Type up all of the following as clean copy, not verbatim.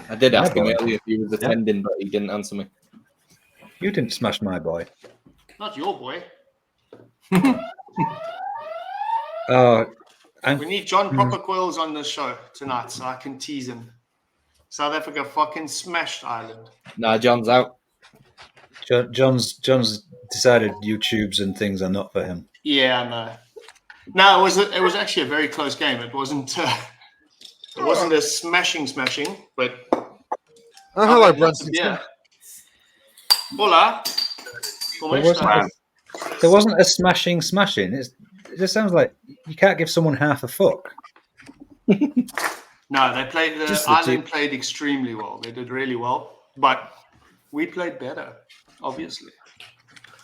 I did ask him boy. earlier if he was attending, but he didn't answer me. You didn't smash my boy. Not your boy. We need John Proper Coils on this show tonight so I can tease him. South Africa fucking smashed Ireland. Nah, John's out. John's decided YouTubes and things are not for him. Yeah, I know. No, it was actually a very close game. It wasn't a smashing, but hello, Brunson. Yeah. Hola. There wasn't a smashing. It just sounds like you can't give someone half a fuck. No, they played. Ireland played extremely well. They did really well, but we played better, obviously.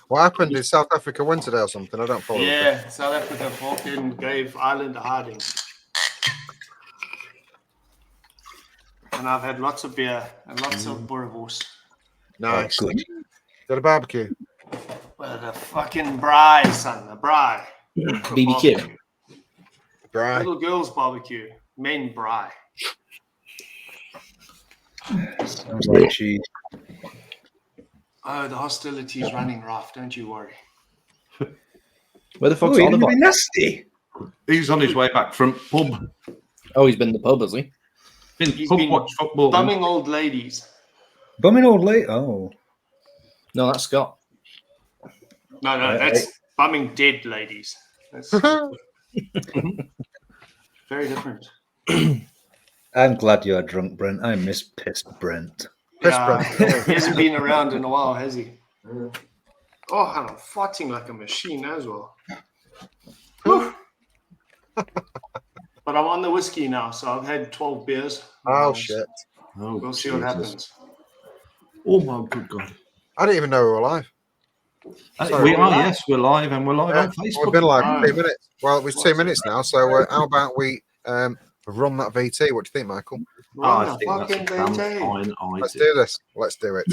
What happened? Did South Africa win today or something? I don't follow. Yeah, South Africa fucking gave Ireland a hiding. And I've had lots of beer and lots of boerewors. Nice. Good. Got a barbecue. Well, the fucking braai, son, the braai. BBQ. Right. Little girls barbecue, men braai. Sounds like she. Oh, the hostility's running rough. Don't you worry. Where the fuck's He's Oliver? gonna be nasty. He's on his way back from pub. Oh, he's been to the pub, has he? He's Pub been watch football. bumming old ladies. Bumming old lady. Oh. No, that's Scott. No, that's bumming dead ladies. That's very different. I'm glad you're drunk, Brent. I miss pissed Brent. He hasn't been around in a while, has he? Oh, I'm farting like a machine as well. But I'm on the whiskey now, so I've had 12 beers. Oh, shit. Oh, We'll see what happens. Oh, my good God. I didn't even know we were live. We are, yes. We're live, and we're live on Facebook. We've been live 2 minutes. Well, it was 2 minutes now, so how about we run that VT? What do you think, Michael? I think that's a damn fine Let's idea. do this. Let's do it.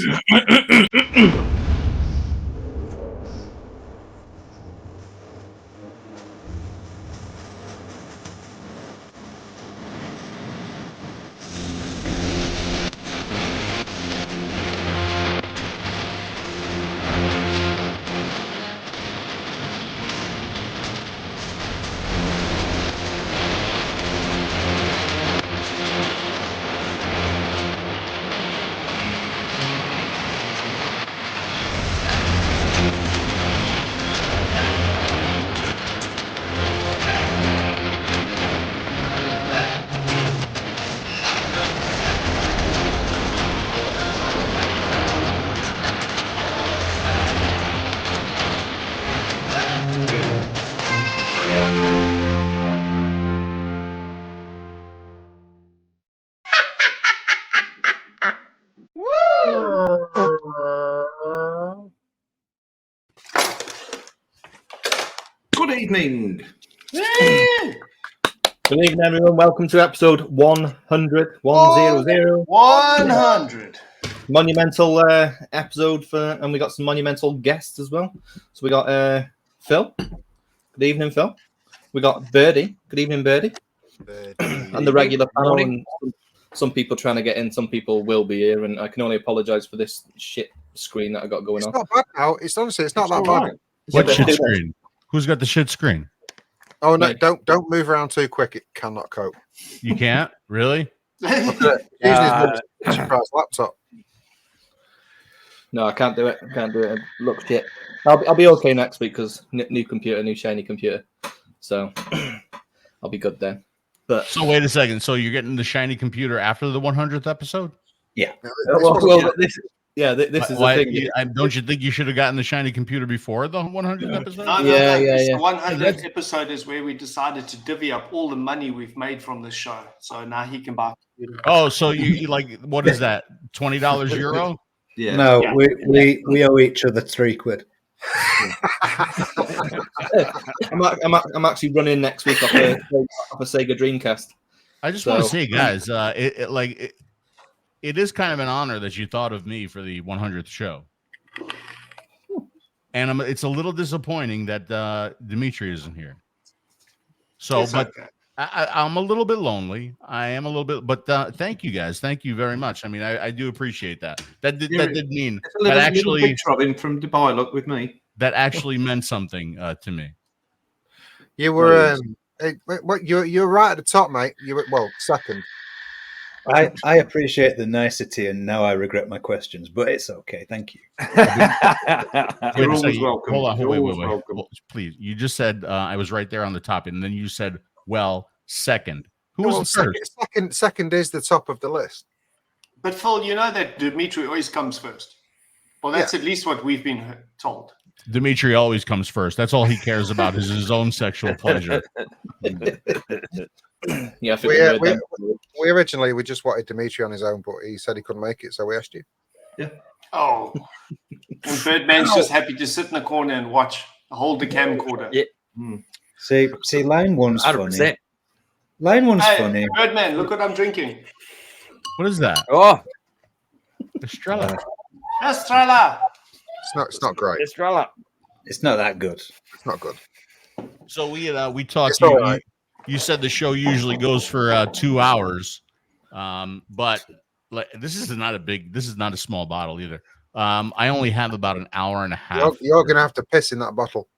Good evening. Good evening, everyone. Welcome to episode 100. 100. Monumental episode and we got some monumental guests as well. So we got Phil. Good evening, Phil. We got Birdie. Good evening, Birdie. And the regular panel. And some people trying to get in, some people will be here, and I can only apologise for this shit screen that I got going on. It's not bad now. It's honestly, it's not that bad. What shit screen? Who's got the shit screen? Oh no! Don't move around too quick. It cannot cope. You can't really. Using his surprise laptop. No, I can't do it. I can't do it. It looks shit. I'll be okay next week because new computer, new shiny computer. So I'll be good then. But So wait a second. So you're getting the shiny computer after the 100th episode? Yeah. This is Why, the thing. don't you think you should have gotten the shiny computer before the 100th episode? No. Yeah. The 100th episode is where we decided to divvy up all the money we've made from this show. So now he can buy. Oh, so you like, what is that? $20 euro? Yeah. No, we owe each other £3. I'm actually running next week off a Sega Dreamcast. I just want to say, guys, it is kind of an honor that you thought of me for the 100th show. And it's a little disappointing that Dimitri isn't here. So, It's but okay. I'm a little bit lonely. I am a little bit, but thank you guys. Thank you very much. I mean, I do appreciate that. That did mean It's a little, that little actually picture of him from Dubai. Look with me. that actually meant something to me. You were you're right at the top, mate. You were second. I appreciate the nicety, and now I regret my questions, but it's okay. Thank you. You're Wait, so always welcome. Hold on, You're wait. always welcome. Well, please, you just said I was right there on the top, and then you said, "Well, second." Who was the first? Second is the top of the list. But Phil, you know that Dimitri always comes first. Well, that's at least what we've been told. Dimitri always comes first. That's all he cares about is his own sexual pleasure. Yeah, we originally just wanted Dimitri on his own, but he said he couldn't make it, so we asked you. Yeah. Oh. And Birdman's just happy to sit in the corner and watch, hold the camcorder. Yeah. See, line one's 100%. funny. Line one's funny. Birdman, look what I'm drinking. What is that? Oh, Estrella. Estrella. It's not great. Estrella. It's not that good. It's not good. So we talked. It's all right. You said the show usually goes for 2 hours, but like this is not a small bottle either. I only have about an hour and a half. You're gonna have to piss in that bottle.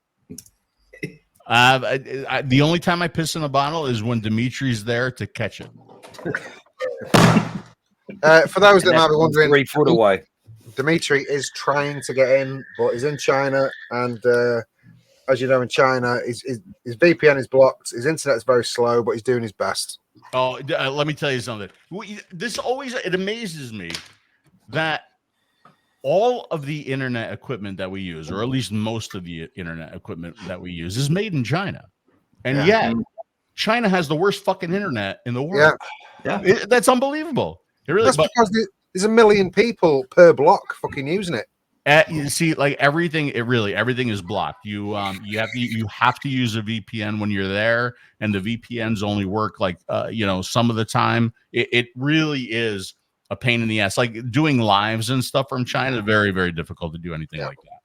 The only time I piss in a bottle is when Dimitri's there to catch it. For those that might be wondering, 3 foot away. Dimitri is trying to get in, but he's in China, and as you know, in China, his VPN is blocked. His internet is very slow, but he's doing his best. Oh, let me tell you something. It amazes me that all of the internet equipment that we use, or at least most of the internet equipment that we use, is made in China, and yet China has the worst fucking internet in the world. Yeah. That's unbelievable. That's because there's a million people per block fucking using it. You see, like everything is blocked. You have to use a VPN when you're there, and the VPNs only work like some of the time. It really is a pain in the ass. Like doing lives and stuff from China, very, very difficult to do anything like that.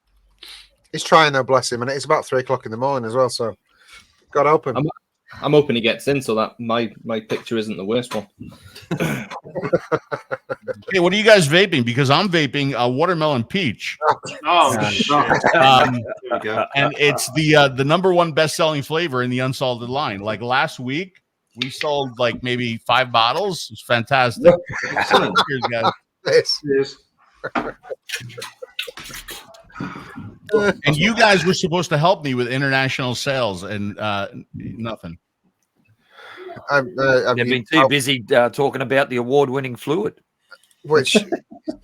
He's trying though, bless him, and it's about 3 o'clock in the morning as well. So, God help him. I'm hoping he gets in so that my picture isn't the worst one. Hey, what are you guys vaping? Because I'm vaping watermelon peach. Oh, shit. There we go. And it's the number one best-selling flavor in the unsalted line. Like last week, we sold like maybe 5 bottles. It's fantastic. Excellent. Cheers, guys. Yes. And you guys were supposed to help me with international sales, and nothing. They've been too busy talking about the award-winning fluid. Which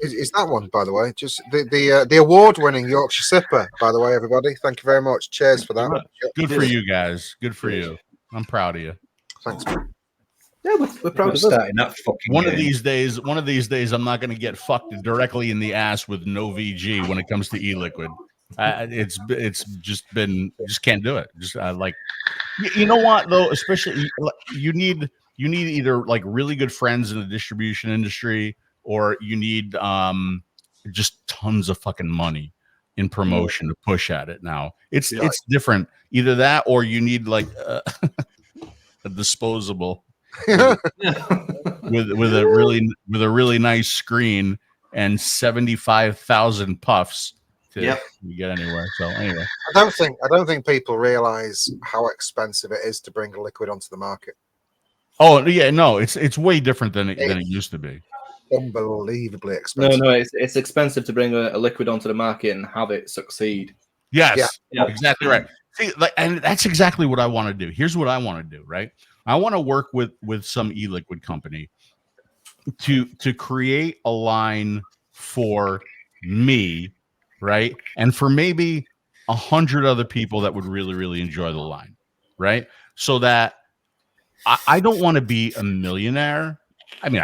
is that one, by the way? Just the award-winning Yorkshire Sipper, by the way, everybody. Thank you very much. Cheers for that. Good for you guys. Good for you. I'm proud of you. Thanks, man. Yeah, we're proud of starting that fucking One game. of these days, I'm not going to get fucked directly in the ass with no VG when it comes to e-liquid. It's just can't do it. Just like, you know what though, especially you need either like really good friends in the distribution industry, or you need just tons of fucking money in promotion to push at it. Now it's different. Either that, or you need like a disposable with a really nice screen and 75,000 puffs to get anywhere. So anyway, I don't think people realize how expensive it is to bring a liquid onto the market. Oh yeah, no, it's way different than it used to be. Unbelievably expensive. No, it's expensive to bring a liquid onto the market and have it succeed. Yes, exactly right. See, and that's exactly what I want to do. Here's what I want to do, right? I want to work with some e-liquid company to create a line for me, right? And for maybe 100 other people that would really, really enjoy the line, right? So that I don't want to be a millionaire. I mean,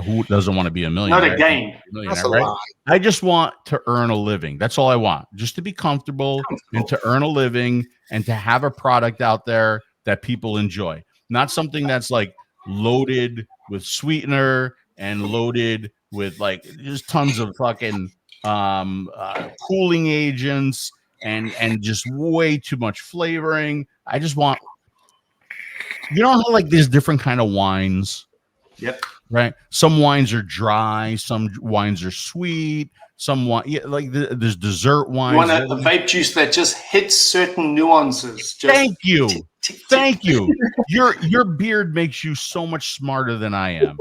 who doesn't want to be a millionaire? Not a game. That's a right? lie. I just want to earn a living. That's all I want. Just to be comfortable and to earn a living and to have a product out there that people enjoy. Not something that's like loaded with sweetener and loaded with like just tons of fucking cooling agents and just way too much flavoring. I just want You know how like there's different kind of wines. Yep. Right. Some wines are dry. Some wines are sweet. Some wine, there's dessert You wines. want a vape juice that just hits certain nuances. Just Thank you. tick, tick, tick. Thank you. Your beard makes you so much smarter than I am.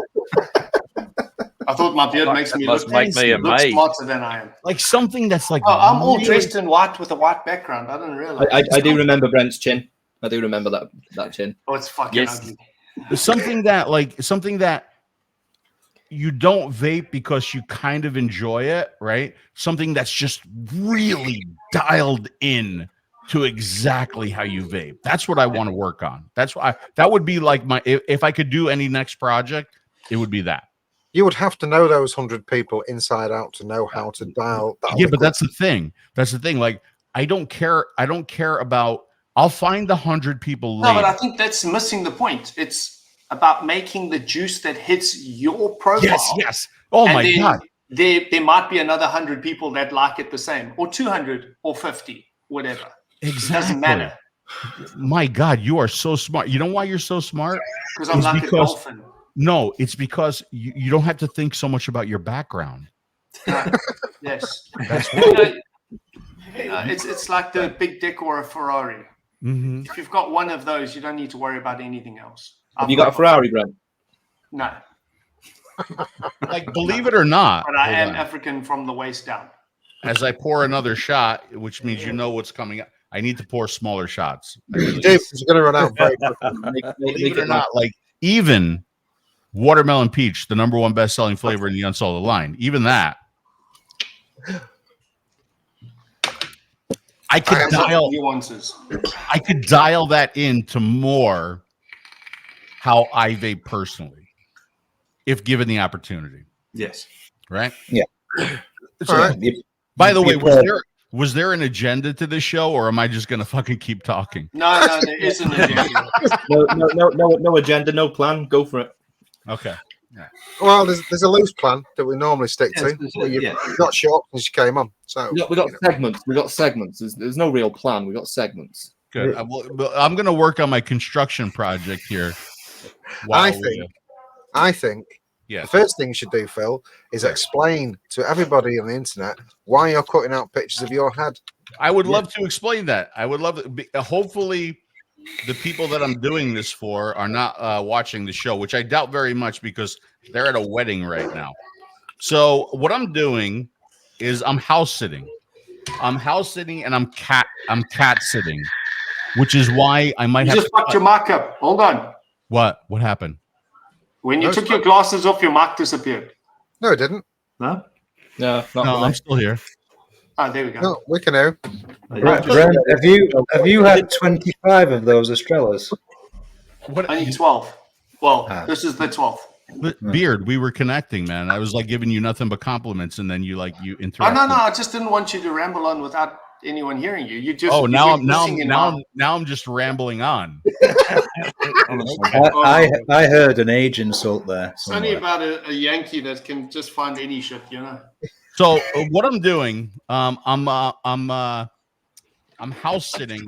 I thought my beard makes me look amazed. smarter than I am. Like something that's like. Oh, I'm all really- dressed in white with a white background. I didn't realize. I do remember Brent's chin. I do remember that chin. Oh, it's fucking Yes. ugly. something that you don't vape because you kind of enjoy it, right? Something that's just really dialed in to exactly how you vape. That's what I want to work on. That's why that would be like if I could do any next project, it would be that. You would have to know those 100 people inside out to know how to dial that. Yeah, but that's the thing. That's the thing. Like, I don't care about. I'll find 100 people No, later. but I think that's missing the point. It's about making the juice that hits your profile. Yes. Oh And my then god. There might be another 100 people that like it the same, or 200, or 50, whatever. Exactly. It doesn't matter My God, you are so smart. You know why you're so smart? because I'm like a dolphin. No, it's because you don't have to think so much about your background. Yes, That's it's like the big dick or a Ferrari. Mhm. If you've got one of those, you don't need to worry about anything else. Have you got a Ferrari, Brent? No, Like, believe it or not, but I hold am on. African from the waist down. As I pour another shot, which means you know what's coming up. I need to pour smaller shots. Dave, you're going to run out very quickly. Believe it or not, like even watermelon peach, the #1 best-selling flavor in the unsalted line, even that. I could dial nuances. I could dial that into more how I vape personally, if given the opportunity. Yes. Right? Yeah. So, All right. by the way, was there an agenda to this show, or am I just gonna fucking keep talking? No, there isn't an agenda. No agenda, no plan. Go for it. Okay. Well, there's a loose plan that we normally stick to. Yes, Well, you yeah. got short as you came on. So We got segments. We got segments. There's no real plan. We got segments. Good. I'm gonna work on my construction project here. I think Yeah. the first thing you should do, Phil, is explain to everybody on the internet why you're cutting out pictures of your head. I would love to explain that. I would love to. Hopefully, the people that I'm doing this for are not watching the show, which I doubt very much because they're at a wedding right now. So what I'm doing is I'm house sitting. I'm house sitting and I'm cat sitting, which is why I might You have just fucked your mic up. Hold on. What happened? When you No, took it's your glasses off, your mic disappeared. No, it didn't. No? No, not No, for I'm me. still here. Oh, there we go. No, we can hear. Brent, have you had 25 of those Estrellas? What Only 12. Well, Ah. this is the 12th. Beard? We were connecting, man. I was like giving you nothing but compliments, and then you Oh, interrupted. no. I just didn't want you to ramble on without anyone hearing you. You just. Oh, you now keep missing in my- now I'm just rambling on. I heard an age insult there. It's only somewhere. about a Yankee that can just find any shit, you know. So what I'm doing, I'm house sitting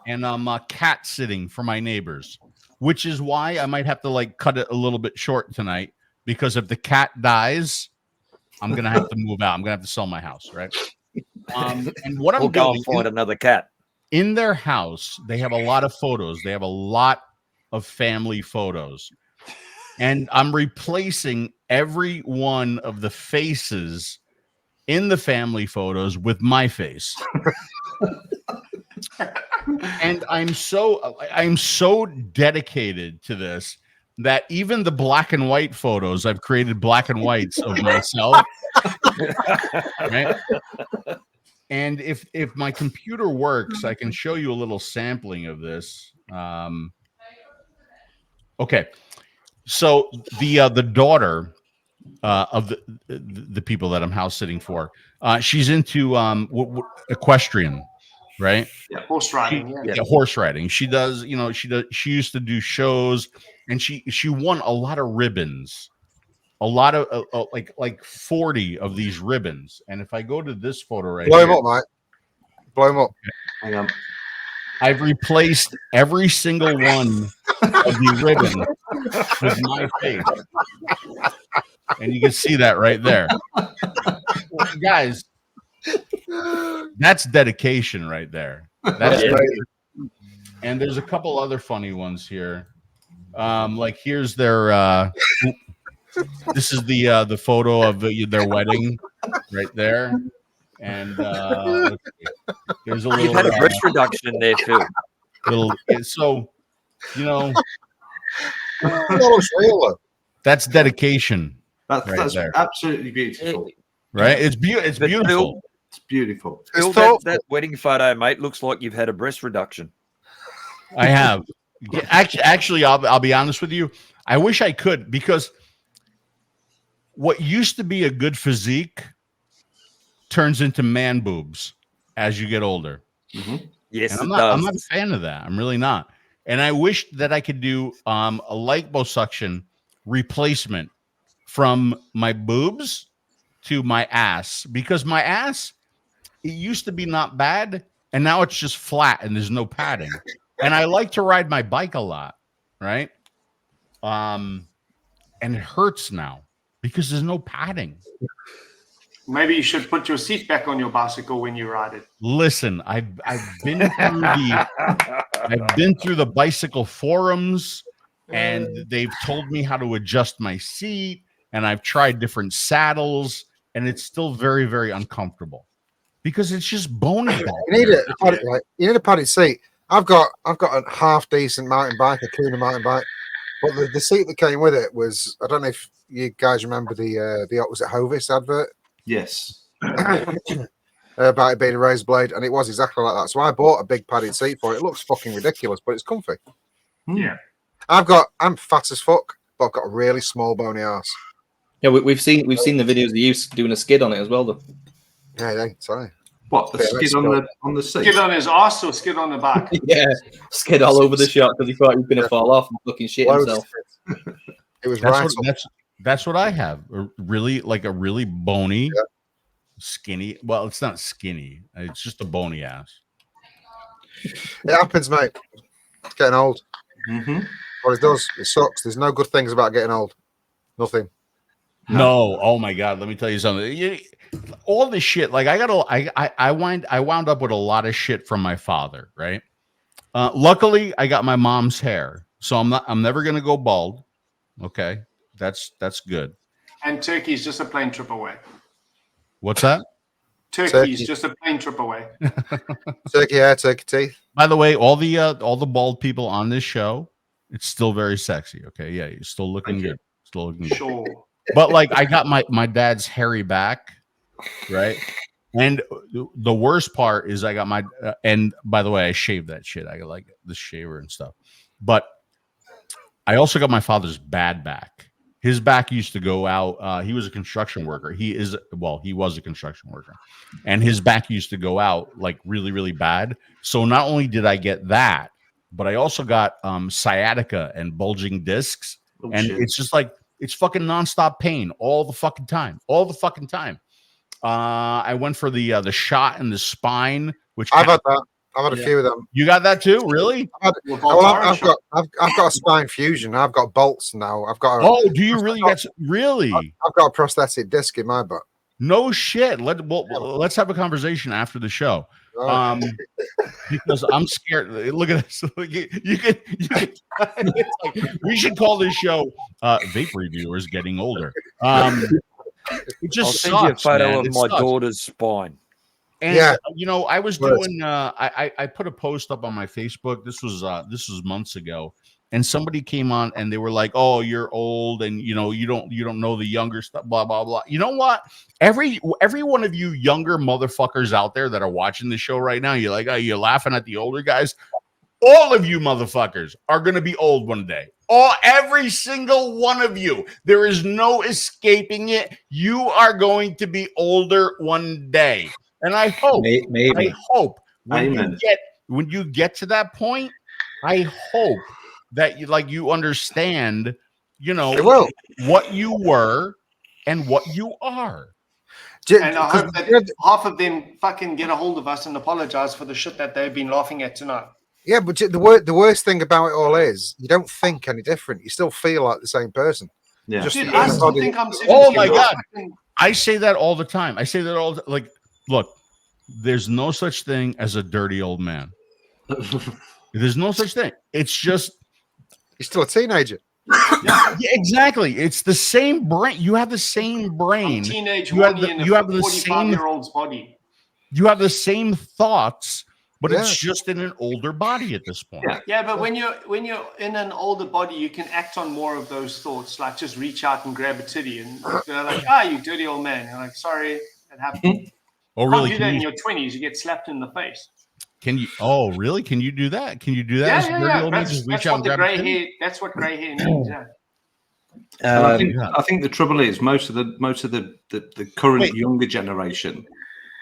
and I'm cat sitting for my neighbors, which is why I might have to like cut it a little bit short tonight because if the cat dies, I'm gonna have to move out. I'm gonna have to sell my house, right? And what I'm We'll go doing and find another cat. in their house, they have a lot of photos. They have a lot of family photos. And I'm replacing every one of the faces in the family photos with my face. And I'm so dedicated to this that even the black and white photos, I've created black and whites of myself. Right? And if my computer works, I can show you a little sampling of this. Okay. So the daughter of the people that I'm house sitting for, she's into equestrian, right? Yeah, horse riding. Yeah. Yeah, horse riding. She does, she used to do shows, and she won a lot of ribbons, a lot of like 40 of these ribbons. And if I go to this photo right Blow here, him up, mate. Blow him up. Hang on. I've replaced every single one of the ribbon with my face. And you can see that right there. Well, guys, that's dedication right there. That's dedication. And there's a couple other funny ones here. Like here's their this is the photo of their wedding right there. And let's see. There's a little You've had a breast reduction in there, Phil. So you real. That's dedication. That's absolutely beautiful. Right? It's beautiful. It's beautiful. Phil, that wedding photo, mate, looks like you've had a breast reduction. I have. Actually, I'll be honest with you. I wish I could, because what used to be a good physique turns into man boobs as you get older. Mm-hmm. Yes, I'm not a fan of that. I'm really not. And I wish that I could do a liposuction replacement from my boobs to my ass, because my ass, it used to be not bad, and now it's just flat and there's no padding. And I like to ride my bike a lot, right? And it hurts now because there's no padding. Maybe you should put your seat back on your bicycle when you ride it. Listen, I've been through the bicycle forums, and they've told me how to adjust my seat, and I've tried different saddles, and it's still very, very uncomfortable because it's just bony back. You need a padded seat. I've got a half decent mountain bike, a Kuna mountain bike, but the seat that came with it was, I don't know if you guys remember the was it Hovis advert? Yes. About it being a razor blade, and it was exactly like that. So I bought a big padded seat for it. It looks fucking ridiculous, but it's comfy. Yeah. I'm fat as fuck, but I've got a really small bony ass. Yeah, we've seen the videos of you doing a skid on it as well, though. Yeah, sorry. What, the skid on the seat? Skid on his ass or skid on the back? Yeah, skid all over the shop because he thought he was going to fall off and fucking shit himself. It was that's what I have. A really bony, skinny. Well, it's not skinny. It's just a bony ass. It happens, mate. It's getting old. Mm-hmm. What it does, it sucks. There's no good things about getting old. Nothing. No. Oh my God. Let me tell you something. All this shit. Like I wound up with a lot of shit from my father. Right. Luckily, I got my mom's hair, so I'm never gonna go bald. Okay, that's good. And Turkey's just a plane trip away. What's that? Turkey's just a plane trip away. Turkey hair, turkey teeth. By the way, all the bald people on this show, it's still very sexy. Okay, yeah, you're still looking good. Still looking good. Sure. But like, I got my dad's hairy back, right? And the worst part is I got my and by the way, I shaved that shit. I got like the shaver and stuff. But I also got my father's bad back. His back used to go out. He was a construction worker. He was a construction worker. And his back used to go out like really, really bad. So not only did I get that, but I also got sciatica and bulging discs. It's just like, it's fucking nonstop pain all the fucking time. All the fucking time. I went for the shot in the spine, which I've had that. I've had a few of them. You got that too, really? I've got a spine fusion. I've got bolts now. Do you really? Really? I've got a prosthetic disc in my butt. No shit. Let's have a conversation after the show. Because I'm scared. Look at this. You can it's like, we should call this show Vape Reviewers Getting Older. It just I'll send you a photo man. of my daughter's spine. And I was doing I put a post up on my Facebook. This was months ago, and somebody came on and they were like, "Oh, you're old, and you don't know the younger stuff." Blah blah blah. You know what? Every one of you younger motherfuckers out there that are watching the show right now, you're like, "Oh, you're laughing at the older guys." All of you motherfuckers are gonna be old one day. Every single one of you. There is no escaping it. You are going to be older one day. And I hope, maybe. I hope when you get to that point, I hope that you understand, what you were and what you are. And I hope that half of them fucking get a hold of us and apologize for the shit that they've been laughing at tonight. Yeah, but the worst thing about it all is you don't think any different. You still feel like the same person. Yeah. Just Dude, the I inner still body- think I'm 17. Oh my I'm God. fucking- I say that all the time. I say that like, look, there's no such thing as a dirty old man. There's no such thing. It's just You're still a teenager. yeah, exactly. It's the same brain. You have the same brain. I'm teenage You have horny the- in a you have the 45-year-old's body. You have the same thoughts, but Yeah. it's just in an older body at this point. Yeah. Yeah, but when you're in an older body, you can act on more of those thoughts, like just reach out and grab a titty, and they're like, you dirty old man. You're like, sorry, that happened. Oh, You really? can't do that in your 20s. You get slapped in the face. Can you? Oh, really? Can you do that? Can you do that? Yeah, as a dirty old man? That's, Just reach that's out what and the grab a gray titty? hair. That's what gray hair means. Yeah. And I Um, think yeah. I think the trouble is most of the current Wait. younger generation,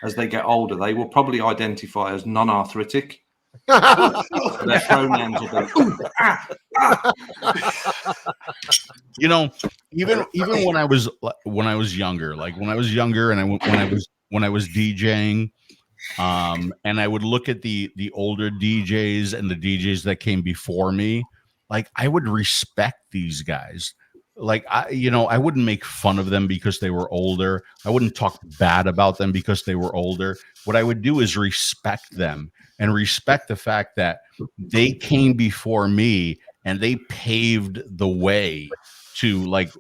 as they get older, they will probably identify as non-arthritic. Their pronouns will be You know, even when I was younger, like when I was younger, and when I was DJing, and I would look at the older DJs and the DJs that came before me, like I would respect these guys. Like I wouldn't make fun of them because they were older. I wouldn't talk bad about them because they were older. What I would do is respect them and respect the fact that they came before me and they paved the way to, like,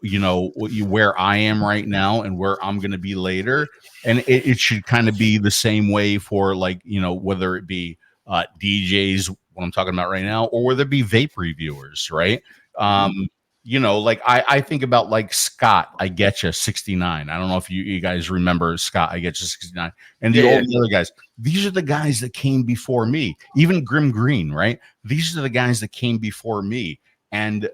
where I am right now and where I'm going to be later. And it should kind of be the same way for, like, whether it be DJs, what I'm talking about right now, or whether it be vape reviewers, right? Like I think about, like, Scott, I get you 69. I don't know if you guys remember Scott, I get you 69, and the other guys. These are the guys that came before me. Even Grim Green, right? These are the guys that came before me, and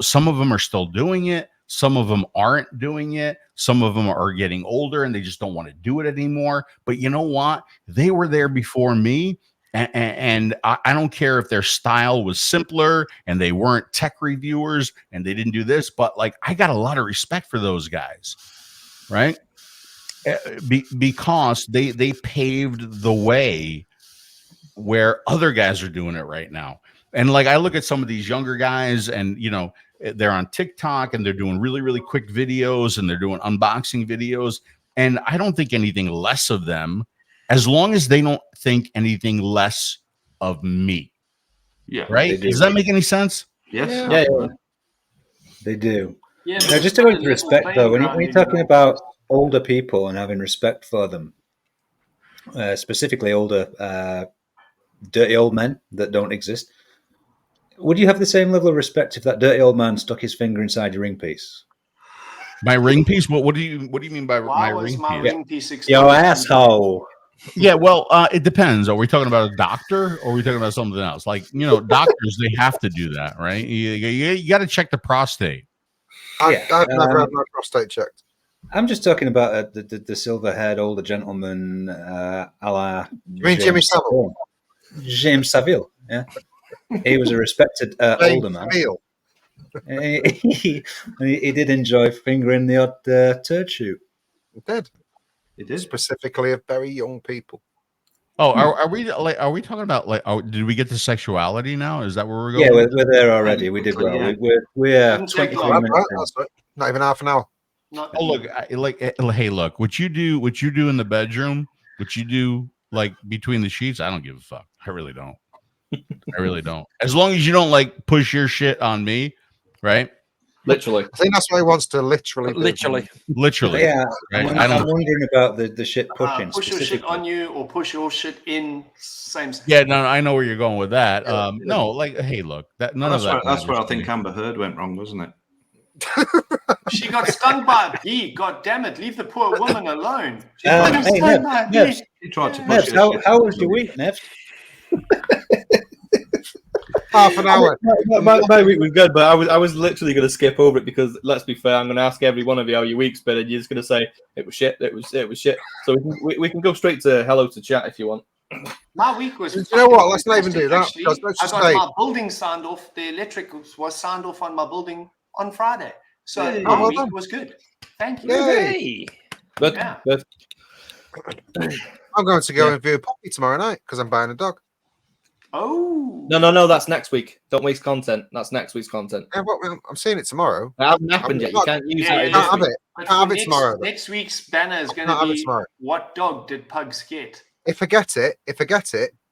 some of them are still doing it. Some of them aren't doing it. Some of them are getting older and they just don't want to do it anymore. But you know what? They were there before me. And I don't care if their style was simpler and they weren't tech reviewers and they didn't do this, but, like, I got a lot of respect for those guys, right? Because they paved the way where other guys are doing it right now. And, like, I look at some of these younger guys and, they're on TikTok and they're doing really, really quick videos and they're doing unboxing videos. And I don't think anything less of them, as long as they don't think anything less of me. yeah, Right? Does that make any sense? yes, Yeah. absolutely. They do. Yeah. Now, just to go into respect, though, when you're talking about older people and having respect for them, specifically older, dirty old men that don't exist, would you have the same level of respect if that dirty old man stuck his finger inside your ring piece? My ring piece? What do you mean by Why my was ring my piece? ring piece exposed? Your asshole. Yeah, well, it depends. Are we talking about a doctor or are we talking about something else? Like, doctors, they have to do that, right? You got to check the prostate. I've never had my prostate checked. I'm just talking about the silver-haired older gentleman, a la You mean Jimmy Savile? James Savile, yeah. He was a respected older man. Savile. He did enjoy fingering the odd turd shoot. He did. It is. Specifically of very young people. Oh, are we talking about, like, did we get to sexuality now? Is that where we're going? Yeah, we're there already. We did well. Yeah. We're Didn't take 23 long. minutes in. That's right. Not even half an hour. Not Oh, look, hey, look, what you do in the bedroom, what you do, like, between the sheets, I don't give a fuck. I really don't. I really don't. As long as you don't, like, push your shit on me, right? Literally. I think that's what he wants to literally do. Literally. Yeah, Right? I'm, I don't. I'm wondering about the shit pushing. push your shit specifically. on you or push your shit in. Same. Yeah, no, I know where you're going with that. No, like, hey, look, that none of that. That's where I matters to think me. Amber Heard went wrong, wasn't it? She got stung by a bee. God damn it! Leave the poor woman alone. She Hey, got stung by a bee. Nevs, He tried to push Nevs, his how shit. was your week, Nev? Half an hour. My week was good, but I was literally going to skip over it because, let's be fair, I'm going to ask every one of you how your week's been, and you're just going to say it was shit. It was shit. So we can go straight to hello to chat if you want. My week was. You know what? Let's not even do that, actually. because let's I just got say- my building signed off. The electric was signed off on my building on Friday. So Hey. my well week done. was good. Thank you. Yay. But Yeah. I'm going to go and view a puppy tomorrow night because I'm buying a dog. Oh. No. That's next week. Don't waste content. That's next week's content. Yeah, but I'm seeing it tomorrow. It hasn't happened yet. You can't use that. Can't have it. But Can't have for it tomorrow. next week's banner is going Can't to have it be tomorrow. what dog did Pugs get? If I get it,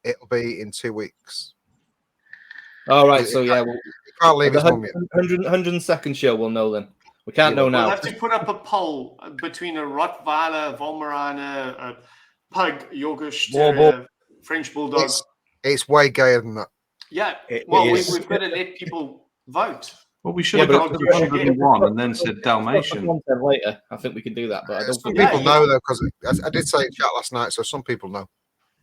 it'll be in 2 weeks. All right. So yeah, You can't leave the his mum yet. 102nd show, we'll know then. We can't know now. We'll have to put up a poll between a Rottweiler, a Weimaraner, a Pug, Yorkish Terrier, French Bulldog. It's way gayer than that. Yeah. It We've got to let people vote. Well, we should have got to 101 and then said Dalmatian. Content later. I think we can do that, but I don't Some think people know though, because I did say in chat last night, so some people know.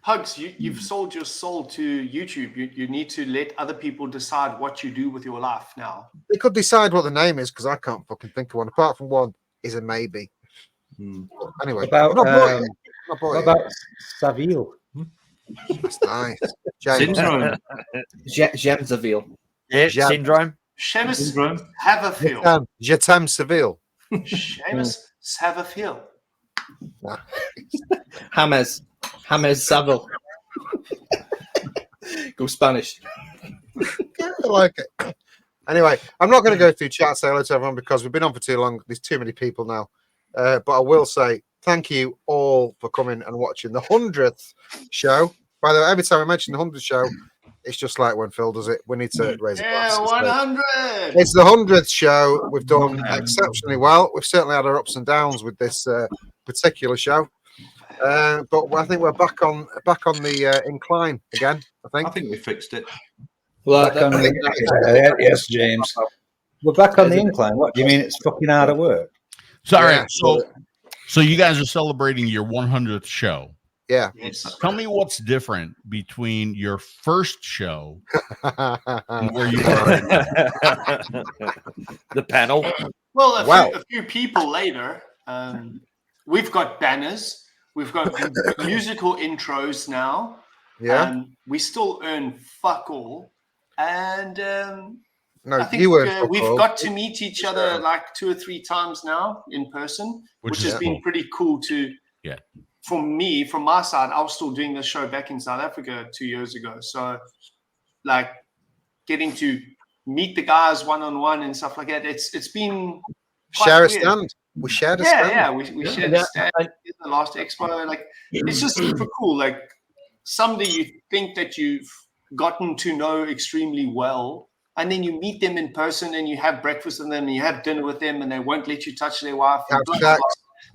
Pugs, you've sold your soul to YouTube. You need to let other people decide what you do with your life now. They could decide what the name is because I can't fucking think of one. Apart from one is a maybe. Anyway, About what about Saville? That's nice. James. Syndrome. Gemsaville. Yeah, Jab. syndrome. Seamus Syndrome. Haverfield. Je t'aime Seville. Seamus Haverfield. James Saville. Go Spanish. I like it. Anyway, I'm not going to go through chat, say hello to everyone because we've been on for too long. There's too many people now. But I will say thank you all for coming and watching the 100th show. By the way, every time I mention the 100th show, it's just like when Phil does it. We need to raise a glass. Yeah, 100. It's the 100th show. We've done exceptionally well. We've certainly had our ups and downs with this particular show. But I think we're back on the incline again. I think we fixed it. Well, yes, James. We're back on the incline. What do you mean? It's fucking hard at work. Sorry. Yeah. So you guys are celebrating your 100th show. Yeah. Yes. Tell me what's different between your first show and where you are right now. The panel. Well, Wow. a few people later, we've got banners. We've got musical intros now. Yeah. We still earn fuck all. And No, I think you weren't. we've got to meet each other like 2 or 3 times now in person, which has been pretty cool to. Yeah. For me, from my side, I was still doing the show back in South Africa 2 years ago. So, like, getting to meet the guys one-on-one and stuff like that, it's been Share a weird. stand. We shared a stand. Yeah, we shared a stand in the last expo. Like, it's just super cool. Like, somebody you think that you've gotten to know extremely well, and then you meet them in person and you have breakfast with them and you have dinner with them and they won't let you touch their wife. Have Blah,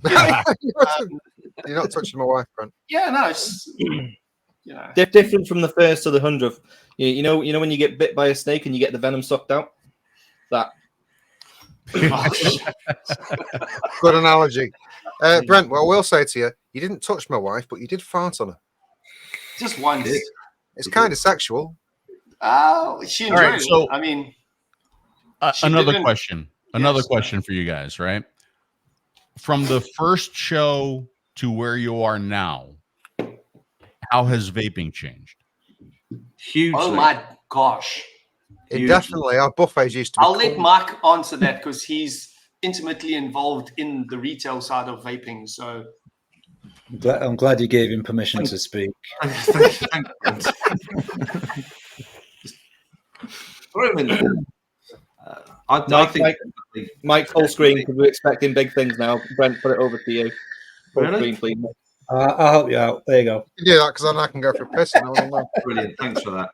blah, blah. You're not touching my wife, Brent. Yeah, no, it's different from the first to the 100th. You know when you get bit by a snake and you get the venom sucked out. That. Good analogy. Brent, what I will say to you, you didn't touch my wife, but you did fart on her. just once. It's kind of sexual. She enjoyed it. So I mean, another question for you guys, right? From the first show to where you are now, how has vaping changed? Hugely. oh my gosh. Definitely. Our buffets used to be I'll let cool. Mike answer that because he's intimately involved in the retail side of vaping. So I'm glad you gave him permission to speak. Throw him in there. I think Mike full screen because we're expecting big things now. Brent, put it over to you. Full Really? screen, please. I'll help you out. There you go. You do that because then I can go for a piss. And brilliant. Thanks for that.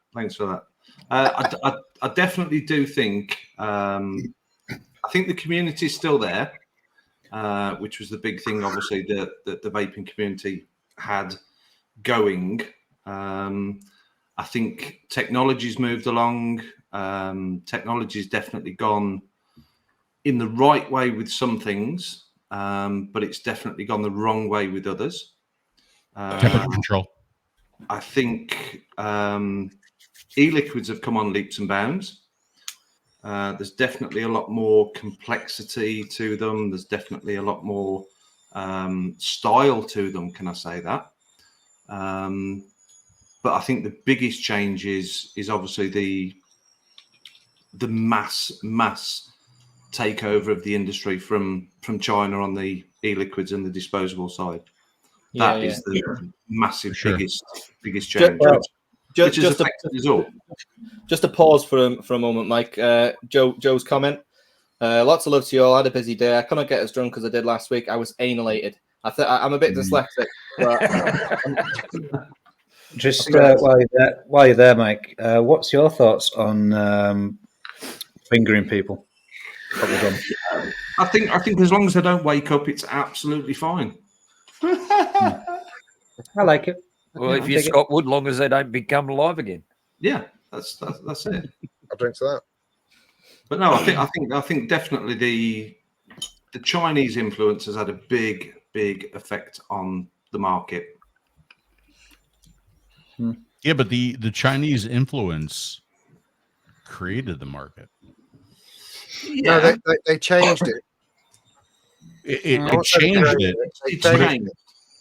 I definitely do think. I think the community is still there, which was the big thing. Obviously, that the vaping community had going. I think technology's moved along. Technology's definitely gone in the right way with some things, but it's definitely gone the wrong way with others. Temperature control. I think e-liquids have come on leaps and bounds. There's definitely a lot more complexity to them. There's definitely a lot more style to them. Can I say that? But I think the biggest change is obviously the mass takeover of the industry from China on the e-liquids and the disposable side. That is the massive biggest change. which has affected us all. Just a pause for a moment, Mike. Joe's comment. Lots of love to you all. I had a busy day. I couldn't get as drunk as I did last week. I was analated. I'm a bit dyslexic. But just while you're there, Mike, what's your thoughts on fingering people? I think as long as they don't wake up, it's absolutely fine. I like it. Well, if you're Scott Wood, long as they don't become alive again. Yeah, that's it. I'll drink to that. But no, I think definitely the Chinese influence has had a big effect on the market. Yeah, but the Chinese influence created the market. Yeah. No, they changed it. It changed it.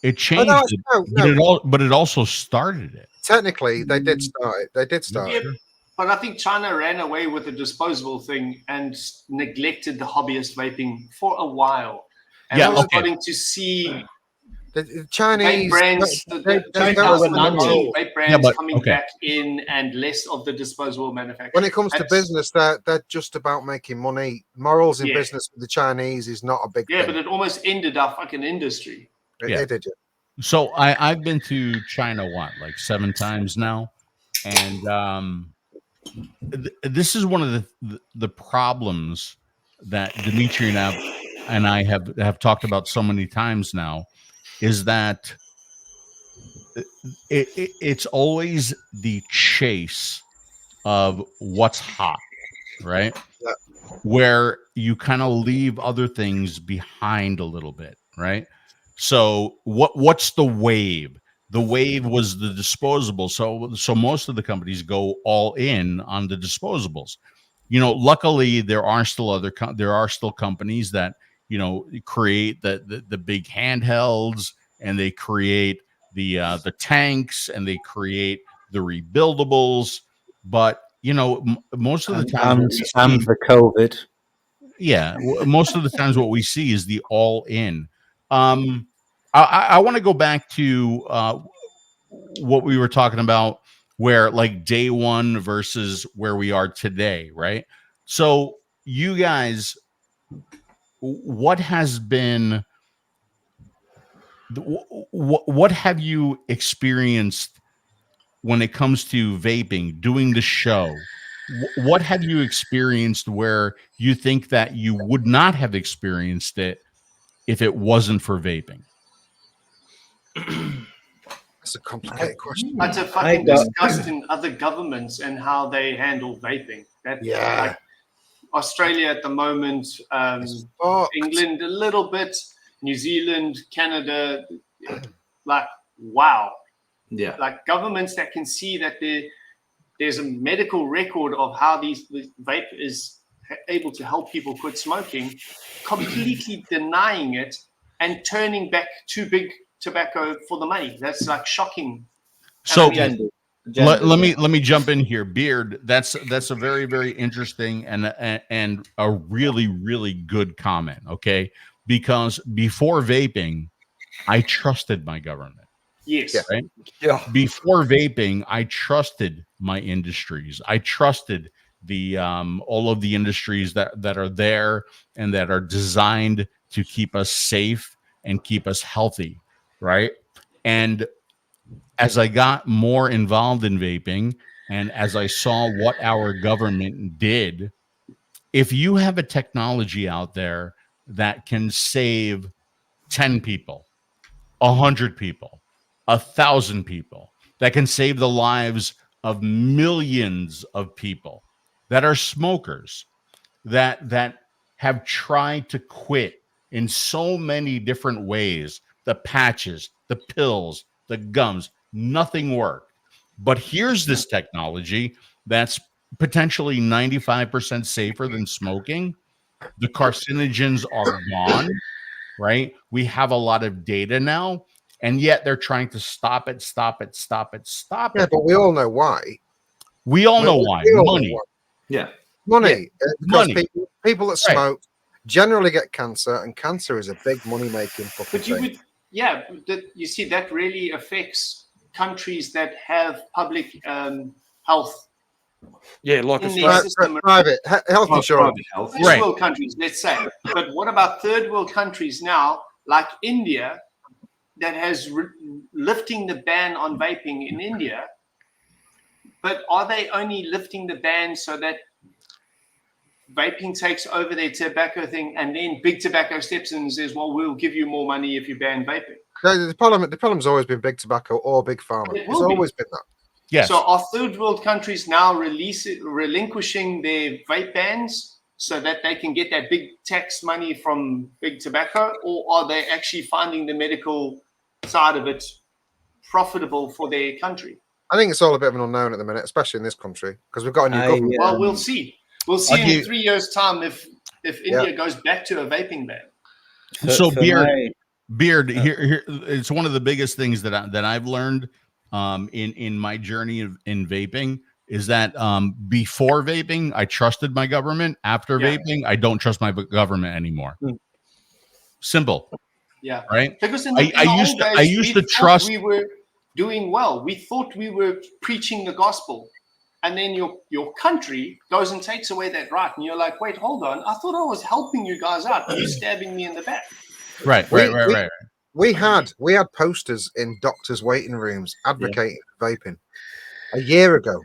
It changed it, but it also started it. Technically, they did start it. They did start it. But I think China ran away with the disposable thing and neglected the hobbyist vaping for a while. And we're starting to see the Chinese vape brands, vape brands coming back in, and less of the disposable manufacturing. When it comes to business, they're just about making money. Morals in business with the Chinese is not a big thing. But it almost ended our fucking industry. It did. So I've been to China like 7 times now, and this is one of the problems that Dimitri and I have talked about so many times now, is that it's always the chase of what's hot, right? Yeah. Where you kind of leave other things behind a little bit, right? So what's the wave? The wave was the disposable. So most of the companies go all in on the disposables. Luckily there are still companies that create the big handhelds, and they create the tanks, and they create the rebuildables. But most of the time, and the COVID. Yeah, most of the times what we see is the all in. I want to go back to what we were talking about, where like day one versus where we are today, right? So you guys, what has been, what have you experienced when it comes to vaping, doing the show? What have you experienced where you think that you would not have experienced it if it wasn't for vaping? That's a complicated question. That's a fucking disgust in other governments and how they handle vaping. Like Australia at the moment, England a little bit, New Zealand, Canada, like wow. Yeah. Like governments that can see that there's a medical record of how these vape is able to help people quit smoking, completely denying it and turning back to big tobacco for the money. That's like shocking. So let me jump in here. Beard, that's a very, very interesting and a really, really good comment. Okay, because before vaping, I trusted my government. Yes. Right? Yeah. Before vaping, I trusted my industries. I trusted the all of the industries that are there and that are designed to keep us safe and keep us healthy, right? And as I got more involved in vaping, and as I saw what our government did, if you have a technology out there that can save 10 people, 100 people, 1,000 people, that can save the lives of millions of people that are smokers, that have tried to quit in so many different ways, the patches, the pills, the gums, nothing worked. But here's this technology that's potentially 95% safer than smoking. The carcinogens are gone, right? We have a lot of data now, and yet they're trying to stop it. Yeah, but we all know why. We all know why. Money. Yeah. Money. Because Money. People that smoke generally get cancer, and cancer is a big money-making fucking thing. You see, that really affects countries that have public health Yeah, like in their Australia. system. Private health insurance. Private health. First world countries, let's say. But what about third world countries now, like India, that has lifting the ban on vaping in India? But are they only lifting the ban so that vaping takes over their tobacco thing, and then big tobacco steps in and says, well, we'll give you more money if you ban vaping? The problem's always been big tobacco or big pharma. It's always been that. Yes. So are third world countries now relinquishing their vape bans so that they can get that big tax money from big tobacco, or are they actually finding the medical side of it profitable for their country? I think it's all a bit of an unknown at the minute, especially in this country, because we've got a new government. Well, we'll see. We'll see in 3 years' time if India goes back to a vaping ban. So Beard, here it's one of the biggest things that I've learned in my journey in vaping is that before vaping I trusted my government. After vaping, I don't trust my government anymore. Simple. Yeah. Right. Because I used to trust. We were doing well. We thought we were preaching the gospel, and then your country goes and takes away that right, and you're like, wait, hold on. I thought I was helping you guys out. You're stabbing me in the back. Right. We had posters in doctors' waiting rooms advocating vaping a year ago.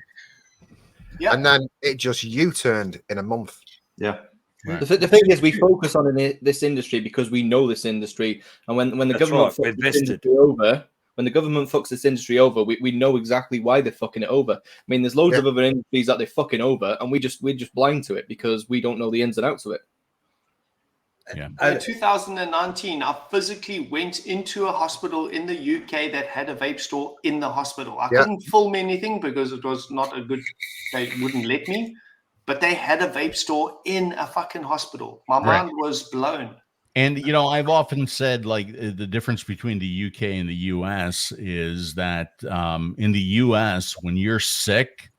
Yeah. And then it just U-turned in a month. Yeah. Right. The thing is, we focus on this industry because we know this industry, and when the government fucks this industry over, we know exactly why they're fucking it over. I mean, there's loads of other industries that they're fucking over, and we're just blind to it because we don't know the ins and outs of it. Yeah. In 2019, I physically went into a hospital in the UK that had a vape store in the hospital. I couldn't film anything because it was not a good. They wouldn't let me. But they had a vape store in a fucking hospital. My mind was blown. And, you know, I've often said, like, the difference between the UK and the US is that in the US, when you're sick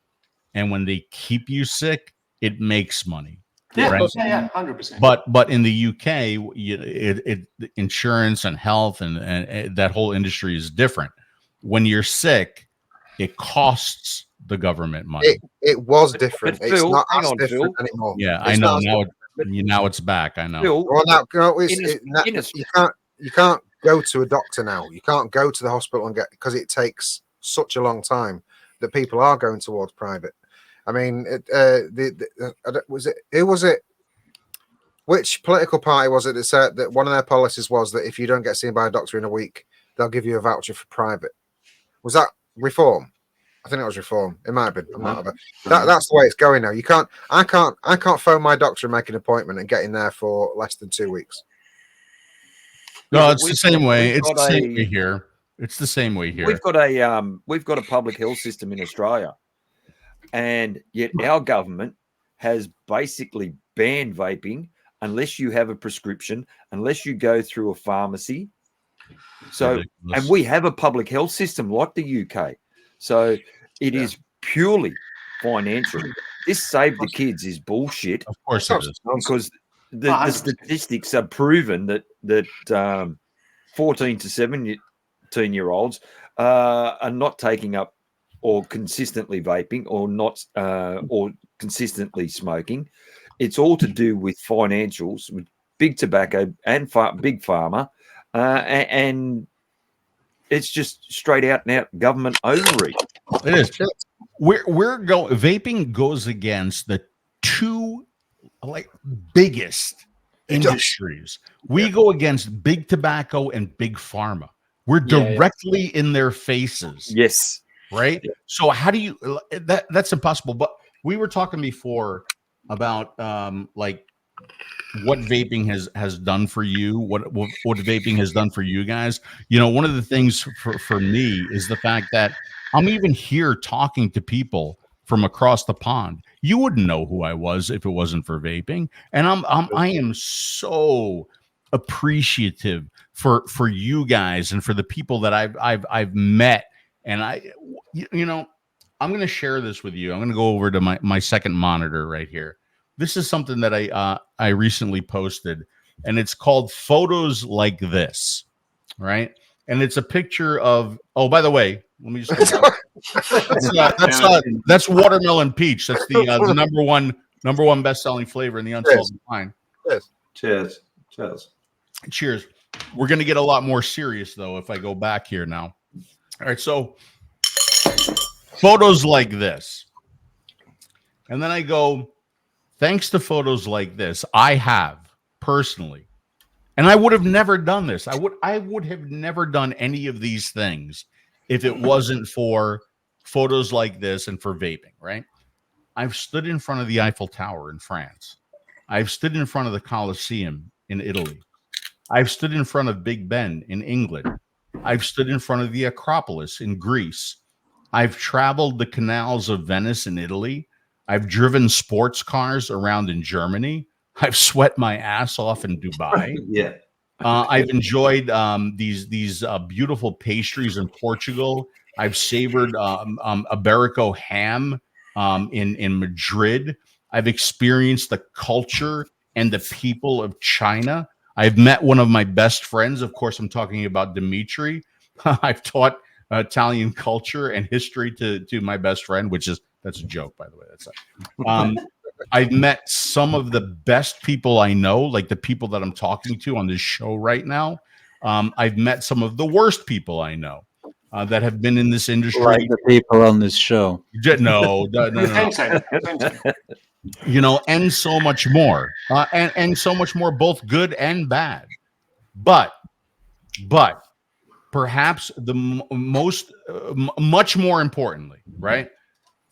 and when they keep you sick, it makes money. Yeah, right? yeah, 100%. But in the UK, insurance and health and that whole industry is different. When you're sick, it costs the government money. It was different. It's not as different anymore. Yeah, I know now. It's back. I know. Well, you can't go to a doctor now. You can't go to the hospital and get, because it takes such a long time that people are going towards private. I mean, who was it? Which political party was it that said that one of their policies was that if you don't get seen by a doctor in a week, they'll give you a voucher for private? Was that Reform? I think it was Reform. It might have been. I'm not. That's the way it's going now. You can't. I can't phone my doctor and make an appointment and get in there for less than 2 weeks. No, it's the same way. It's the same way here. It's the same way here. We've got a public health system in Australia, and yet our government has basically banned vaping unless you have a prescription, unless you go through a pharmacy. So, and we have a public health system like the UK. So it is purely financial. This save the kids is bullshit. Of course it is. Because the statistics are proven that 14 to 17-year-olds are not taking up or consistently vaping or not or consistently smoking. It's all to do with financials, with big tobacco and big pharma, and it's just straight out and out government overreach. It is. We're going. Vaping goes against the two biggest industries. We go against big tobacco and big pharma. We're directly in their faces. Yes. Right. Yeah. So how do you? That's impossible. But we were talking before about what vaping has done for you, what vaping has done for you guys. You know, one of the things for me is the fact that I'm even here talking to people from across the pond. You wouldn't know who I was if it wasn't for vaping. And I am so appreciative for you guys and for the people that I've met. And I'm going to share this with you. I'm going to go over to my second monitor right here. This is something that I recently posted, and it's called Photos Like This, right? And it's a picture of, oh, by the way, Let me just go back. That's watermelon peach. That's the number one best-selling flavor in the unsalted line. Cheers. Cheers. Cheers. We're going to get a lot more serious, though, if I go back here now. All right, so photos like this. And then I go, thanks to photos like this, I have personally, and I would have never done this. I would have never done any of these things if it wasn't for photos like this and for vaping, right? I've stood in front of the Eiffel Tower in France. I've stood in front of the Colosseum in Italy. I've stood in front of Big Ben in England. I've stood in front of the Acropolis in Greece. I've traveled the canals of Venice in Italy. I've driven sports cars around in Germany. I've sweat my ass off in Dubai. Yeah. I've enjoyed these beautiful pastries in Portugal. I've savored Iberico ham in Madrid. I've experienced the culture and the people of China. I've met one of my best friends. Of course, I'm talking about Dimitri. I've taught Italian culture and history to my best friend, that's a joke, by the way. I've met some of the best people I know, like the people that I'm talking to on this show right now. I've met some of the worst people I know that have been in this industry. Like the people on this show. No. You know, and so much more, and so much more, both good and bad. But perhaps the most, much more importantly, right?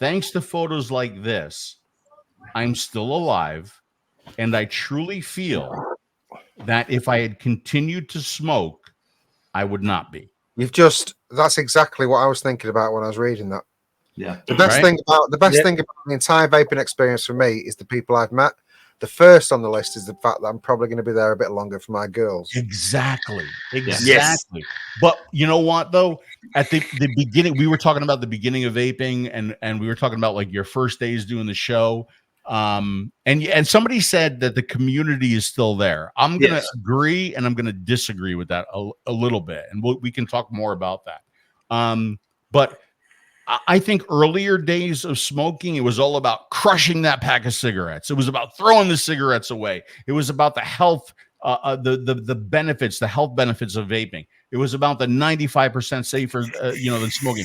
Thanks to photos like this, I'm still alive, and I truly feel that if I had continued to smoke, I would not be. That's exactly what I was thinking about when I was reading that. Yeah. The best thing about the entire vaping experience for me is the people I've met. The first on the list is the fact that I'm probably going to be there a bit longer for my girls. Exactly. Yes. But you know what, though? At the beginning, we were talking about the beginning of vaping, and we were talking about like your first days doing the show. And somebody said that the community is still there. I'm going to agree, and I'm going to disagree with that a little bit, and we can talk more about that. But I think earlier days of smoking, it was all about crushing that pack of cigarettes. It was about throwing the cigarettes away. It was about the health, the benefits, the health benefits of vaping. It was about the 95% safer, than smoking.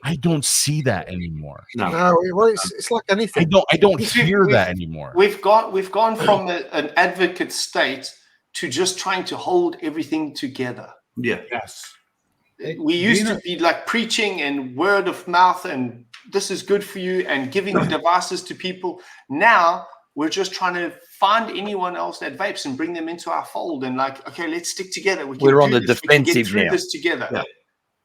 I don't see that anymore. No, well, it's like anything. I don't hear that anymore. We've gone from an advocate state to just trying to hold everything together. Yeah. Yes. We used to be like preaching and word of mouth, and this is good for you, and giving devices to people. Now we're just trying to find anyone else that vapes and bring them into our fold, and like, okay, let's stick together. We're on the defensive now. This together. Yeah.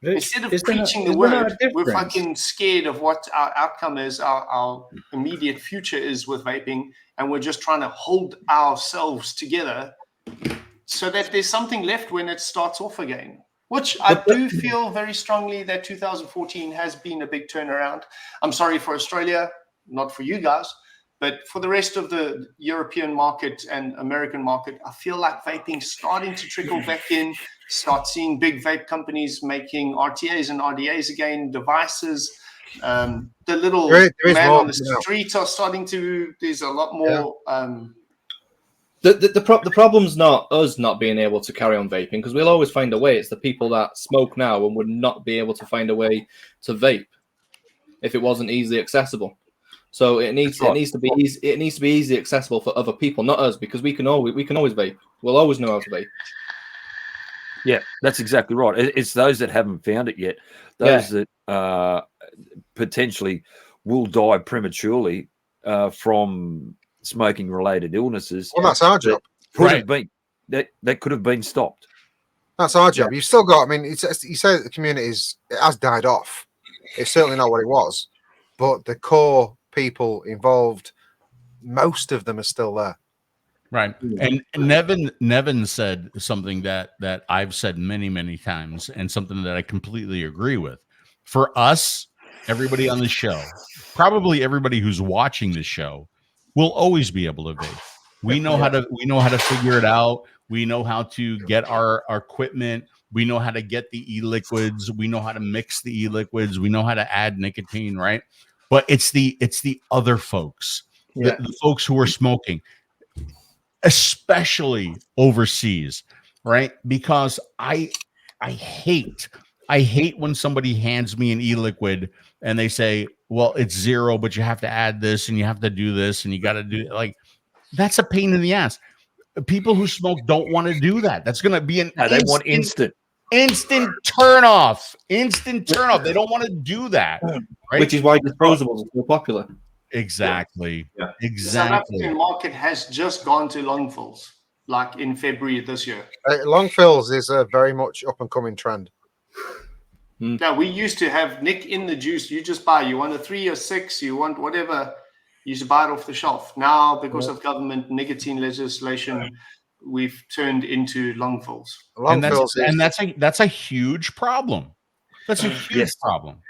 Instead of preaching the word, we're fucking scared of what our outcome is, our immediate future is with vaping, and we're just trying to hold ourselves together so that there's something left when it starts off again. Which I do feel very strongly that 2014 has been a big turnaround. I'm sorry for Australia, not for you guys, but for the rest of the European market and American market, I feel like vaping's starting to trickle back in. Start seeing big vape companies making RTAs and RDAs again, devices. The little man on the street are starting to. There's a lot more. The problem's not us not being able to carry on vaping, because we'll always find a way. It's the people that smoke now and would not be able to find a way to vape if it wasn't easily accessible. So it needs to be easy. It needs to be easily accessible for other people, not us, because we can always vape. We'll always know how to vape. Yeah, that's exactly right. It's those that haven't found it yet, those that potentially will die prematurely from smoking-related illnesses. Well, that's our job. That could have been stopped. That's our job. You've still got. I mean, you say that the community has died off. It's certainly not what it was, but the core people involved, most of them are still there. Right. And Nevin said something that I've said many, many times, and something that I completely agree with. For us, everybody on the show, probably everybody who's watching the show, will always be able to vape. We know how to figure it out. We know how to get our equipment. We know how to get the e-liquids. We know how to mix the e-liquids. We know how to add nicotine, right? But it's the other folks, the folks who are smoking, especially overseas, right? Because I hate when somebody hands me an e-liquid and they say, well, it's 0, but you have to add this and you have to do this and you got to do like, that's a pain in the ass. People who smoke don't want to do that. That's going to be they want instant turn off. Instant turn off. They don't want to do that. Right? Which is why disposables are so popular. Exactly. Yeah. The South African market has just gone to long fills, like in February this year. Long fills is a very much up and coming trend. Now, we used to have Nick in the juice. You just buy. You want a 3 or 6. You want whatever. You just buy it off the shelf. Now, because of government nicotine legislation, we've turned into long fills. That's a huge problem. That's a huge problem.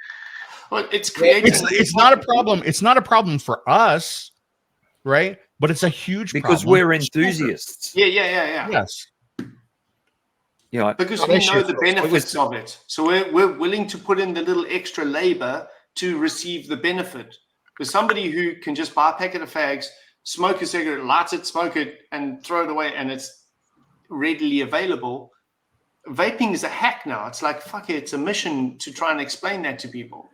Well, it's not a problem. It's not a problem for us, right? But it's a huge because problem we're enthusiasts. Yeah. Yes. Yeah, because we know the benefits of it. So we're willing to put in the little extra labor to receive the benefit. Because somebody who can just buy a packet of fags, smoke a cigarette, light it, smoke it, and throw it away, and it's readily available. Vaping is a hack now. It's like, fuck it, it's a mission to try and explain that to people.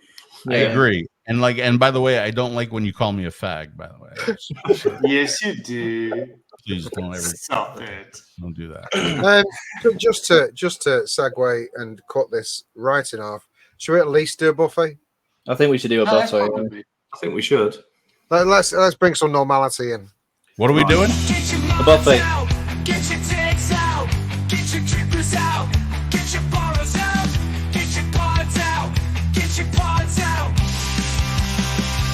I agree. And by the way, I don't like when you call me a fag, by the way. Yes, you do. Please don't ever stop it. Don't do that. Just to segue and cut this right in half, should we at least do a buffet? I think we should do a buffet. I think we should. Let's bring some normality in. What are we doing? A buffet. Get your tits out. Get your drippers out. Get your borrows out. Get your pods out. Get your pods out.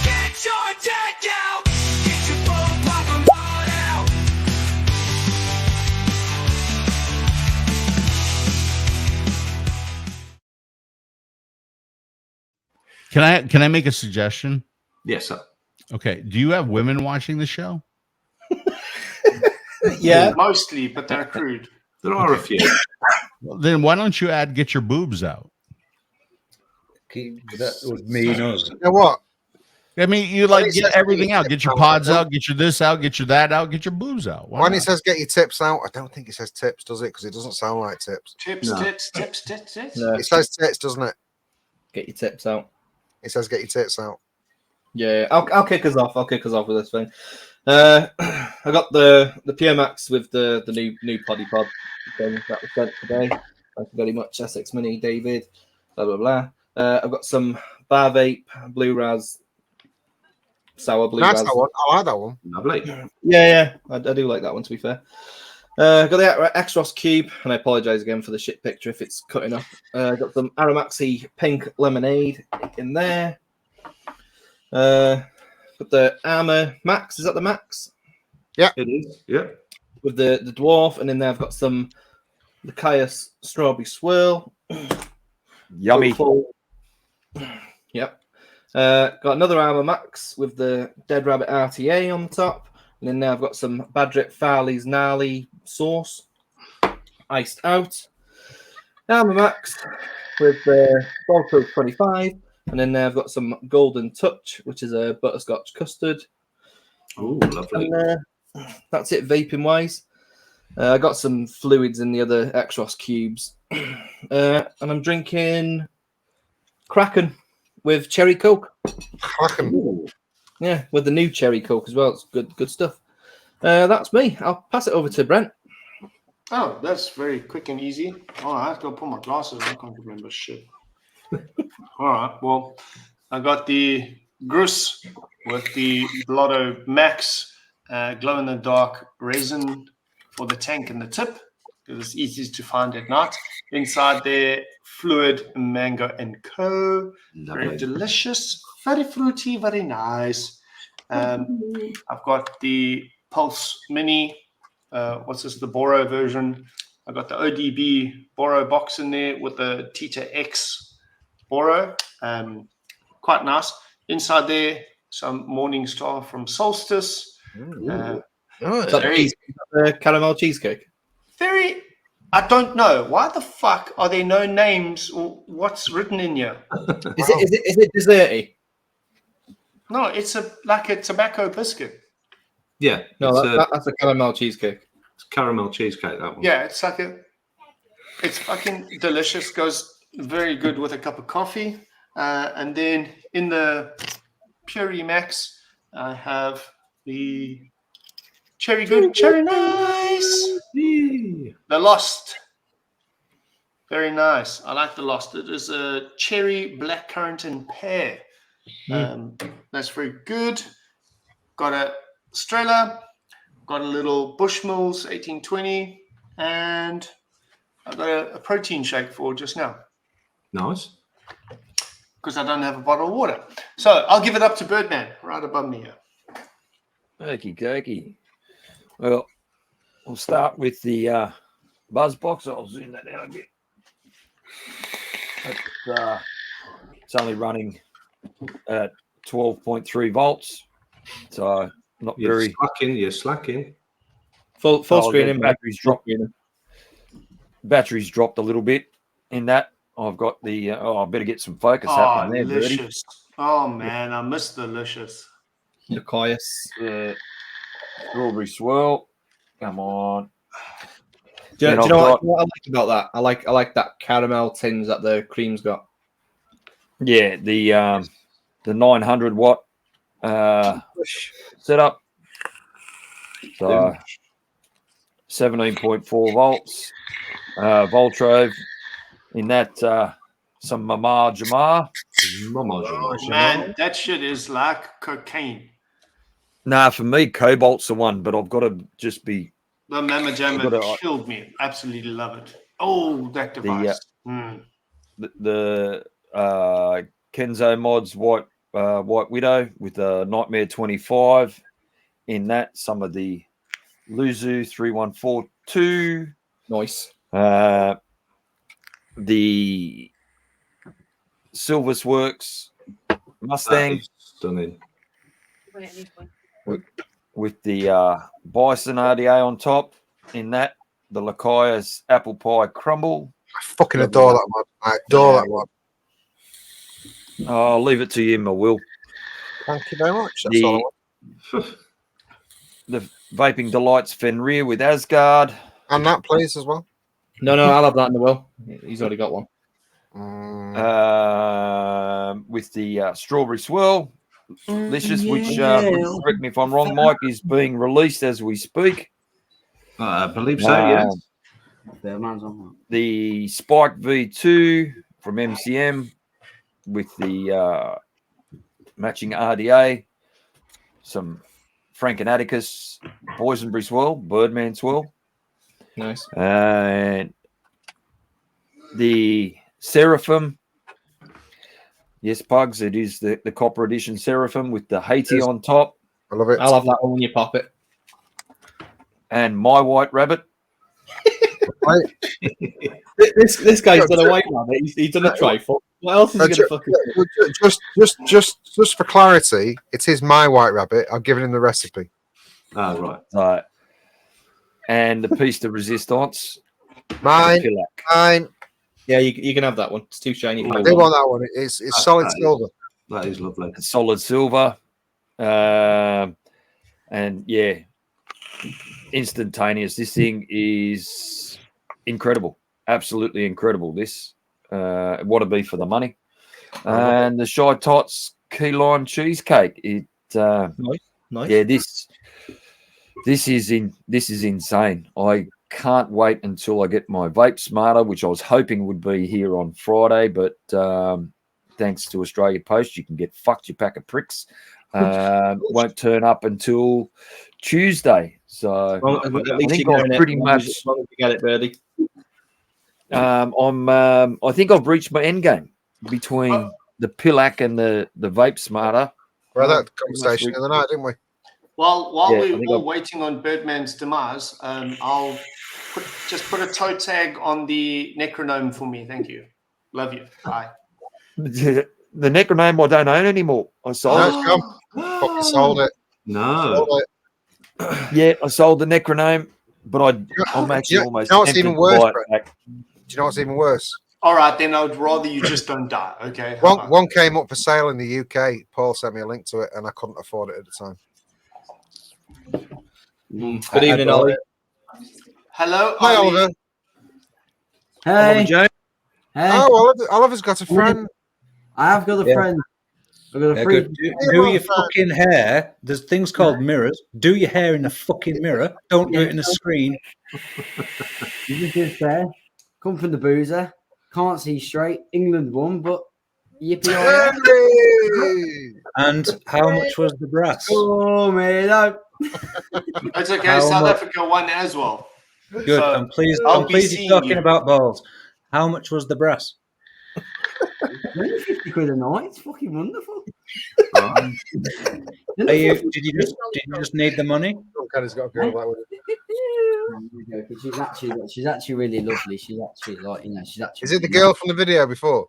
Get your deck out. Get your bull pop pod out. Can I make a suggestion? Yes, sir. Okay. Do you have women watching the show? Yeah. Mostly, but they're crude. There are a few. Well, then why don't you add get your boobs out? That would mean us. You know what? I mean, you like get everything out. Get your pods out. Get your this out. Get your that out. Get your boobs out. Why When not? it says get your tips out, I don't think it says tips, does it? Because it doesn't sound like tips. Tips. No. It says tits, doesn't it? Get your tips out. It says get your tits out. Yeah, I'll kick us off. I'll kick us off with this thing. I got the Pure Max with the new Poddy Pod thing that was sent today. Thank you very much, Essex Mini, David. Blah blah blah. I've got some Bar Vape Blue Raz, sour Blue That's Raz. that one. I like that one. Lovely. Yeah, I do like that one. To be fair, got the Exros Cube, and I apologise again for the shit picture if it's cutting up. Got some Aramaxi Pink Lemonade in there. Got the Armour Max. Is that the Max? Yeah, it is. Yeah, with the dwarf, and in there I've got some the Caius Strawberry Swirl. Yummy. Yep. Got another Armour Max with the Dead Rabbit RTA on the top, and then now I've got some Badrit Farley's Gnarly Sauce, iced out. Armour Max with the Ballproof 25. And then I've got some Golden Touch, which is a butterscotch custard. Oh, lovely. And that's it, vaping wise. I got some fluids in the other Exros cubes. And I'm drinking Kraken with cherry Coke. Kraken. Ooh. Yeah, with the new cherry Coke as well. It's good stuff. That's me. I'll pass it over to Brent. Oh, that's very quick and easy. All right, I have to go put my glasses on. I can't remember shit. All right. Well, I got the Grus with the Blotto Max glow in the dark resin for the tank and the tip because it's easy to find at night. Inside there, fluid mango and co. Lovely. Very delicious, very fruity, very nice. I've got the Pulse Mini. What's this? The Boro version. I got the ODB Boro box in there with the Tita X. Boro, quite nice. Inside there, some Morning Star from Solstice. The caramel cheesecake. I don't know. Why the fuck are there no names or what's written in here? Is it desserty? No, it's like a tobacco biscuit. Yeah. No, that's a caramel cheesecake. It's caramel cheesecake, that one. Yeah, it's fucking delicious. Goes very good with a cup of coffee. And then in the Puree Max, I have the Cherry Good, Cherry Nice. The Lost. Very nice. I like the Lost. It is a cherry, blackcurrant, and pear. That's very good. Got a Strela. Got a little Bushmills 1820. And I got a protein shake for just now. Nice. Because I don't have a bottle of water. So I'll give it up to Birdman right above me here. Okie dokie. Well, we'll start with the buzz box. I'll zoom that out a bit. It's only running at 12.3 volts. So not very... You're slacking. Full screen in. Batteries dropped a little bit in that. I've got the... I better get some focus happening there, delicious. Oh, man. I miss delicious. Nicoias. Strawberry swirl. Come on. Do you know what I like about that? I like that caramel tinge that the cream's got. Yeah, the 900 watt setup. So 17.4 volts. Voltrove in that some Mama Jamar. Man, that shit is like cocaine. Nah, for me, Cobalt's the one, but I've got to just be... The Mama Jamma killed me. Absolutely love it. Oh, that device. The Kenzo Mods White Widow with the Nightmare 25. In that, some of the Luzu 3142. Nice. The Silvus Works Mustang. Stunning. With the Bison RDA on top. In that, the Lakia's Apple Pie Crumble. I fucking adore that one. I adore that one. I'll leave it to you, I will. Thank you very much. That's all I want. The Vaping Delights Fenrir with Asgard. And that, please, as well. No, I'll have that in the will. He's already got one. With the Strawberry Swirl. Delicious, which, correct me if I'm wrong, Mike, is being released as we speak. I believe so, yes. The Spike V2 from MCM with the matching RDA. Some Frank and Atticus Boysenberry Swirl, Birdman Swirl. Nice. And the Seraphim. Yes, Pugs, it is the Copper Edition Seraphim with the Haiti on top. I love it. I'll have that one when you pop it. And my White Rabbit. this guy's done a white rabbit. He's done a trifle. What else is he going to fucking do? Just for clarity, it is my White Rabbit. I've given him the recipe. Oh, right. And the piece de resistance. Mine. Yeah, you can have that one. It's too shiny. I do want that one. It's solid silver. That is lovely. Solid silver. And yeah, instantaneous. This thing is incredible. Absolutely incredible. This, what a be for the money. And the Shy Tots key lime cheesecake. It, nice. Yeah, this is insane. I can't wait until I get my vape smarter, which I was hoping would be here on Friday, but thanks to Australia Post, you can get fucked, you pack of pricks. Won't turn up until Tuesday. So I think I've pretty much get it, Birdie. I think I've reached my end game between the Pillac and the vape smarter. We had that conversation the other night, didn't we? While we're all waiting on Birdman's demise, I'll just put a toe tag on the Necronome for me. Thank you. Love you. Bye. The Necronome I don't own anymore. I sold it. Fucking sold it. No. Sold it. Yeah, I sold the Necronome. but I'm actually almost you know what's tempted even to worse, buy it Brett? back. Do you know what's even worse? All right, then I'd rather you just don't die. Okay. One came up for sale in the UK. Paul sent me a link to it, and I couldn't afford it at the time. Good evening, Ollie. Hello, Hi, Ollie. Oliver. Hey, Joe. hey, Oh, Oliver's got a friend. I have got a Yeah. friend. I've got a Yeah, friend. good. Do your fucking hair. There's things called mirrors. Do your hair in a fucking mirror. Don't do it in a screen. You just there. Come from the boozer. Can't see straight. England won, but yippee! Hey! And how much was the brass? Oh man, no. It's okay. How South much- Africa won as well. Good. So, I'm pleased. I'll I'm be pleased seeing you're talking you. about balls. How much was the brass? Only 50 quid a night. It's fucking wonderful. Are you? Did you just need the money? He's got a girl that way. She's actually really lovely. She's actually like, she's actually. Is it the girl from the video before?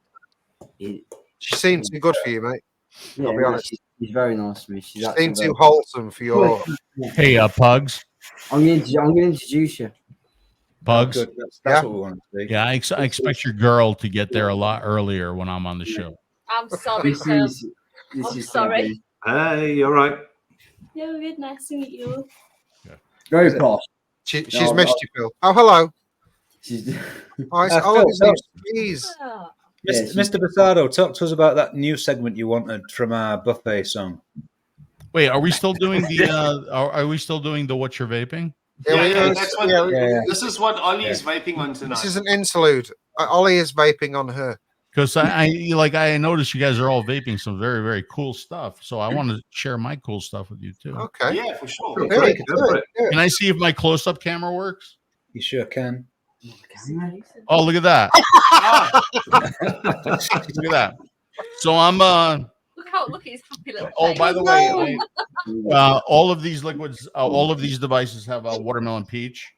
It, She seemed too good for you, mate. yeah, I'll be honest. She's very nice to me. She's She actually seemed very, too wholesome for your. Hey, Pugs. I'm gonna introduce you. Pugs. Good. That's Yeah. what we want to see. Yeah, I expect your girl to get there a lot earlier when I'm on the show. I'm sorry, This Phil. is. This I'm is sorry. Hey, all right. Yeah, good. Nice to meet you. Very posh. She's No, missed you, Phil. Oh, hello. She's. Oh, it's Phil, Oliver's Phil. new squeeze. Oh, Yeah, Mr. Busardo, talk to us about that new segment you wanted from our buffet song. Wait, are we still doing the? Are we still doing the what you're vaping? That's what. yeah. This is what Ollie is vaping on tonight. This is an interlude. Ollie is vaping on her. Because I noticed you guys are all vaping some very, very cool stuff. So I want to share my cool stuff with you too. Okay. Yeah, for sure. Do it, do it, do it. Can I see if my close-up camera works? You sure can. Oh, look at that! Ah, Look at that. So I'm look at his happy little Oh, face. by the way, all of these liquids, all of these devices have a watermelon peach.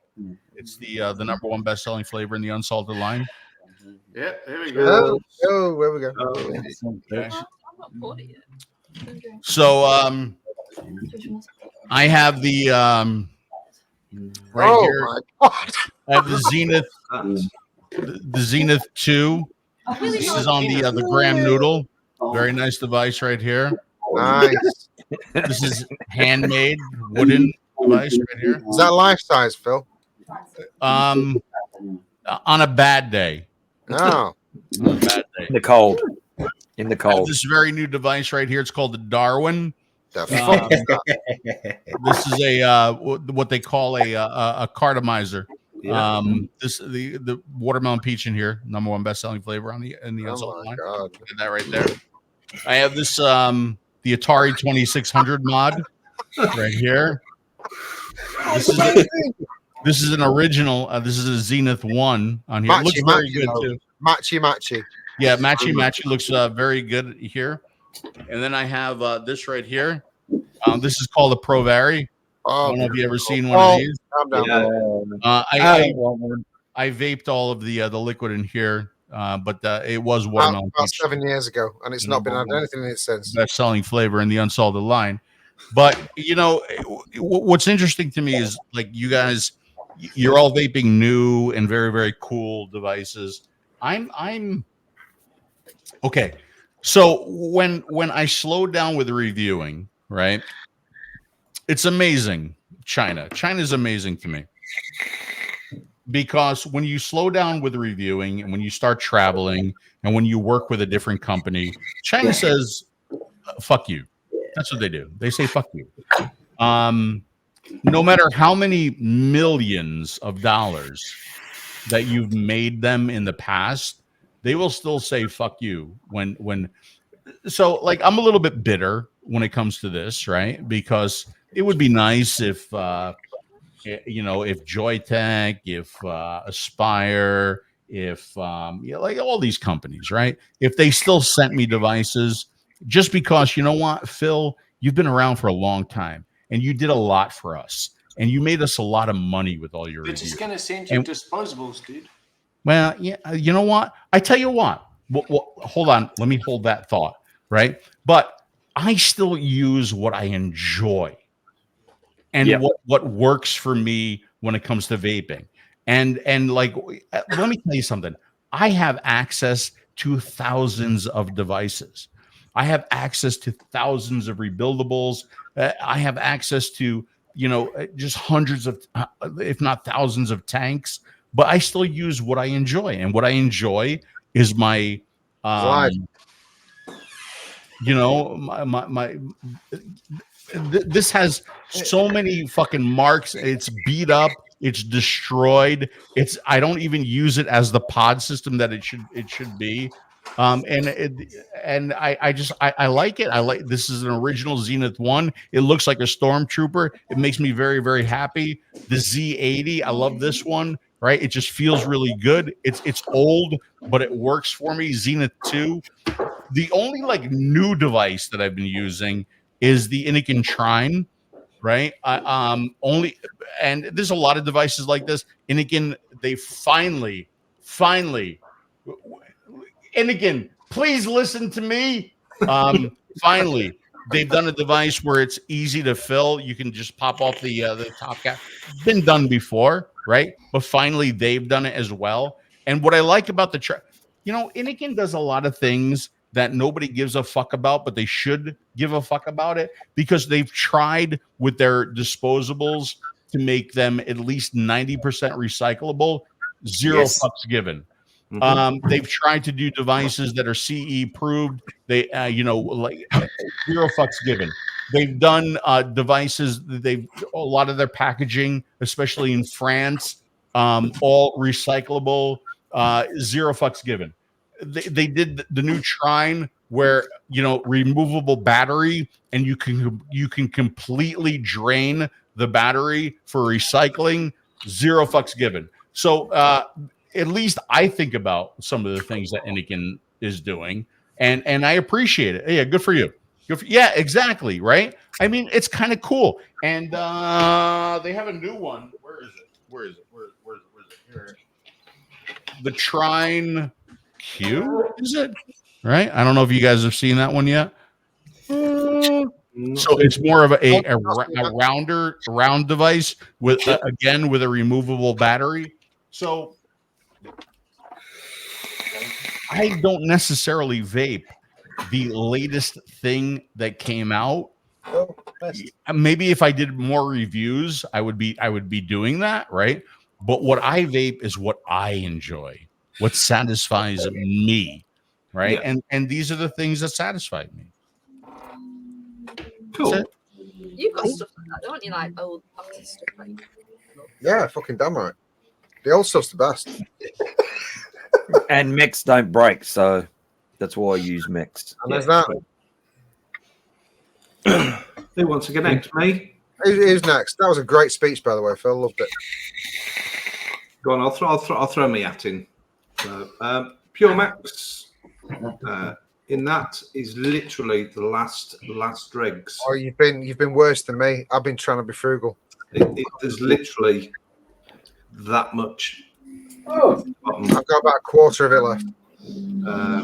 It's the number one best-selling flavor in the unsalted line. yeah, there we go. Oh, where we go. Okay. I'm not poured it yet. So I have the right Oh here. my god. I have the Zenith, the Zenith 2. Really This nice. is on the Graham Noodle. Very nice device right here. Nice. This is handmade wooden device right here. Is that life size, Phil? On a bad day. No. On a bad day. In the cold. In the I have cold. this very new device right here. It's called the Darwin. The fuck is that? This is a what they call a cartomizer. Yeah. The watermelon peach in here, number one best selling flavor on the Oh unsalted my line. god. Look at that right there. I have this the Atari 2600 mod right here. This is an original. This is a Zenith 1 on here. It looks very good too. Matchy. Yeah, matchy looks very good here. And then I have this right here. This is called a Pro Vari. I Oh, don't know if you ever seen one of these. calm down. Yeah. I vaped all of the liquid in here, but it was watermelon About peach, 7 years ago, and it's not been had anything in it since. best selling flavor in the unsalted line. But what's interesting to me is like you guys, you're all vaping new and very, very cool devices. I'm okay. So when I slow down with reviewing, right? It's amazing. China's amazing to me. Because when you slow down with reviewing and when you start traveling and when you work with a different company, China says, fuck you. That's what they do. They say, fuck you. No matter how many millions of dollars that you've made them in the past, they will still say, fuck you. So like, I'm a little bit bitter when it comes to this, right? Because it would be nice if, if Joytech, if Aspire, if like all these companies, right? If they still sent me devices, just because, you know what, Phil, you've been around for a long time and you did a lot for us and you made us a lot of money with all your They're reviews. just going to send you disposables, dude. Well, yeah, you know what? I tell you what. Well, hold on. Let me hold that thought, right? But I still use what I enjoy and what works for me when it comes to vaping. And like, let me tell you something. I have access to thousands of devices. I have access to thousands of rebuildables. I have access to, just hundreds of, if not thousands of tanks. But I still use what I enjoy, and what I enjoy is my, this has so many fucking marks. It's beat up. It's destroyed. I don't even use it as the pod system that it should be. And I like it. I like, this is an original Zenith 1. It looks like a stormtrooper. It makes me very, very happy. The Z80, I love this one, right? It just feels really good. It's old, but it works for me. Zenith 2. The only like new device that I've been using is the Inikin Trine, right? And there's a lot of devices like this. Inikin, they finally, Inikin, please listen to me. Finally, they've done a device where it's easy to fill. You can just pop off the top cap. It's been done before, right? But finally, they've done it as well. And what I like about Inikin does a lot of things that nobody gives a fuck about, but they should give a fuck about it, because they've tried with their disposables to make them at least 90% recyclable. Zero fucks given. They've tried to do devices that are CE proved. They, like zero fucks given. They've done devices. A lot of their packaging, especially in France, all recyclable. Zero fucks given. They did the new Trine where, removable battery, and you can completely drain the battery for recycling. Zero fucks given. So at least I think about some of the things that Inikin is doing, and I appreciate it. Yeah, good for you. Yeah, exactly. Right. I mean, it's kind of cool. And they have a new one. Where is it? Where is it? Here. The Trine Q, is it? Right? I don't know if you guys have seen that one yet. So it's more of a round device with again with a removable battery. So I don't necessarily vape the latest thing that came out. Maybe if I did more reviews, I would be doing that, right? But what I vape is what I enjoy, what satisfies me, right? Yeah. And these are the things that satisfy me. Cool. You've got stuff like that, don't you? Like old boxy stuff. Like. Yeah, fucking damn right. The old stuff's the best. And mechs don't break, so that's why I use mechs. And there's that. Who wants to get next? Me? Who's next? That was a great speech, by the way, Phil. Loved it. Go on, I'll throw me at in. So, Pure Max. In that is literally the last dregs. Oh, you've been worse than me. I've been trying to be frugal. There's literally that much. I've got about a quarter of it left.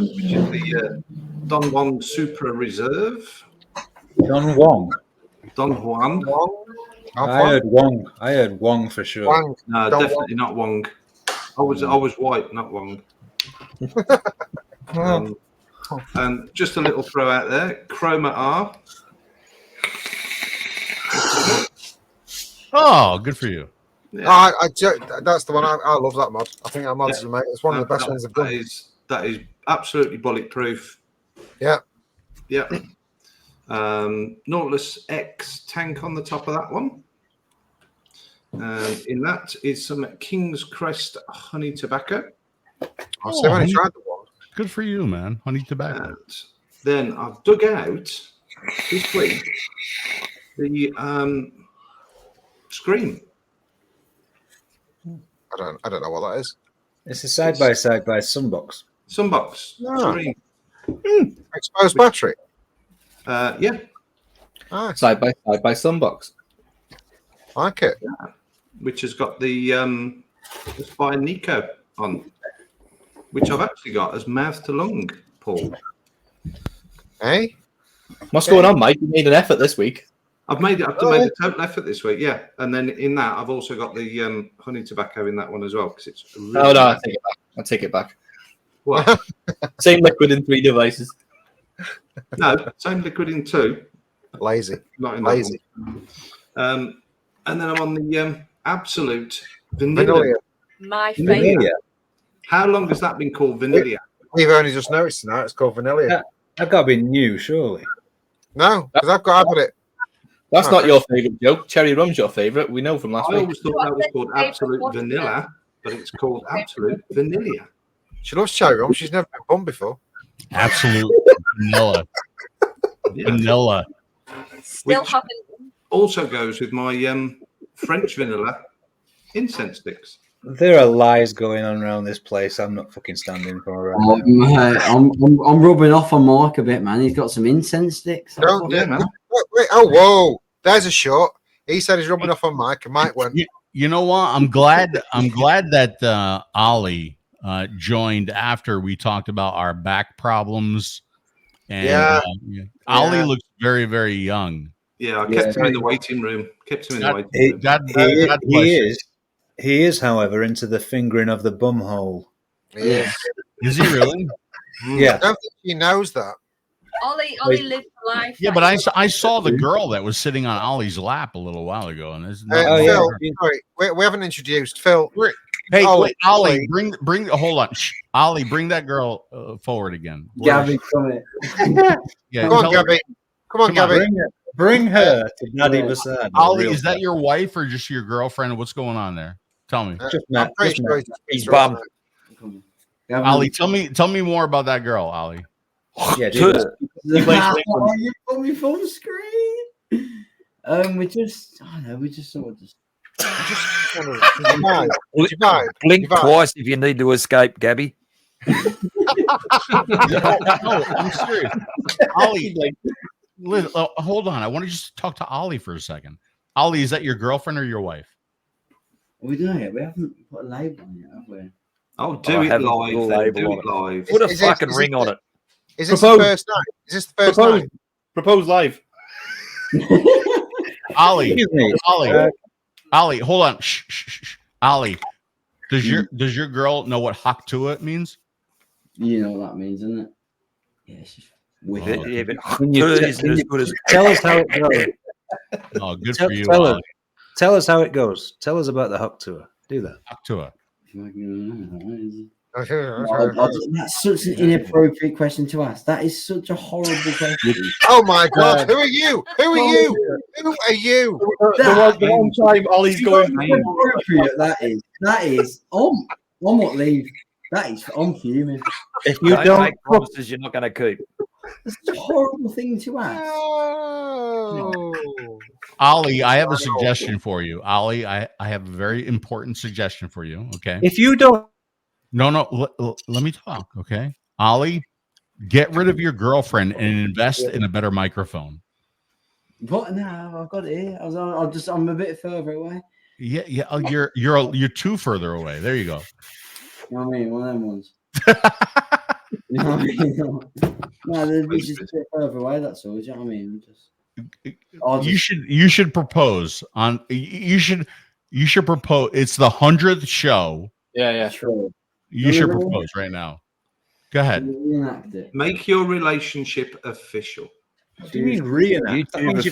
Which is the Don Juan Supra Reserve. Don Juan. Don Juan. I heard Wong. I heard Wong for sure. Wang. No, Don definitely not Wong. I was white, not Wong. And just a little throw out there, Chroma R. Oh, good for you. Yeah. That's the one. I love that mod. I think that mod is amazing. It's one of the best ones I've done. That is absolutely bulletproof. Yeah. Yeah. Nautilus X tank on the top of that one. And in that is some King's Crest honey tobacco. I've only tried the one. Good for you, man. Honey tobacco. And then I've dug out this week the Scream. I don't know what that is. It's a side by Sunbox. Sunbox. Ah. Scream. Exposed battery. Yeah. Nice. Side by Sunbox. I like it. Yeah. Which has got the Spy Nico on, which I've actually got as mouth to lung, Paul. Hey? What's going on, Mike? You made an effort this week. I've made a total effort this week, yeah. And then in that, I've also got the honey tobacco in that one as well because it's. Really Oh no, I take it back. What? Same liquid in 3 devices. No, same liquid in 2. Lazy. Not in Lazy. that one. And then I'm on the absolute vanilla. My favourite. How long has that been called vanilla? We've only just noticed tonight. It's called vanilla. That got to be new, surely. No, because I've got it. That's not your favourite joke. Cherry rum's your favourite. We know from last I week. always thought that was called absolute vanilla, but it's called absolute vanilla. She loves cherry rum. She's never been bummed before. Absolute vanilla. Yeah. Vanilla. Still Which haven't. also goes with my French vanilla incense sticks. There are lies going on around this place. I'm not fucking standing for it. I'm rubbing off on Mark a bit, man. He's got some incense sticks. Don't Yeah, man. wait, oh, whoa. There's a shot. He said he's rubbing off on Mike, and Mike went. You know what? I'm glad that Ollie joined after we talked about our back problems. And Ollie looks very, very young. Yeah, I kept him in the waiting room. He is, however, into the fingering of the bum hole. Yeah. Is he really? Yeah. I don't think he knows that. Ollie lived a life. Yeah, but I saw the girl that was sitting on Ollie's lap a little while ago, and this. Phil, sorry, we haven't introduced Phil. Hey, wait, Ollie, bring. Hold on, Ollie, bring that girl forward again. Gabby, come here. Yeah, come on, Gabby. Come on, Gabby. Bring her to Daddy Busardo. Ollie, is that your wife or just your girlfriend? What's going on there? Tell me. He's bummed. Gabby. Ollie, tell me more about that girl, Ollie. Yeah, dude. You put me full screen. We just sort of just. Blink twice if you need to escape, Gabby. No, I'm serious. Ollie, Liz, hold on. I want to just talk to Ollie for a second. Ollie, is that your girlfriend or your wife? We don't yet. We haven't put a label on it, have we? Oh, do it live. Then. Do it live. Put a fucking ring on it. Is this the first night? Is this the first night? Propose live. Ollie, hold on. Shh. Ollie, does your girl know what hak to it means? You know what that means, isn't it? Yeah, it's just with it. Yeah, but Tell us how it goes. Oh, good for you, Ollie. Tell us how it goes. Tell us about the hak tour. Do that. Hak tour. That's such an inappropriate question to ask. That is such a horrible question. Oh my God! Who are you? Who are you? Who are you? The one time Ollie's going. Inappropriate. That is. I'm what leave. That is. I'm fuming. If you don't make promises, you're not going to keep. It's a horrible thing to ask. Oh. Ollie, I have a suggestion for you. Ollie, I have a very important suggestion for you. Okay. If you don't. No. Let me talk. Okay. Ollie, get rid of your girlfriend and invest in a better microphone. What now? I've got it here. I'm a bit further away. Yeah. Oh, you're too further away. There you go. You know what I mean? One of them ones. You know what I mean? No, they're just a bit further away. That's all. Do you know what I mean? You should propose on. You should propose. It's the 100th show. Yeah. Sure. You should propose right now. Go ahead. Reenact it. Make your relationship official. What do you mean reenact? Hang on a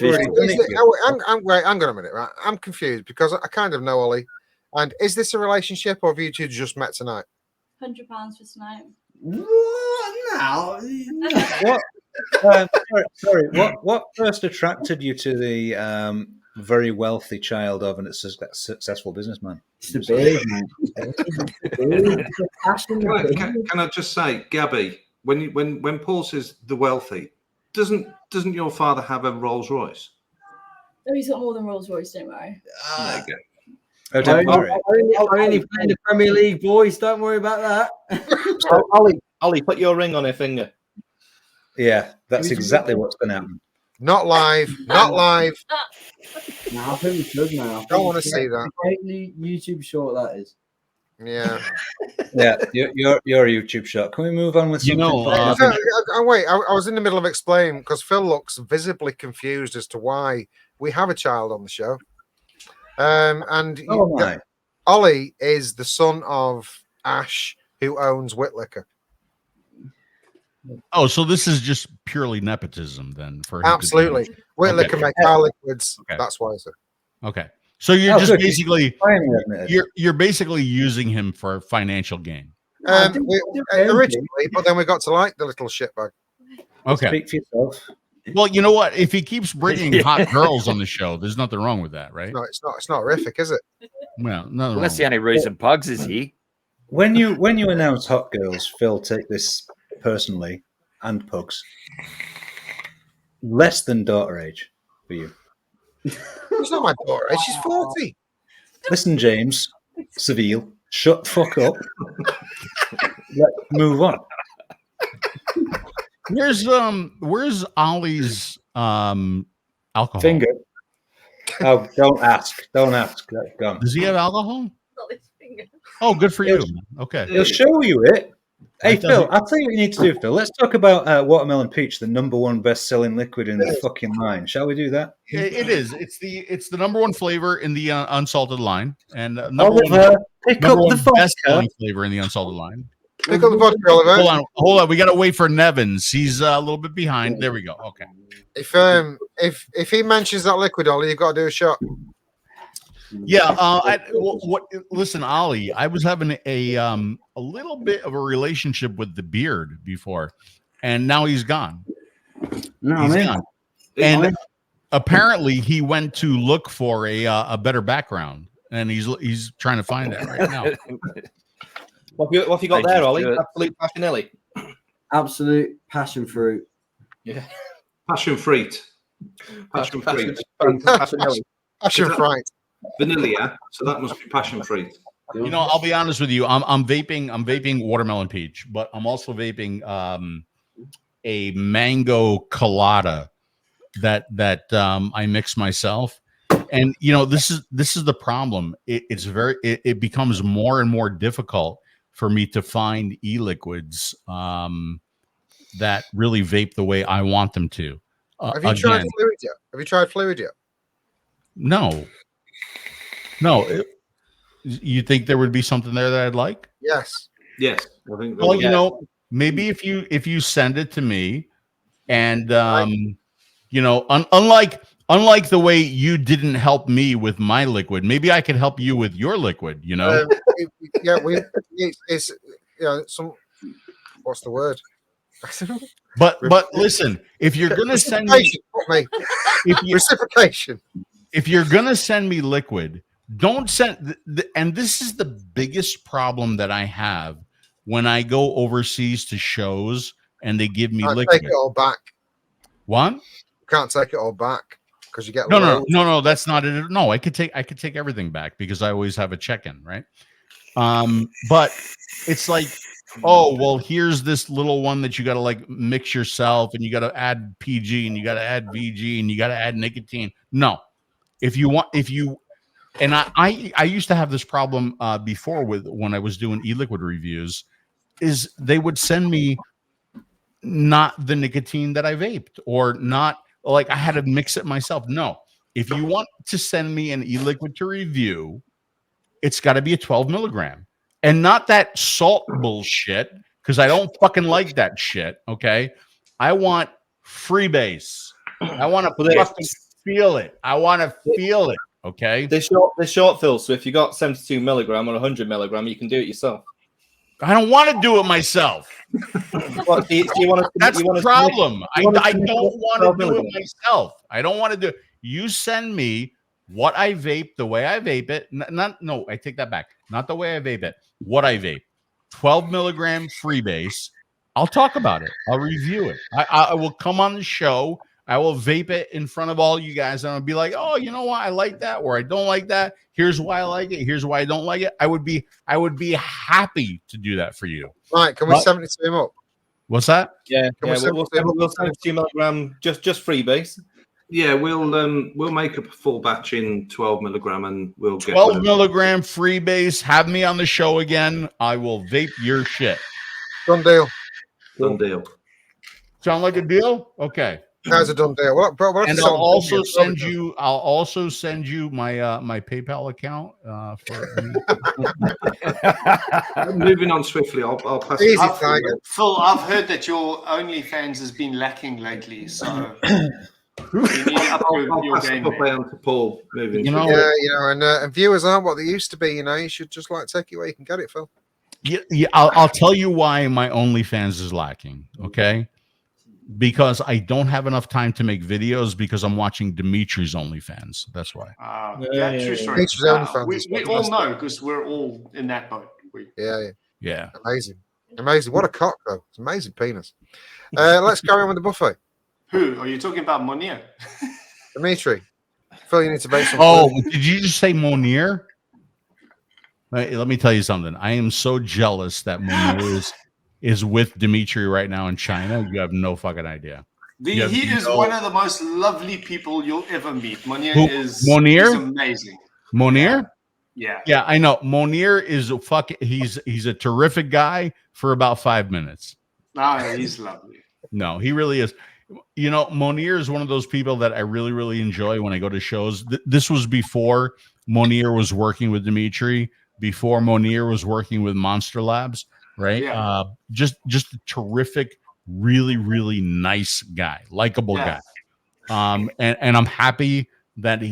minute, right? I'm confused because I kind of know Ollie. And is this a relationship, or have you two just met tonight? £100 for tonight. What now? What? Sorry. What first attracted you to the very wealthy child of a successful businessman? It's the big. Can I just say, Gabby, when Paul says the wealthy, doesn't your father have a Rolls Royce? Oh, he's got more than Rolls Royce, don't worry. There you go. Oh, don't worry. I only play the Premier League, boys. Don't worry about that. So, Ollie, put your ring on her finger. Yeah, that's exactly what's going to happen. Not live. Not live. No, I think we should now. Don't want to see that. Great YouTube short that is. Yeah. Yeah, you're a YouTube shot. Can we move on with something? Wait, I was in the middle of explaining because Phil looks visibly confused as to why we have a child on the show. And Oh my. Ollie is the son of Ash, who owns Whitlicker. Oh, so this is just purely nepotism then for him to do Absolutely. this. Whitlicker Okay. make our liquids. Okay. That's why, sir. Okay. So you're Oh, just good. basically Finally admitted. you're basically using him for financial gain. Originally, but then we got to like the little shitbag. Okay. Speak for yourself. Well, you know what? If he keeps bringing hot girls on the show, there's nothing wrong with that, right? No, it's not. It's not horrific, is it? Well, nothing Well, wrong that's the with only reason Pugs is here. When you announce hot girls, Phil, take this personally, and Pugs. Less than daughter age for you. She's not my daughter. She's 40. Listen, James, Seville, shut the fuck up. Let's move on. Where's Ollie's alcohol? Finger. Oh, don't ask. Don't ask. Let's go. Does he have alcohol? Not his finger. Oh, good for you. Okay. He'll show you it. Hey, That Phil, doesn't- I'll tell you what you need to do, Phil. Let's talk about Watermelon Peach, the #1 best-selling liquid in the fucking line. Shall we do that? It is. It's the number one flavor in the unsalted line, and number Oliver, pick number up one the vodka. best-selling flavor in the unsalted line. Pick up the vodka, Oliver. Hold on. We got to wait for Nevins. He's a little bit behind. There we go. Okay. If he mentions that liquid, Ollie, you've got to do a shot. Yeah. Listen, Ollie, I was having a little bit of a relationship with the beard before, and now he's gone. No, He's man. gone. And apparently, he went to look for a better background, and he's trying to find that right now. What have you got Thank there, you, Ollie? Stuart. Absolute passionelli. Absolute passion fruit. Yeah. Passion fruit. Passion fruit. Passionelli. Passion fright. Vanilla, so that must be passion fruit. You know, I'll be honest with you. I'm vaping watermelon peach, but I'm also vaping a mango colada that I mix myself. And you know, this is the problem. It becomes more and more difficult for me to find e-liquids that really vape the way I want them to. Have you tried fluid yet? Have you tried fluid yet? No. You think there would be something there that I'd like? Yes. Yes, I think. Well, you know, maybe if you send it to me, and you know, unlike the way you didn't help me with my liquid, maybe I could help you with your liquid. You know, It's some. What's the word? but listen, if you're gonna send me, Reciprocation. if you're gonna send me liquid, don't send. And this is the biggest problem that I have when I go overseas to shows and they give me Can't liquid. take it all back. What? You can't take it all back because you get No. That's not it. No, I could take everything back because I always have a check-in, right? But it's like, oh well, here's this little one that you got to like mix yourself, and you got to add PG, and you got to add VG, and you got to add nicotine. No, and I used to have this problem before with when I was doing e-liquid reviews, is they would send me not the nicotine that I vaped, or not like I had to mix it myself. No, if you want to send me an e-liquid to review, it's got to be a 12 milligram and not that salt bullshit, because I don't fucking like that shit. Okay, I want freebase. I want to fucking feel it. I want to feel it. Okay, They're short, Phil. So if you got 72 milligram or 100 milligram, you can do it yourself. I don't want to do it myself. What, do you want to, That's the problem. I don't want to do it milligrams? myself. I don't want to do it. You send me what I vape, the way I vape it. No, I take that back. Not the way I vape it. What I vape. 12 milligram freebase. I'll talk about it. I'll review it. I will come on the show. I will vape it in front of all you guys, and I'll be like, oh, you know what? I like that, or I don't like that. Here's why I like it. Here's why I don't like it. I would be happy to do that for you. Right, can we 72 him up? What's that? Yeah, Can we we'll 72 milligram just freebase. Yeah, we'll make up a full batch in 12 milligram, and we'll get 12 milligram freebase. Have me on the show again. I will vape your shit. Done deal. Done deal. Sound like a deal? Okay. That's a done deal. Well, bro, And I'll also send you. I'll also send you my my PayPal account for. Moving on swiftly, I'll pass Easy, it. Tiger. Phil, I've heard that your OnlyFans has been lacking lately, so you need to up I'll your pass game. it on to Paul. Moving. You know, Yeah, and viewers aren't what they used to be. You should just like take it where you can get it, Phil. yeah, I'll tell you why my OnlyFans is lacking. Okay, because I don't have enough time to make videos because I'm watching Dimitri's OnlyFans. That's why. True story. Dimitri's OnlyFans is We all know because we're all in that boat. Yeah. Amazing. What a cock, though. It's amazing penis. Let's carry on with the buffet. Who are you talking about, Monier? Dimitri. Phil, you need to make some. Did you just say Monier? Let me tell you something. I am so jealous that Monier is with Dimitri right now in China. You have no fucking idea. He is one of the most lovely people you'll ever meet. Monier is amazing. Monier? Yeah, I know. Monier is he's a terrific guy for about 5 minutes. He's lovely. No, he really is. You know, Monier is one of those people that I really, really enjoy when I go to shows. This was before Monier was working with Dimitri, before Monier was working with Monster Labs, right? Yeah. Just a terrific, really, really nice guy, likable guy. And I'm happy that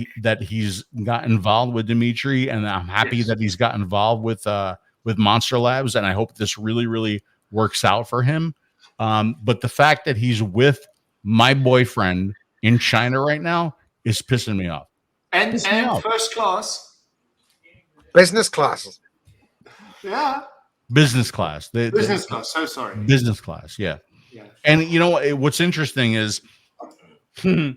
he's got involved with Dimitri, and I'm happy that he's got involved with Monster Labs, and I hope this really, really works out for him. But the fact that he's with my boyfriend in China right now is pissing me off. And first class. Business class. Yeah. Business class. Business class. So sorry. Business class. Yeah. And you know what's interesting is on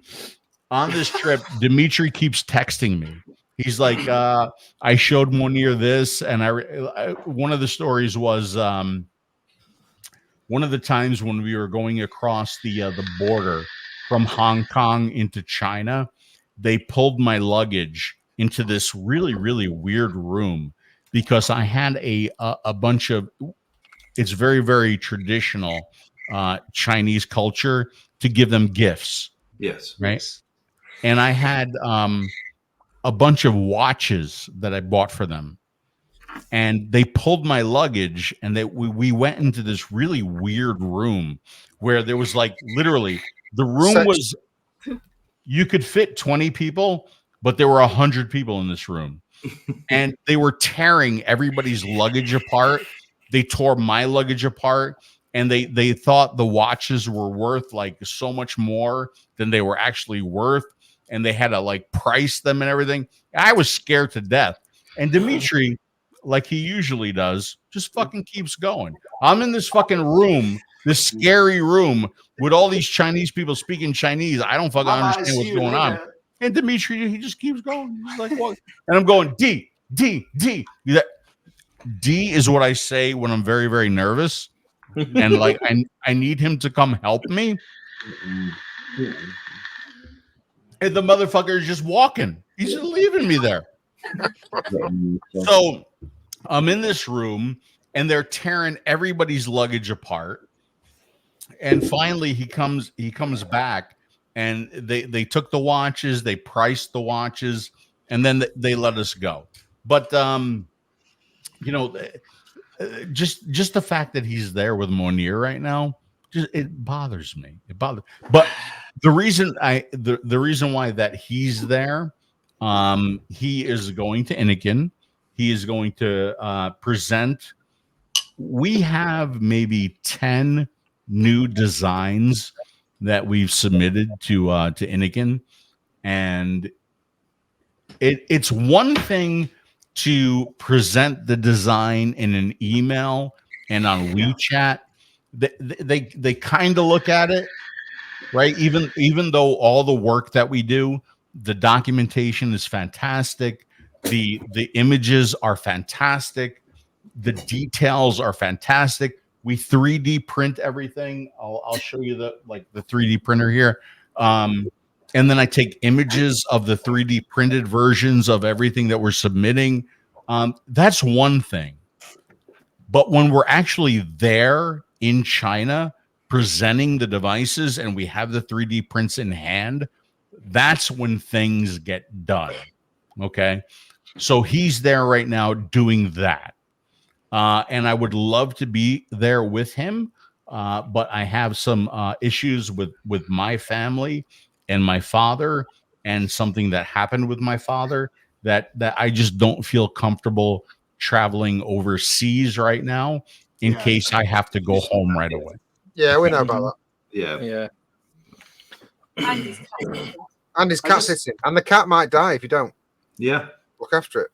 this trip, Dimitri keeps texting me. He's like, I showed Monier this, and one of the stories was one of the times when we were going across the border from Hong Kong into China, they pulled my luggage into this really, really weird room because I had a bunch of, it's very, very traditional Chinese culture to give them gifts. Yes. Right. And I had a bunch of watches that I bought for them. And they pulled my luggage, and we went into this really weird room where there was like literally the room was, you could fit 20 people, but there were 100 people in this room. And they were tearing everybody's luggage apart. They tore my luggage apart, and they thought the watches were worth like so much more than they were actually worth. And they had to like price them and everything. I was scared to death. And Dimitri, like he usually does, just fucking keeps going. I'm in this fucking room, this scary room with all these Chinese people speaking Chinese. I don't fucking understand what's going on. And Dimitri, he just keeps going. He's like, what? And I'm going, D. D is what I say when I'm very, very nervous. And like, I need him to come help me. And the motherfucker is just walking. He's just leaving me there. So I'm in this room, and they're tearing everybody's luggage apart. And finally, he comes back, and they took the watches, they priced the watches, and then they let us go. But you know, just the fact that he's there with Monier right now, it bothers me. But the reason the reason why that he's there, he is going to Inikin. He is going to present. We have maybe 10 new designs that we've submitted to Inikin, and it's one thing to present the design in an email and on WeChat. They kind of look at it, right? Even though all the work that we do, the documentation is fantastic, the images are fantastic, the details are fantastic. We 3D print everything. I'll show you the 3D printer here. And then I take images of the 3D printed versions of everything that we're submitting. That's one thing. But when we're actually there in China presenting the devices and we have the 3D prints in hand, that's when things get done. Okay. So he's there right now doing that. And I would love to be there with him. But I have some issues with my family and my father, and something that happened with my father that I just don't feel comfortable traveling overseas right now in case I have to go home right away. Yeah, we know about that. Yeah. And his cat sitting. And the cat might die if you don't Yeah. look after it.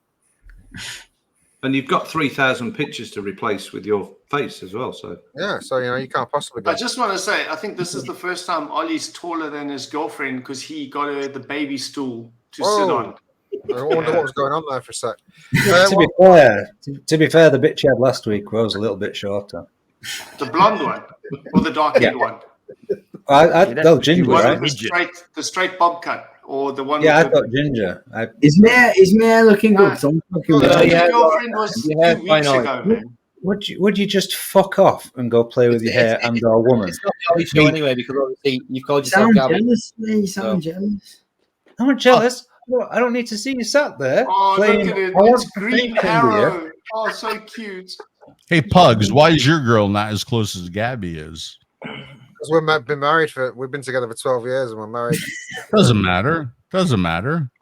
And you've got 3,000 pictures to replace with your face as well. So yeah, so you can't possibly go. I just want to say, I think this is the first time Ollie's taller than his girlfriend because he got her the baby stool to sit on. I wonder what was going on there for a sec. To be fair, the bitch you had last week was a little bit shorter. The blonde one or the dark-haired one? Ginger, right? The straight bob cut. Or the one. Yeah, I thought ginger. Is Mare looking good? Your girlfriend was 2 weeks ago, man. Would you just fuck off and go play with your hair and or woman? It's not the show anyway, because obviously you've called yourself Gabby. You sound jealous. I'm not jealous. I don't need to see you sat there. Oh, playing. look at it. It's Green Arrow. Oh, so cute. Hey, Pugs, why is your girl not as close as Gabby is? Because we've been together for 12 years and we're married. Doesn't matter.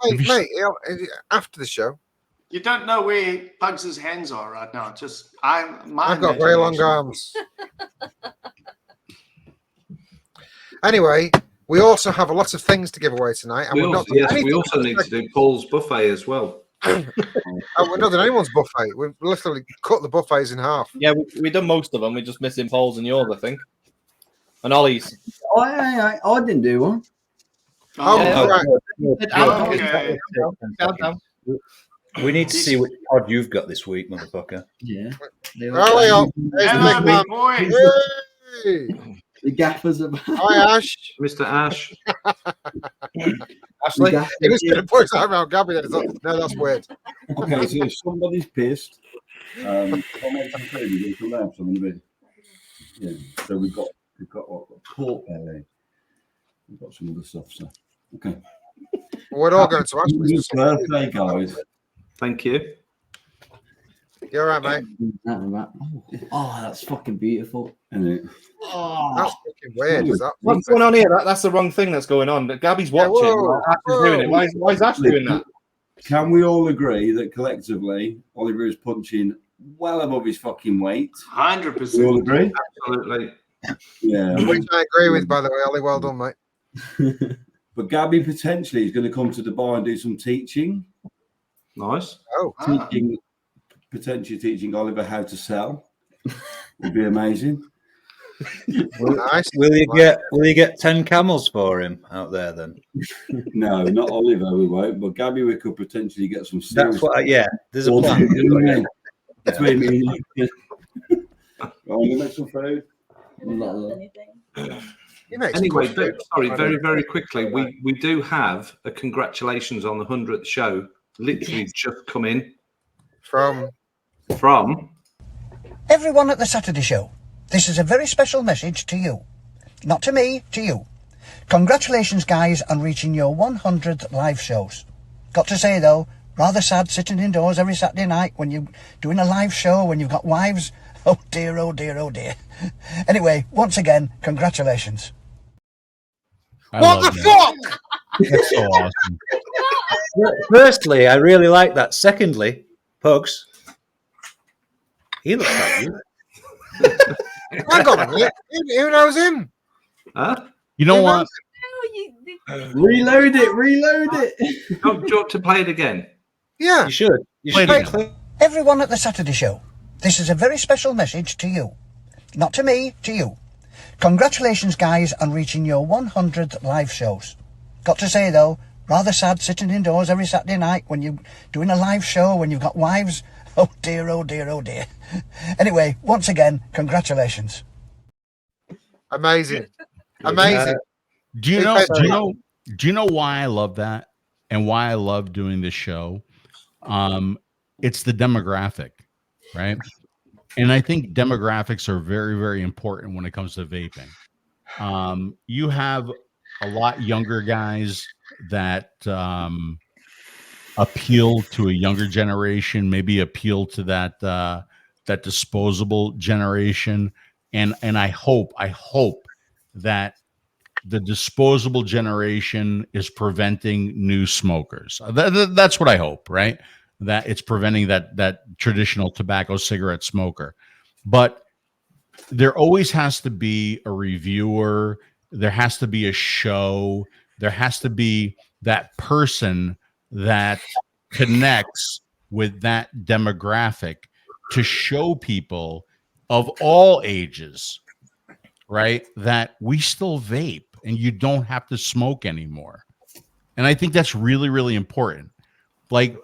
Hey, mate, after the show. You don't know where Pugs' hands are right now. I've got very long arms. Anyway, we also have a lot of things to give away tonight. And we also need to do Paul's buffet as well. We're not doing anyone's buffet. We've literally cut the buffets in half. Yeah, we've done most of them. We're just missing Paul's and yours, I think. And Ollie's. I didn't do one. Okay. We need to see which pod you've got this week, motherfucker. Yeah. Hello, big boy. The gaffers are back. Hi, Ash. Mr. Ash. Ashley, he was going to point out around Gabby. No, that's weird. Okay, so if somebody's pissed, I'll make some food. You can have some in a bit. Yeah. So we've got pork belly. We've got some other stuff. So okay. Well, we're all going to Ashley's birthday, guys. Thank you. You're right, mate. Oh, that's fucking beautiful. Isn't it? Oh, that's fucking weird. Is that what's going on here? That's the wrong thing that's going on. Gabby's watching. Ash's doing it. Why is Ash doing that? Can we all agree that collectively Oliver is punching well above his fucking weight? 100%. We all agree? Absolutely. Yeah. Which I agree with, by the way, Ollie. Well done, mate. But Gabby potentially is going to come to Dubai and do some teaching. Nice. Potentially teaching Oliver how to sell. Would be amazing. Nice. Will you get 10 camels for him out there then? No, not Oliver, we won't. But Gabby, we could potentially get some serious. That's what. There's a plan. Between me and you. I'm gonna make some food. Anyway, very, very quickly, we do have a congratulations on the 100th show. Literally just come in from everyone at the Saturday Show. This is a very special message to you, not to me, to you. Congratulations, guys, on reaching your 100 live shows. Got to say though, rather sad sitting indoors every Saturday night when you're doing a live show when you've got wives. Oh dear, oh dear, oh dear. Anyway, once again, congratulations. What the fuck? That's so awesome. Firstly, I really like that. Secondly, Pugs, he looks like you. Hang on a minute. Who knows him? Huh? You know what? Reload it. Do you want to play it again? Yeah. You should. Everyone at the Saturday Show. This is a very special message to you, not to me, to you. Congratulations, guys, on reaching your 100 live shows. Got to say though, rather sad sitting indoors every Saturday night when you're doing a live show when you've got wives. Oh dear, oh dear, oh dear. Anyway, once again, congratulations. Amazing. Amazing. Do you know why I love that and why I love doing this show? It's the demographic, right? And I think demographics are very, very important when it comes to vaping. You have a lot younger guys that appeal to a younger generation, maybe appeal to that disposable generation, and I hope that the disposable generation is preventing new smokers. That's what I hope, right? That it's preventing that traditional tobacco cigarette smoker. But there always has to be a reviewer. There has to be a show. There has to be that person that connects with that demographic to show people of all ages, right, that we still vape and you don't have to smoke anymore. And I think that's really, really important. Like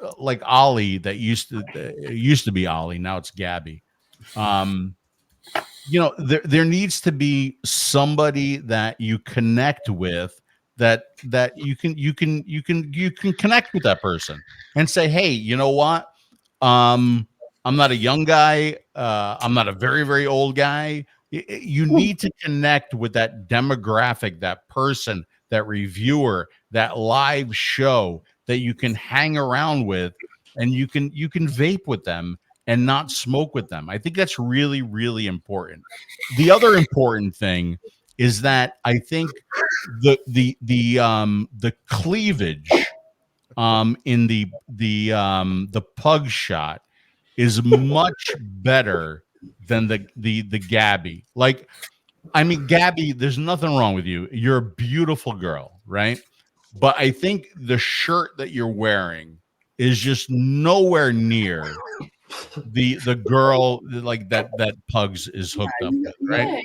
Ollie, that used to be Ollie, now it's Gabby. You know, there needs to be somebody that you connect with, that you can connect with that person and say, hey, you know what? I'm not a young guy. I'm not a very, very old guy. You need to connect with that demographic, that person, that reviewer, that live show that you can hang around with, and you can vape with them and not smoke with them. I think that's really, really important. The other important thing is that I think the cleavage in the pug shot is much better than the Gabby. Like, I mean, Gabby, there's nothing wrong with you. You're a beautiful girl, right? But I think the shirt that you're wearing is just nowhere near the girl like that Pugs is hooked up with, right?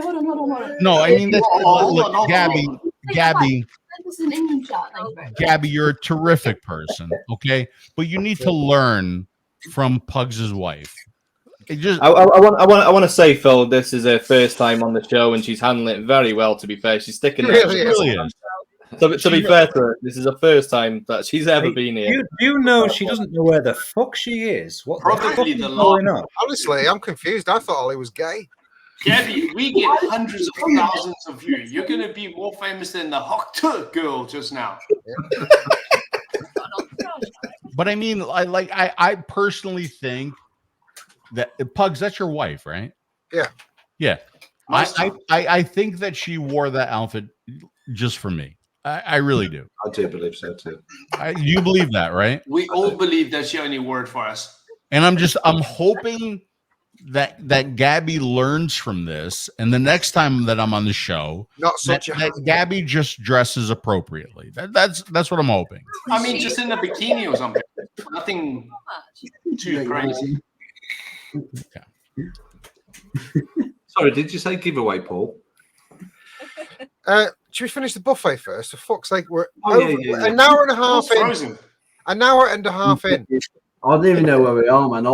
Hold on. No, I mean, that's Hold look, on. Gabby, This is an England shot. Thank you very much. Gabby, you're a terrific person, okay? But you need to learn from Pugs's wife. It just I want to say, Phil, this is her first time on the show, and she's handling it very well. To be fair, she's sticking there. really is. To be fair to her, this is the first time that she's ever been here. You know she doesn't know where the fuck she is. What the fuck Probably is the going on? Honestly, I'm confused. I thought Ollie was gay. Gabby, we get hundreds of thousands of views. You're going to be more famous than the Hokta girl just now. But I mean, I personally think that Pugs, that's your wife, right? Yeah. Yeah. I think that she wore that outfit just for me. I really do. I do believe so too. You believe that, right? We all believe that she only wore it for us. And I'm hoping that Gabby learns from this, and the next time that I'm on the show, that Gabby just dresses appropriately. That's what I'm hoping. I mean, just in a bikini or something. Nothing too crazy. Sorry, did you say giveaway, Paul? Should we finish the buffet first? For fuck's sake, we're yeah. an hour and a half in. An hour and a half in. I don't even know where we are, man.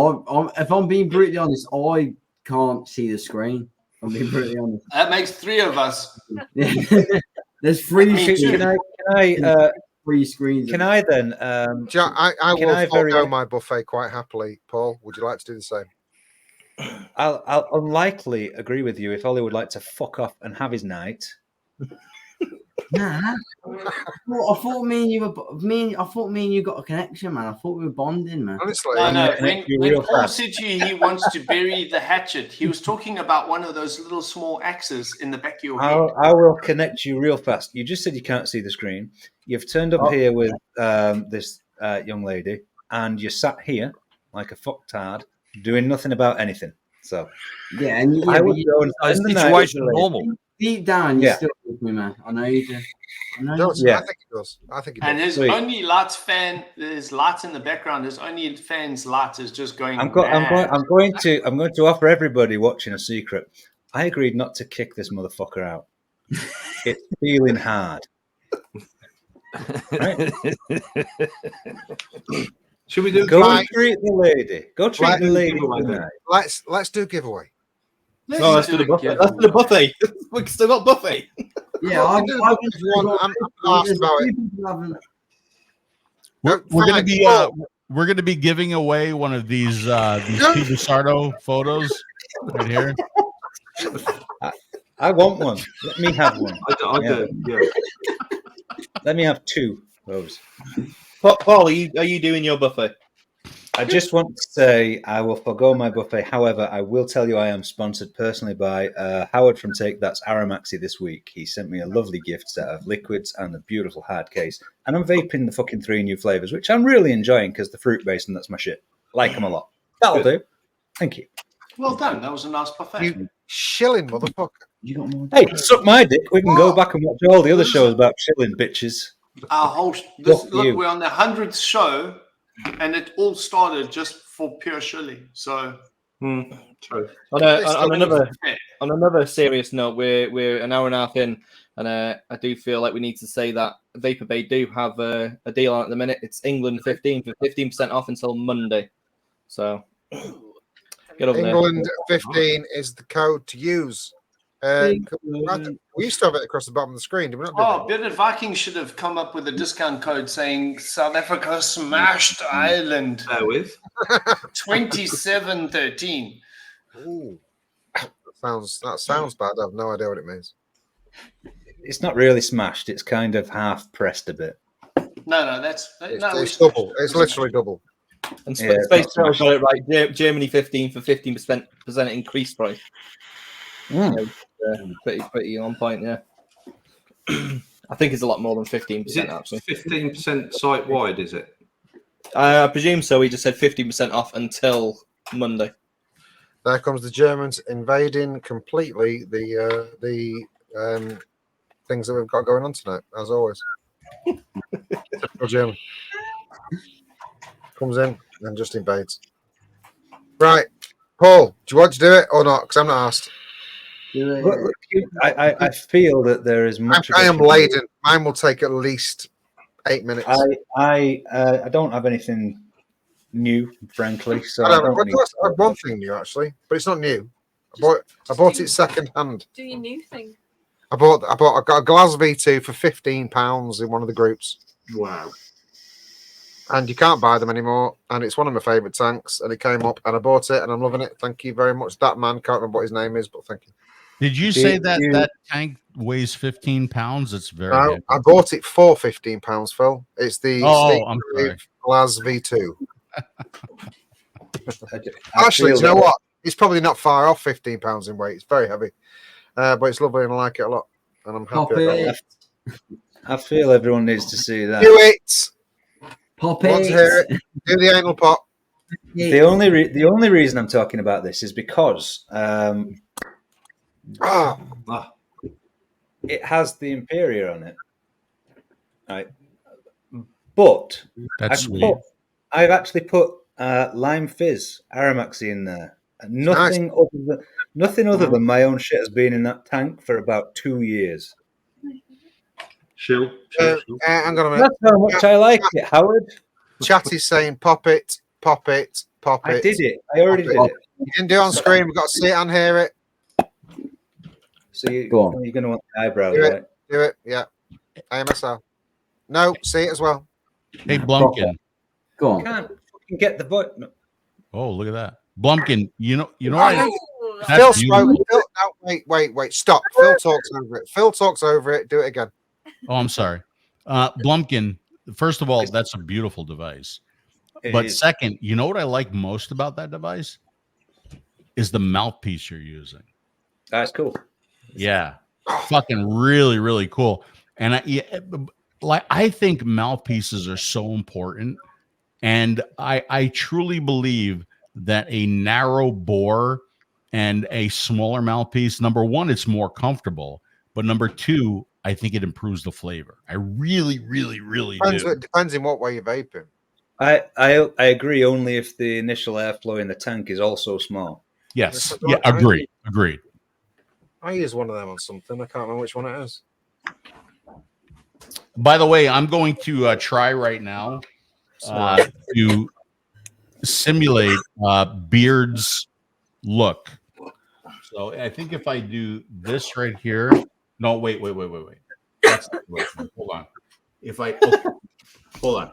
If I'm being brutally honest, I can't see the screen. I'm being brutally honest. That makes three of us. There's three. Can I three screens? Can I then? I will forego my buffet quite happily. Paul, would you like to do the same? I'll unlikely agree with you if Ollie would like to fuck off and have his night. Nah, I thought me and you got a connection, man. I thought we were bonding, man. Honestly, no. When Paul said to you he wants to bury the hatchet, he was talking about one of those little small axes in the back of your head. I will connect you real fast. You just said you can't see the screen. You've turned up here with this young lady, and you sat here like a fucktard, doing nothing about anything. So yeah, and I would go and the situation normal. Deep down, you're still with me, man. I know you do. I think it does. And his only lights fan, there's lights in the background. His only fan's light is just going. I'm going to offer everybody watching a secret. I agreed not to kick this motherfucker out. It's feeling hard. Right? Should we do? Go treat the lady. Go treat the lady tonight. Let's do a giveaway. No, let's do the buffet. Let's do the buffet. We still got buffet. Yeah, I'm asked about it. We're going to be we're going to be giving away one of these Phil Busardo photos right here. I want one. Let me have one. I do. Yeah. Let me have two of those. Paul, are you doing your buffet? I just want to say I will forgo my buffet. However, I will tell you I am sponsored personally by Howard from Take That's Aramaxi this week. He sent me a lovely gift set of liquids and a beautiful hard case. And I'm vaping the fucking 3 new flavors, which I'm really enjoying because the fruit based and that's my shit. Like them a lot. That'll do. Thank you. Well done. That was a nice buffet. You shilling motherfucker. You got more? Hey, suck my dick. We can go back and watch all the other shows about chilling bitches. Our whole look, we're on the 100th show, and it all started just for pure shilling. So True. On another serious note, we're an hour and a half in, and I do feel like we need to say that Vapor Bay do have a deal on at the minute. It's England 15 for 15% off until Monday. So get over England there. 15 is the code to use. We used to have it across the bottom of the screen. Did we not do Bearded Vikings should have come up with a discount code saying South Africa smashed Ireland with 27-13. Ooh. That sounds bad. I have no idea what it means. It's not really smashed. It's kind of half pressed a bit. No, it's double. It's literally double. And Space Trail got it right. Germany 15 for 15% increased price. Pretty on point, yeah. I think it's a lot more than 15%, actually. 15% site wide, is it? I presume so. He just said 15% off until Monday. There comes the Germans invading completely the things that we've got going on tonight, as always. Typical German. Comes in and just invades. Right. Paul, do you want to do it or not? Because I'm not asked. I feel that there is much. I am laden. Mine will take at least 8 minutes. I don't have anything new, frankly. So I have one thing new actually, but it's not new. I bought it second hand. Do your new thing. I got a Glass V2 for £15 in one of the groups. Wow. And you can't buy them anymore. And it's one of my favourite tanks. And it came up and I bought it and I'm loving it. Thank you very much. That man, can't remember what his name is, but thank you. Did you say that tank weighs 15 pounds? It's very heavy. I bought it for £15, Phil. It's the Glass V2. Actually, do you know what? It's probably not far off £15 in weight. It's very heavy. But it's lovely and I like it a lot. And I'm happy. I feel everyone needs to see that. Do it! Pop Want to hear it? Do the anal pop. The only reason I'm talking about this is because it has the Imperia on it, right? But I've actually put Lime Fizz Aramaxi in there. Nothing other than my own shit has been in that tank for about 2 years. Chill. Hang on a minute. That's how much I like it, Howard. Chatty's saying pop it, pop it, pop it. I did it. I already did it. You didn't do it on screen. We've got to see it and hear it. So you're going to want the eyebrow, right? Do it. Yeah. AMSL. No, see it as well. Hey, Blumpkin. Go on. I can't fucking get the voice. No. Oh, look at that. Blumpkin, you know Phil spoke. No, wait. Stop. Phil talks over it. Phil talks over it. Do it again. Oh, I'm sorry. Blumpkin, first of all, that's a beautiful device. But second, you know what I like most about that device? Is the mouthpiece you're using. That's cool. Yeah. Fucking really, really cool. And I think mouthpieces are so important. And I truly believe that a narrow bore and a smaller mouthpiece, number one, it's more comfortable. But number two, I think it improves the flavor. I really, really, really do. It depends in what way you're vaping. I agree only if the initial airflow in the tank is also small. Yes. Yeah, agreed. I use one of them on something. I can't remember which one it is. By the way, I'm going to try right now to simulate Beard's look. So I think if I do this right here. No, wait. That's not the right one. Hold on. Hold on.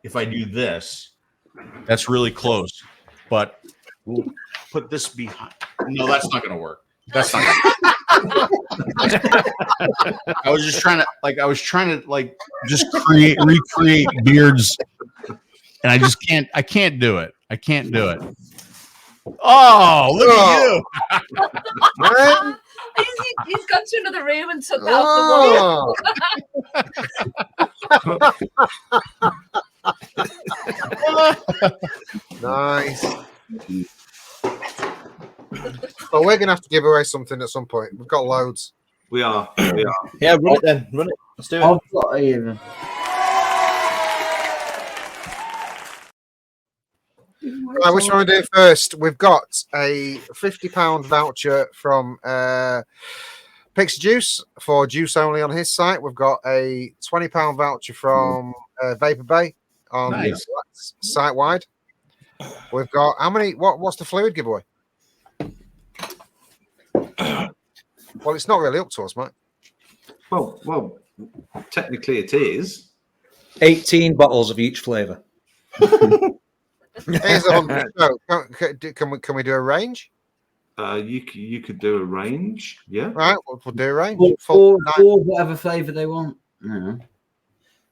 If I do this, That's really close. But we'll put this behind. No, that's not going to work. That's not. I was trying to just recreate beards, and I just can't. I can't do it. I can't do it. Oh, look at you! He's gone to another room and took that off the wall. Nice. Well, we're gonna have to give away something at some point. We've got loads. We are. Yeah, run it then. Run it. Let's do it. I've got even. Right, which one we do first? We've got a £50 voucher from Pixie Juice for juice only on his site. We've got a £20 voucher from Vapor Bay on site wide. We've got how many? What's the fluid giveaway? Well, it's not really up to us, mate. Well, technically it is. 18 bottles of each flavour. Here's 100. Can we do a range? You could do a range, yeah. Right, we'll do a range. Or whatever flavour they want. Yeah.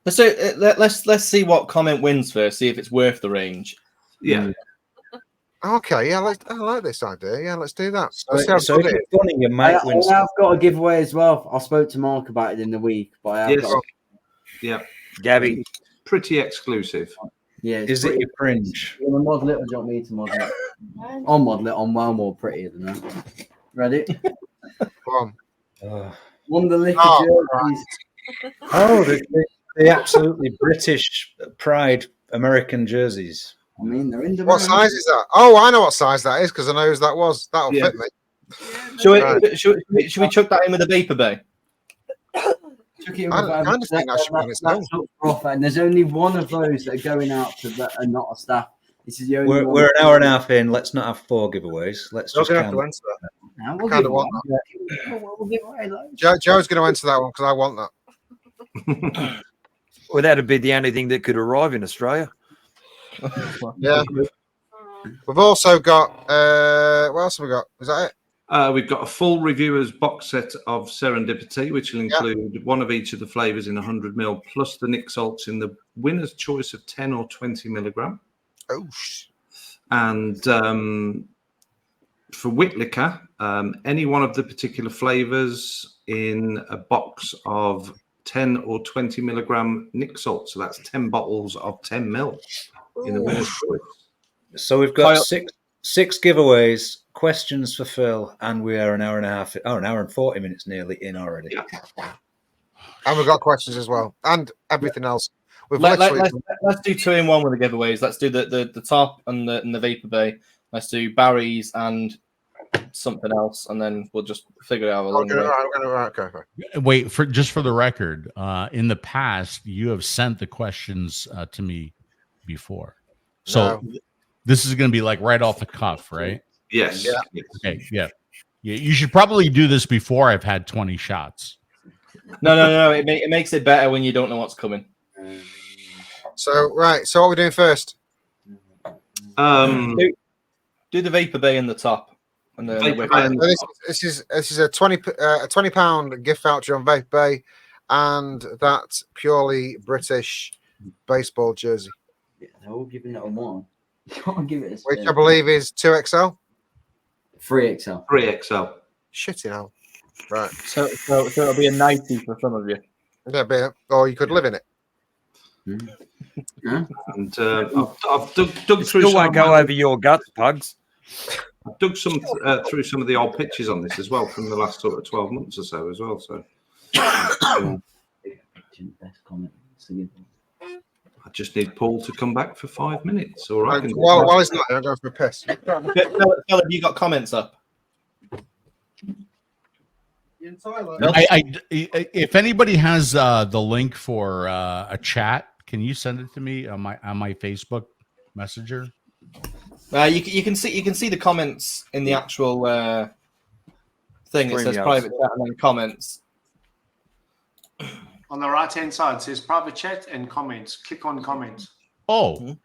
Let's see what comment wins first. See if it's worth the range. Yeah. Okay. Yeah. I like this idea. Yeah. Let's do that. So if you're funny, you might win. I've got a giveaway as well. I spoke to Mark about it in the week, but I have got. Yeah. Gabby, pretty exclusive. Yeah. Is it your cringe? You want to model it or do you want me to model it? I'll model it on well more prettier than that. Ready? Come on. One of the liquor jerseys. Oh, the absolutely British pride American jerseys. I mean, they're in the. What size is that? Oh, I know what size that is because I know whose that was. That'll fit me. Should we chuck that in with the Vapor Bay? I kind of think that should be its own. And there's only one of those that are going out to that are not a staff. This is the only one. We're an hour and a half in. Let's not have 4 giveaways. Let's just have to answer that. Now, We'll give away Joe's going to answer that one because I want that. Well, that'd be the only thing that could arrive in Australia. Yeah. We've also got what else have we got? Is that it? We've got a full reviewers box set of Serendipity, which will include one of each of the flavours in 100ml, plus the Nick salts in the winner's choice of 10 or 20 milligram. Oh, and for wit liquor, any one of the particular flavours in a box of 10 or 20 milligram Nick salt. So that's 10 bottles of 10 ml in the winner's choice. So we've got six giveaways, questions for Phil, and we are an hour and 40 minutes nearly in already. Yeah. And we've got questions as well, and everything else. Let's do 2 in 1 with the giveaways. Let's do the top and the Vapor Bay. Let's do Barry's and something else, and then we'll just figure it out along the way. Okay. Wait, for the record, in the past, you have sent the questions to me before. So this is going to be like right off the cuff, right? Yes. Yeah. Okay. Yeah. You should probably do this before I've had 20 shots. No. It makes it better when you don't know what's coming. So what are we doing first? Do the Vapor Bay in the top. And this is a £20 gift voucher on Vapor Bay, and that purely British baseball jersey. Yeah, they're all giving it a 1. You can't give it a which I believe is 2XL? 3XL. 3XL. Shitting hell. Right. So it'll be a 90 for some of you. Yeah, or you could live in it. And I've dug through. Still won't go over your guts, Pugs. I've dug through some of the old pictures on this as well from the last sort of 12 months or so as well. So I just need Paul to come back for 5 minutes. All right. While he's not, I'm going for a piss. Phil, have you got comments up? If anybody has the link for a chat, can you send it to me on my Facebook Messenger? You can see the comments in the actual thing. It says private chat and then comments. On the right-hand side, it says private chat and comments. Click on comments. Oh,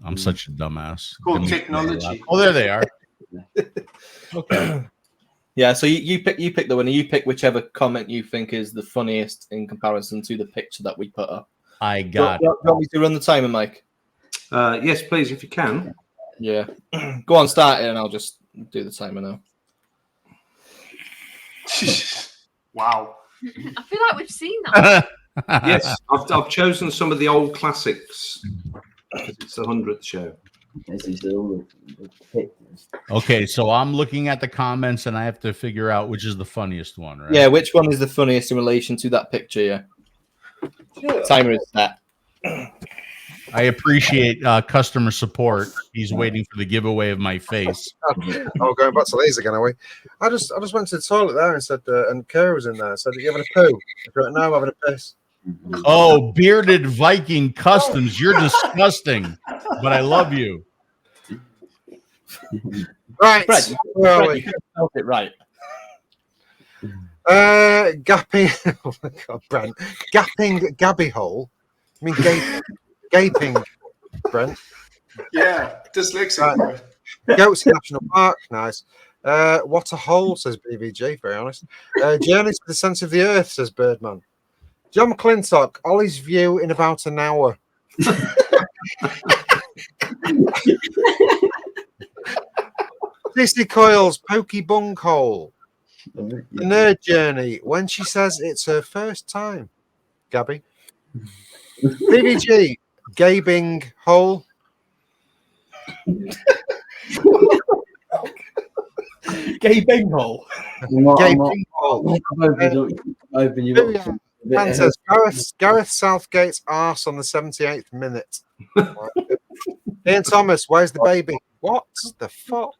I'm such a dumbass. Called technology. Oh, there they are. Okay. Yeah, so you pick the winner. You pick whichever comment you think is the funniest in comparison to the picture that we put up. I got Do you want me to run the timer, Mike? Yes, please, if you can. Yeah. Go on, start it, and I'll just do the timer now. Wow. I feel like we've seen that. Yes, I've chosen some of the old classics. It's the 100th show. Okay, so I'm looking at the comments and I have to figure out which is the funniest one, right? Yeah, which one is the funniest in relation to that picture? Yeah. Timer is set. I appreciate customer support. He's waiting for the giveaway of my face. Oh, going back to these again, are we? I just went to the toilet there and said, and Kara was in there and said, "Are you having a poo?" I went, "No, I'm having a piss." Oh, bearded Viking customs. You're disgusting, but I love you. Right. Where are we? You felt it right. Gapping. Oh my God, Brent. Gapping Gabby hole. I mean, gaping, Brent. Yeah, dyslexic. Goats National Park, nice. What a hole, says BVG, very honest. Journey to the centre of the earth, says Birdman. John McClintock, Ollie's view in about an hour. DC Coils, Pokey Bung Hole. The Nerd Journey, when she says it's her first time. Gabby. BVG, Gaping Hole. Gaping hole. Gaping hole. Man says Gareth Southgate's arse on the 78th minute. Ian Thomas, where's the baby? What the fuck?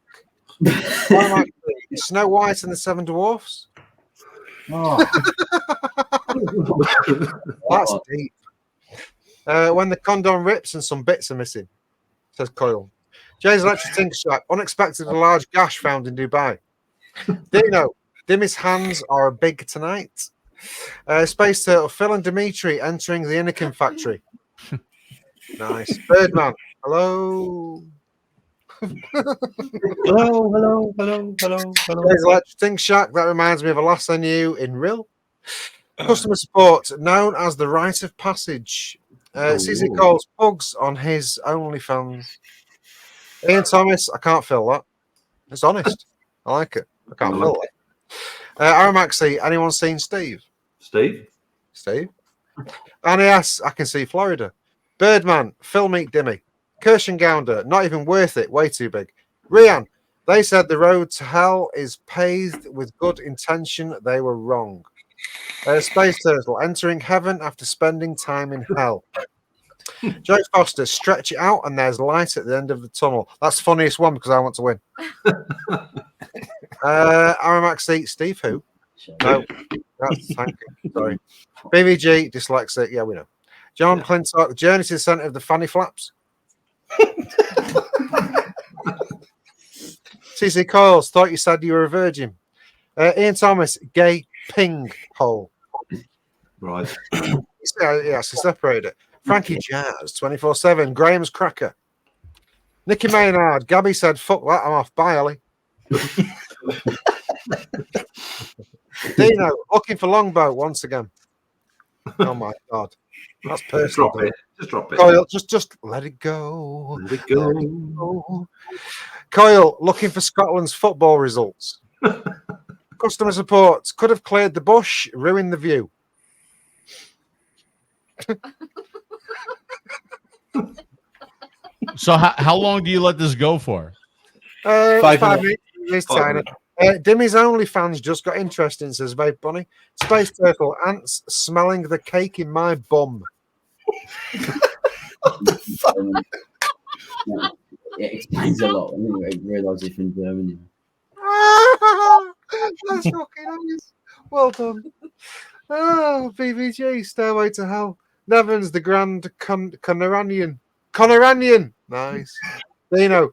Snow White and the Seven Dwarfs. Oh. That's deep. When the condom rips and some bits are missing, says Coyle. Jay's Electric Tinker Shack. Unexpected large gash found in Dubai. Dino. Dimi's hands are big tonight. Space Turtle. Phil and Dimitri entering the Anakin factory. Nice. Birdman. Hello. hello. Jay's Electric Tinker Shack. That reminds me of a last I knew in real. Customer support, known as the rite of passage. CC calls Pugs on his OnlyFans. Ian Thomas, I can't fill that. It's honest. I like it. I can't fill it. Aramaxi, anyone seen Steve? Steve? NAS, I can see Florida. Birdman, Phil Meet Dimmy. Kirschengounder, not even worth it, way too big. Rian, they said the road to hell is paved with good intention. They were wrong. Space Turtle, entering heaven after spending time in hell. Joe Foster, stretch it out and there's light at the end of the tunnel. That's the funniest one because I want to win. Aramaxi, Steve who? No, thank you. Sorry. BVG, dyslexic. Yeah, we know. John Clintock, Journey to the Centre of the Fanny Flaps. CC Coils, thought you said you were a virgin. Ian Thomas, gay ping hole. Right. Yeah, so separated it. Frankie Jazz, 24/7. Graham's Cracker. Nicky Maynard, Gabby said, fuck that, I'm off. Bye, Ellie. Dino, looking for Longboat once again. Oh my God. That's personal. Just drop it. Coyle, just let it go. Let it go. Coyle, looking for Scotland's football results. Customer support, could have cleared the bush, ruined the view. So how long do you let this go for? 5 minutes. Tiny. Dimmy's OnlyFans just got interesting, says Vape Bunny. Space Turtle, ants smelling the cake in my bum. It explains a lot. I realise it's from Germany. That's fucking nice. Well done. Oh, BVG, Stairway to Hell. Nevins, the Grand Connoranian. Nice. Dino,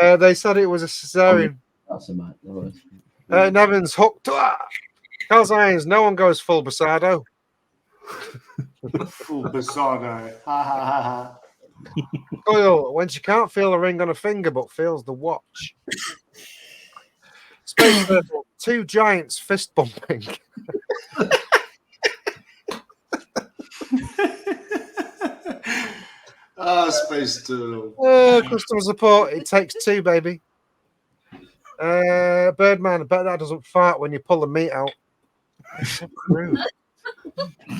they said it was a cesarean. That's a mad. Nevins, hooked. Carl Irons, no one goes full Busardo. Full Busardo. Ha ha ha ha. Coil, when she can't feel a ring on a finger but feels the watch. Space Turtle, 2 giants fist bumping. Space Turtle. Customer support, it takes 2, baby. Birdman, I bet that doesn't fart when you pull the meat out. So crude.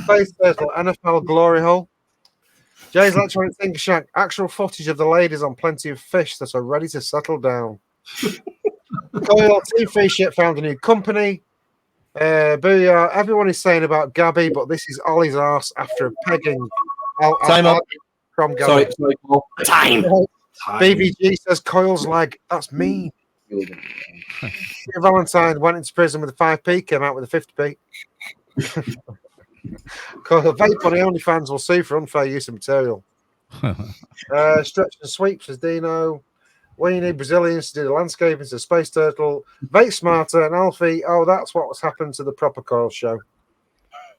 Space Turtle, NFL glory hole. Jay's Electronic Thinker Shack, actual footage of the ladies on plenty of fish that are ready to settle down. Coil, Team Free Shit found a new company. Booyah, everyone is saying about Gabby, but this is Ollie's arse after a pegging. Time up. From Gabby. Sorry. Time. BVG says Coil's leg. That's mean. Valentine went into prison with a 5p, came out with a 50p. Vape on the OnlyFans will sue for unfair use of material. Stretch and Sweeps says Dino. We need Brazilians to do the landscaping, says Space Turtle. Vape Smarter and Alfie. Oh, that's what's happened to the Proper Coil show.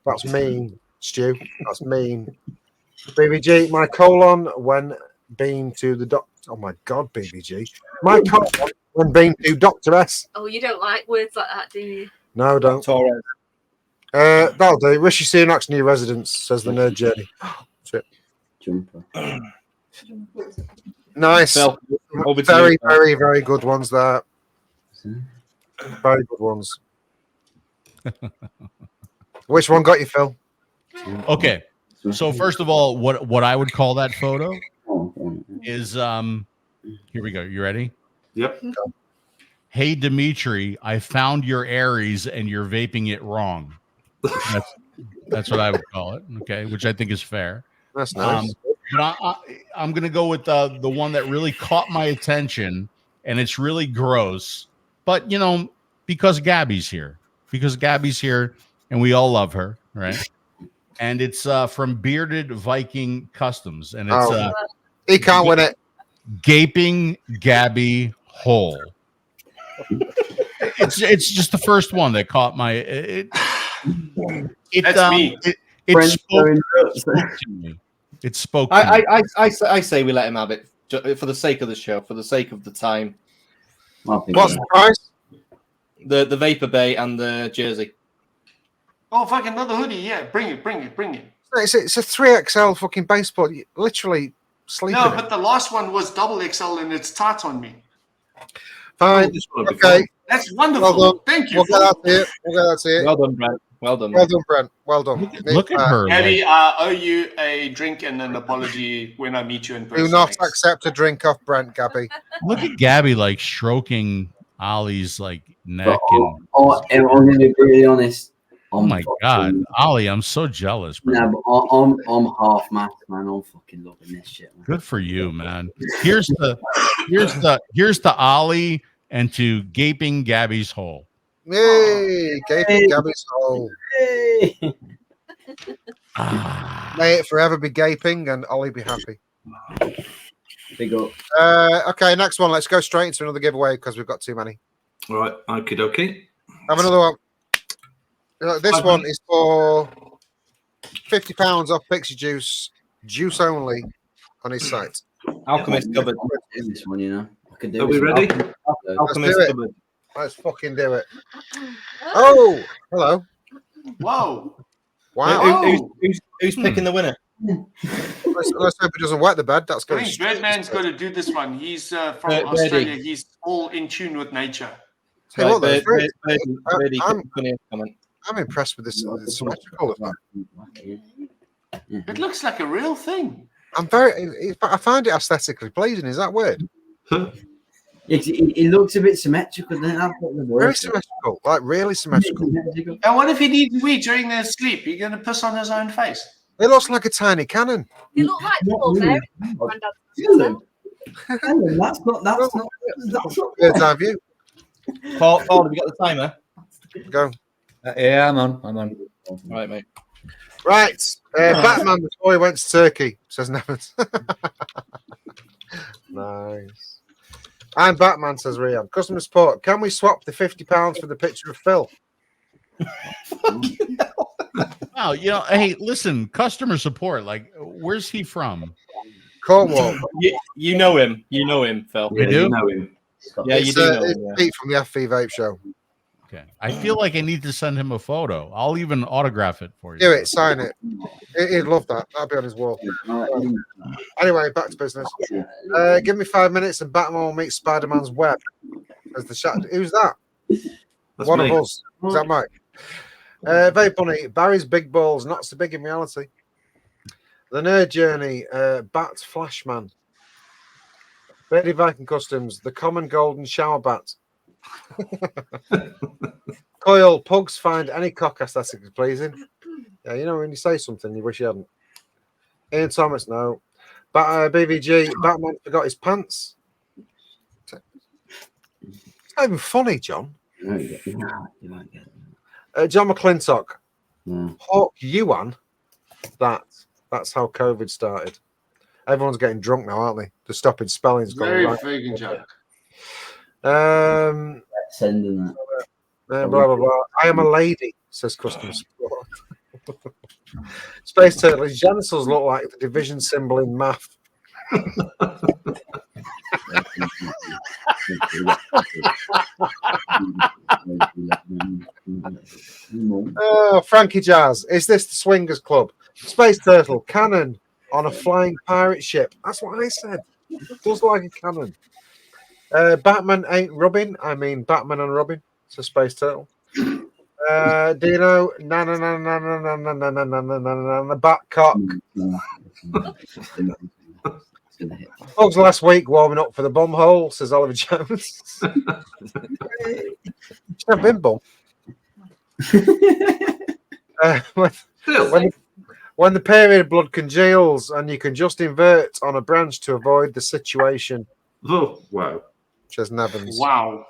That's mean, Stu. That's mean. BBG, my colon when being to the doctor. Oh my God, BBG. My colon when being to Dr. S. Oh, you don't like words like that, do you? No, don't. Torres. That'll do. Rishi Sunak's new residence, says the Nerd Journey. That's it. Jumper. Nice. Phil, over to Very, you. very, very good ones there. Very good ones. Which one got you, Phil? Okay. So first of all, what I would call that photo is here we go. You ready? Yep. Hey Dimitri, I found your Aries and you're vaping it wrong. That's what I would call it. Okay, which I think is fair. That's nice. But I'm gonna go with the one that really caught my attention, and it's really gross. But you know, because Gabby's here, and we all love her, right? And it's from Bearded Viking Customs, and it's he can't win it. Gaping Gabby Hole. It's just the first one that caught my That's me. It spoke to me. It spoke. To me. I say we let him have it for the sake of the show, for the sake of the time. What's the price? The Vapor Bay and the jersey. Oh, fuck, another hoodie. Yeah, bring it. It's a 3XL fucking baseball. You literally sleeping. No, but the last one was double XL and it's tight on me. Fine. Okay. That's wonderful. Well done. Thank you. We'll get that to you. Well done, Brent. Well done. Well done, Brent. Well done. Look at her. Gabby, I owe you a drink and an apology when I meet you in person. Do not accept a drink off Brent, Gabby. Look at Gabby like stroking Ollie's like neck. I'm going to be really honest. Oh my God, Ollie, I'm so jealous, bro. No, but I'm half math, man. I'm fucking loving this shit, man. Good for you, man. Here's the Ollie and to Gaping Gabby's Hole. Yay! Gaping Gabby's hole. Hey. May it forever be gaping and Ollie be happy. Big up. Okay, next one. Let's go straight into another giveaway because we've got too many. All right. Okie dokie. Have another one. This one is for £50 off Pixie Juice only on his site. Alchemist covered. In this one, you know. I can do Are we ready? Alchemist do it. covered. Let's fucking do it. Oh, hello. Whoa. Wow. Who's picking the winner? Let's hope he doesn't wet the bed. That's I good. think Birdman's got to do this one. He's from Birdie. Australia. He's all in tune with nature. Tell you what, though, Birdie, I'm impressed with this symmetrical of that. It looks like a real thing. I find it aesthetically pleasing. Is that weird? It looks a bit symmetrical. Very symmetrical, like really symmetrical. And what if he needs wee during their sleep? You're going to piss on his own face. It looks like a tiny cannon. They look like little fairies. That's not. Bird's eye view. Paul, have you got the timer? Go. Yeah, I'm on. All right, mate. Right. Batman before he went to Turkey, says Nevins. Nice. I'm Batman, says Rian. Customer support. Can we swap the £50 for the picture of Phil? Wow, hey, listen, customer support. Like, where's he from? Cornwall. You know him. You know him, Phil. Yeah, you know him. Yeah, you It's, do know it's him. Yeah. Pete from the FV Vape Show. Okay. I feel like I need to send him a photo. I'll even autograph it for you. Do it, sign it. He'd love that. That'd be on his wall. Anyway, back to business. Give me 5 minutes and Batman will meet Spider-Man's web as the shadow. Who's that? That's One me. of us. Is that Mike? Very funny. Barry's big balls, not so big in reality. The Nerd Journey, Bat Flashman. Birdie Viking Customs, the common golden shower bat. Coil, pugs find any cock aesthetically pleasing. Yeah, you know when you say something you wish you hadn't. Ian Thomas, no. BVG, Batman forgot his pants. It's not even funny, John. John McClintock. Hawk Yuan. That's how COVID started. Everyone's getting drunk now, aren't they? The stopping spelling's gone Very right. vegan joke. Sending that. Blah, blah, blah. I am a lady, says Customs Support. Space Turtle. His genitals look like the division symbol in math. Oh, Frankie Jazz. Is this the Swingers Club? Space Turtle. Cannon on a flying pirate ship. That's what I said. It does like a cannon. Batman ain't Robin. I mean Batman and Robin. It's a Space Turtle. Dino. The bat cock. Bugs last week warming up for the bum hole, says Oliver Jones. I've been bum. When the period of blood congeals and you can just invert on a branch to avoid the situation. Oh, wow. Says Nevins. Wow.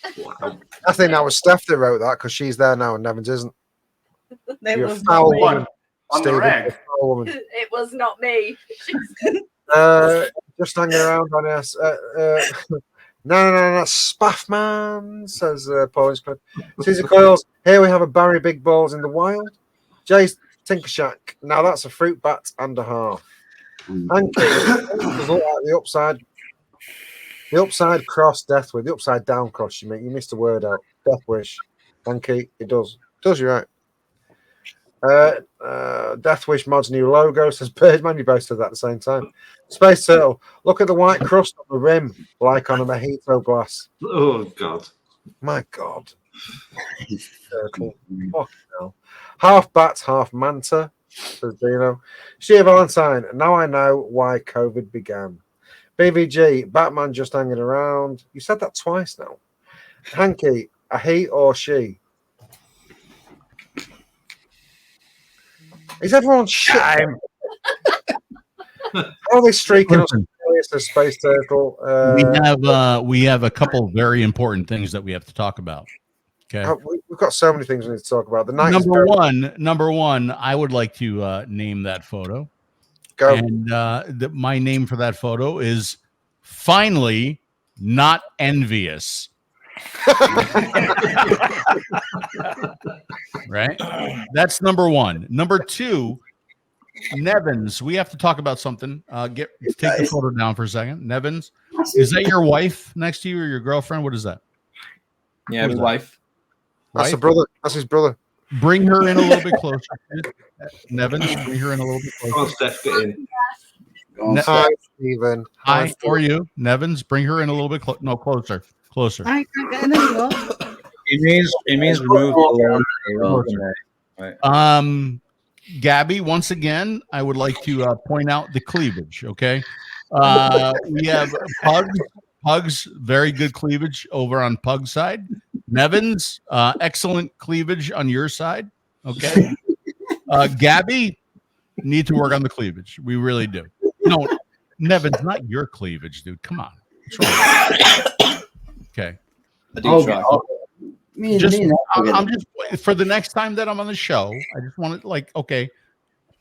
I think that was Steph that wrote that because she's there now and Nevins isn't. You're a was foul not me. woman. On the Stephen. rag. You're a foul woman. It was not me. Just hanging around on us. No, Spaff man, says Polish Clip. Caesar Coils, here we have a Barry Big Balls in the wild. Jay's Tinker Shack. Now that's a fruit bat and a half. Hanky does look like the upside cross death with the upside down cross. You missed a word out. Death wish. Hanky, it does. Does you right. Death Wish Mod's new logo, says Birdman. You both said that at the same time. Space Turtle, look at the white crust on the rim, like on a mojito glass. Oh, God. My God. Turtle. Fucking hell. Half bat, half manta, says Dino. Sheer Valentine, now I know why COVID began. BVG, Batman just hanging around. You said that twice now. Hanky, a he or she? Is everyone shit? How are they streaking us? Space Turtle. We have a couple very important things that we have to talk about. Okay. We've got so many things we need to talk about. The night number one, I would like to name that photo. Go. And my name for that photo is finally not envious. Right? That's number one. Number two, Nevins, we have to talk about something. Take the photo down for a second. Nevins, is that your wife next to you or your girlfriend? What is that? Yeah, my wife. That's a brother. That's his brother. Bring her in a little bit closer. Nevins, bring her in a little bit closer. Come on, Steph, get in. Hi, Stephen. Hi, how are you? Nevins, bring her in a little bit closer. Closer. I can't get in anymore. It means remove Right. Gabby, once again, I would like to point out the cleavage. Okay, we have Pugs, very good cleavage over on Pug's side. Nevins, excellent cleavage on your side. Okay, Gabby, need to work on the cleavage. We really do. No, Nevins, not your cleavage, dude. Come on. What's wrong? Okay. I do try. I'm just for the next time that I'm on the show. I just want to okay,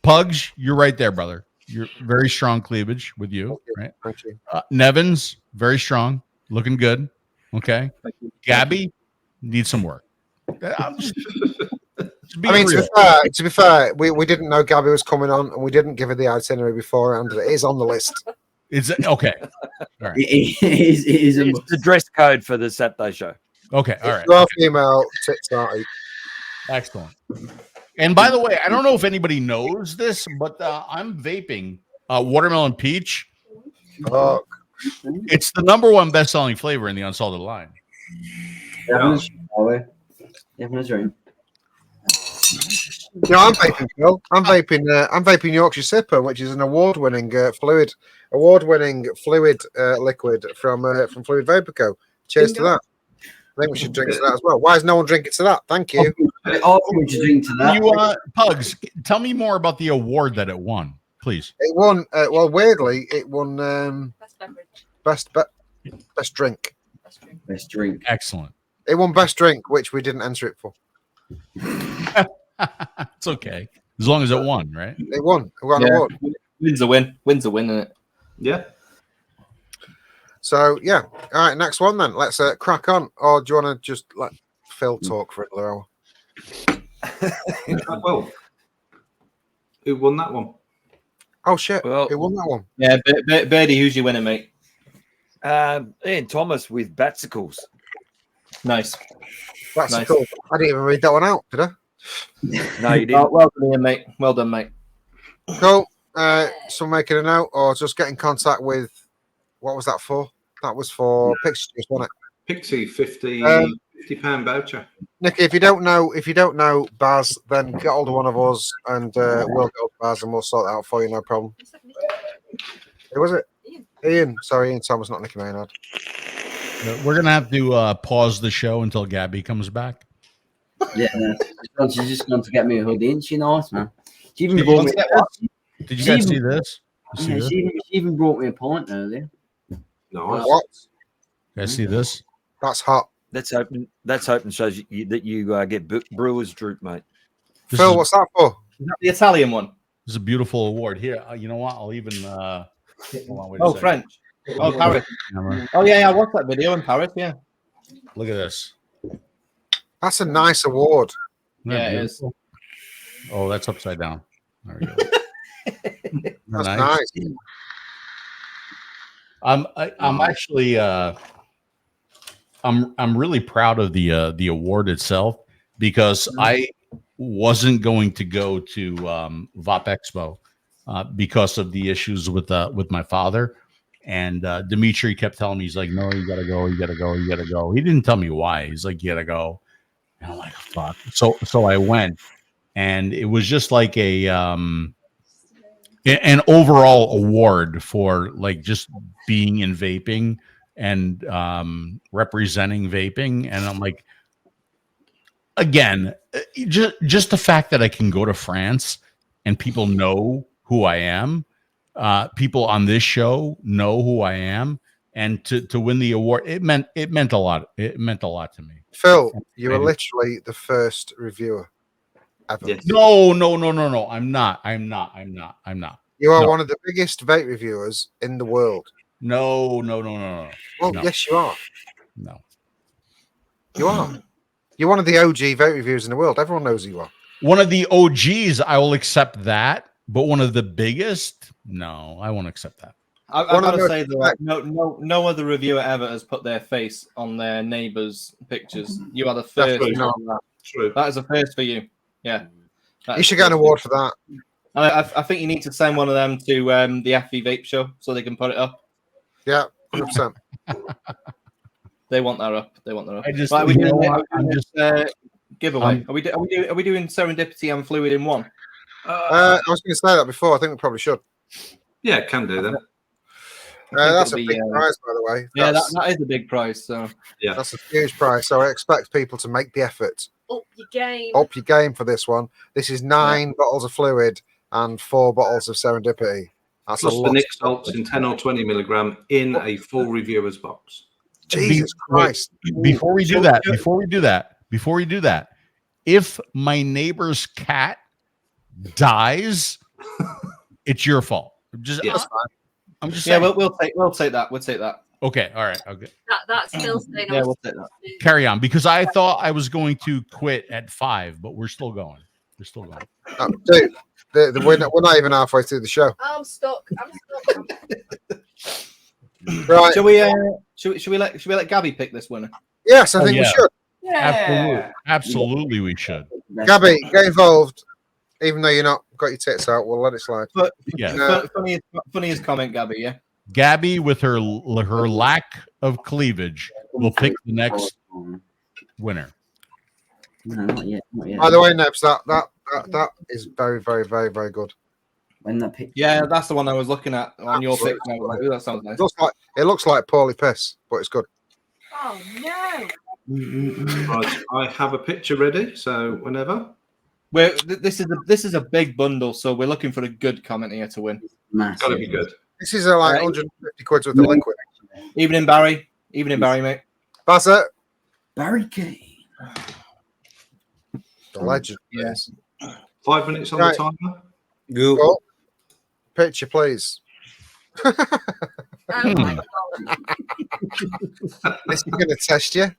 Pugs, you're right there, brother. You're very strong cleavage with you, right? Nevins, very strong, looking good. Okay, Gabby needs some work. I'm just being I mean, real. to be fair, we didn't know Gabby was coming on, and we didn't give her the itinerary beforehand. It is on the list. It's okay. All right. It is a It's the dress code for the Saturday show. Okay. All right. You are female, tits are out. Excellent. And by the way, I don't know if anybody knows this, but I'm vaping watermelon peach. Oh, It's the #1 best-selling flavor in the unsalted line. Having a drink. you know, I'm vaping, Phil. I'm vaping Yorkshire Sipper, which is an award-winning fluid liquid from Fluid Vapor Co. Cheers to that. I think we should drink to that as well. Why is no one drinking to that? Thank you. Oh, we should drink to that. You, Pugs, tell me more about the award that it won, please. It won. Well, weirdly, it won best drink. Best drink. Excellent. It won best drink, which we didn't enter it for. It's okay as long as it won, right? It won. It won an award. Win's a win. Win's a win, isn't it? Yeah. So yeah. All right. Next one then. Let's crack on. Or do you want to just let Phil talk for another hour? Well, who won that one? Oh shit! Well, Who won that one? Yeah, Birdie, who's your winner, mate? Ian Thomas with Batsicles. Nice. That's Nice. cool. I didn't even read that one out, did I? No, you didn't. Well done, Ian, mate. Well done, mate. Cool. So making a note or just get in contact with. What was that for? That was for Pixie, wasn't it? Pixie, 50 £50 voucher. Nicky, if you don't know Baz, then get hold of one of us and we'll go to Baz and we'll sort it out for you, no problem. Who was it? Ian. Sorry, Ian Thomas, not Nicky Maynard. We're gonna have to pause the show until Gabby comes back. Yeah, no. She's just going to get me a hoodie. Isn't she nice, man? She even brought me. Did you guys see this? Yeah, she even brought me a pint earlier. Nice. What? You guys see this? That's hot. That's hoping shows that you get Brewers droop, mate. Phil, what's that for? Is that the Italian one? This is a beautiful award. Here, you know what? I'll even. Hold on, wait a Oh, second. French. Oh, Paris. Camera. Oh, yeah, I watched that video in Paris, yeah. Look at this. That's a nice award. Isn't that Yeah, it is. beautiful? Oh, that's upside down. There we go. That's nice. I'm actually I'm really proud of the award itself because I wasn't going to go to Vap Expo because of the issues with my father, and Dimitri kept telling me, he's like, no, you gotta go, you gotta go, you gotta go. He didn't tell me why. He's like, you gotta go, and I'm like, fuck. So I went, and it was just like an overall award for like just being in vaping and representing vaping. And I'm like, again, just the fact that I can go to France and people know who I am, people on this show know who I am, and to win the award, it meant a lot. It meant a lot to me. Phil, you were literally the first reviewer ever. Yes. No. I'm not. You are No. one of the biggest vape reviewers in the world. No. Well, No. yes, you are. No. You are. You're one of the OG vape reviewers in the world. Everyone knows who you are. One of the OGs, I will accept that, but one of the biggest, no, I won't accept that. I've got to say that no other reviewer ever has put their face on their neighbours' pictures. You are the first. True. That is a first for you. Yeah. You should get an award for that. I think you need to send one of them to the FV Vape Show so they can put it up. Yeah, 100%. They want that up. I just, Right, are we you know doing what? I'm just, giveaway? Are we doing serendipity and fluid in one? I was going to say that before. I think we probably should. Yeah, can do that. That's a big prize, by the way. Yeah, that is a big prize. So yeah, that's a huge prize. So I expect people to make the effort. Up your game. Up your game for this one. This is 9 bottles of fluid and 4 bottles of serendipity. That's plus a the lot. Nick salts in 10 or 20 milligram in a full reviewer's box. Jesus Christ! Before we do that, if my neighbor's cat dies, it's your fault. I'm just saying. Yeah, we'll take that. We'll take that. Okay, all right, okay. That's still staying on. Yeah, we'll take that. Carry on, because I thought I was going to quit at 5, but we're still going. They're still going. Oh, dude, we're not even halfway through the show. I'm stuck. Right. Should we let Gabby pick this winner? Yes, I think we should. Absolutely, we should. Gabby, get involved. Even though you're not got your tits out, we'll let it slide. But Yeah. funniest comment, Gabby. Yeah. Gabby, with her lack of cleavage, will pick the next winner. No, not yet. Not yet. By the way, Nebs, that is very, very, very, very good. When that picture. Yeah, that's the one I was looking at on your pick. I was like, ooh, that sounds nice. It looks like poorly piss, but it's good. Oh no! Right, I have a picture ready, so whenever. This is a big bundle, so we're looking for a good comment here to win. Got to be good. This is like 150 quid worth of liquid. Evening, Barry, mate. Bassett. Barry Kane. The legend. Yes. 5 minutes on the timer. Go. Picture, please. Oh my God. This is going to test you.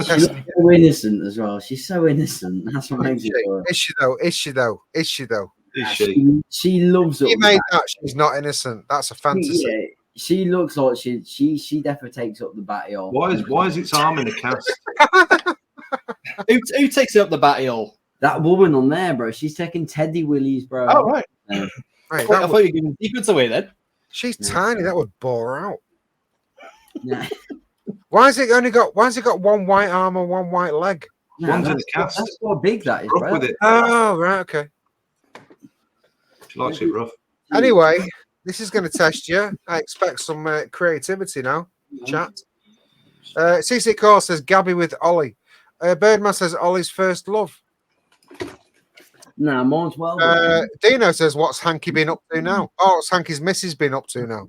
She's so innocent as well. She's so innocent. That's what makes it work. Is she though? Is she? She loves it. She made that. She's not innocent. That's a fantasy. Yeah, she looks like she definitely takes up the battle. Why is its arm in a cast? Who takes it up the battle? That woman on there, bro. She's taking Teddy Willies, bro. Oh right. Right, I thought you were giving secrets away then. She's tiny. That would bore her out. Yeah. Why has it got one white arm and one white leg? One's in the cast. That's how big that is, Rough bro. with it. Oh, right, okay. She likes it rough. Anyway, this is going to test you. I expect some creativity now. Chat. CC Core says Gabby with Ollie. Birdman says Ollie's first love. Nah, mine's well. Dino says, what's Hanky been up to now? Oh, what's Hanky's missus been up to now?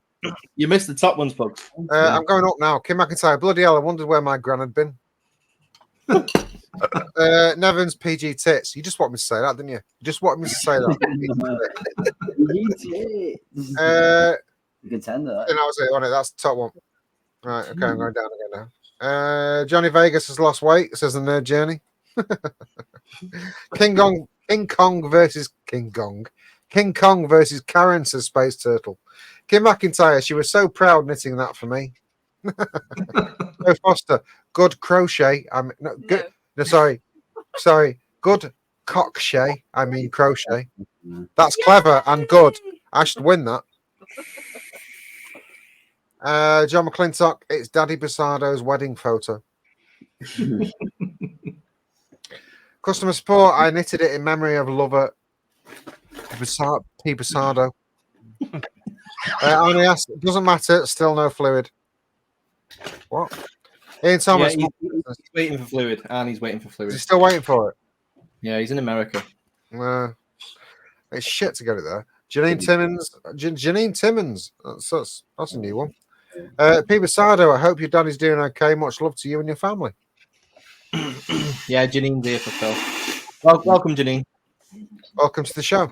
You missed the top ones, folks. I'm going up now. Kim McIntyre, bloody hell, I wondered where my gran had been. Nevin's PG tits. You just want me to say that, didn't you? You just want me to say that. Contender. That was it, wasn't it? That's the top one. Right, okay, I'm going down again now. Johnny Vegas has lost weight, says the Nerd Journey. King Kong versus King Kong versus Karen, says Space Turtle. Kim McIntyre, she was so proud knitting that for me. Joe Foster, good crochet. Sorry, good cockshay. I mean crochet. That's clever and good. I should win that. John McClintock, it's Daddy Busardo's wedding photo. Customer support, I knitted it in memory of lover P. Busardo. Only asked, it doesn't matter, still no fluid. What? Ian Thomas. Yeah, he's waiting for fluid, and he's waiting for fluid. Is he still waiting for it? Yeah, he's in America. It's shit to get it there. Janine Timmons. That's a new one. P. Busardo, I hope your daddy's doing okay. Much love to you and your family. Yeah, Janine's here for Phil. Well, welcome, Janine. Welcome to the show.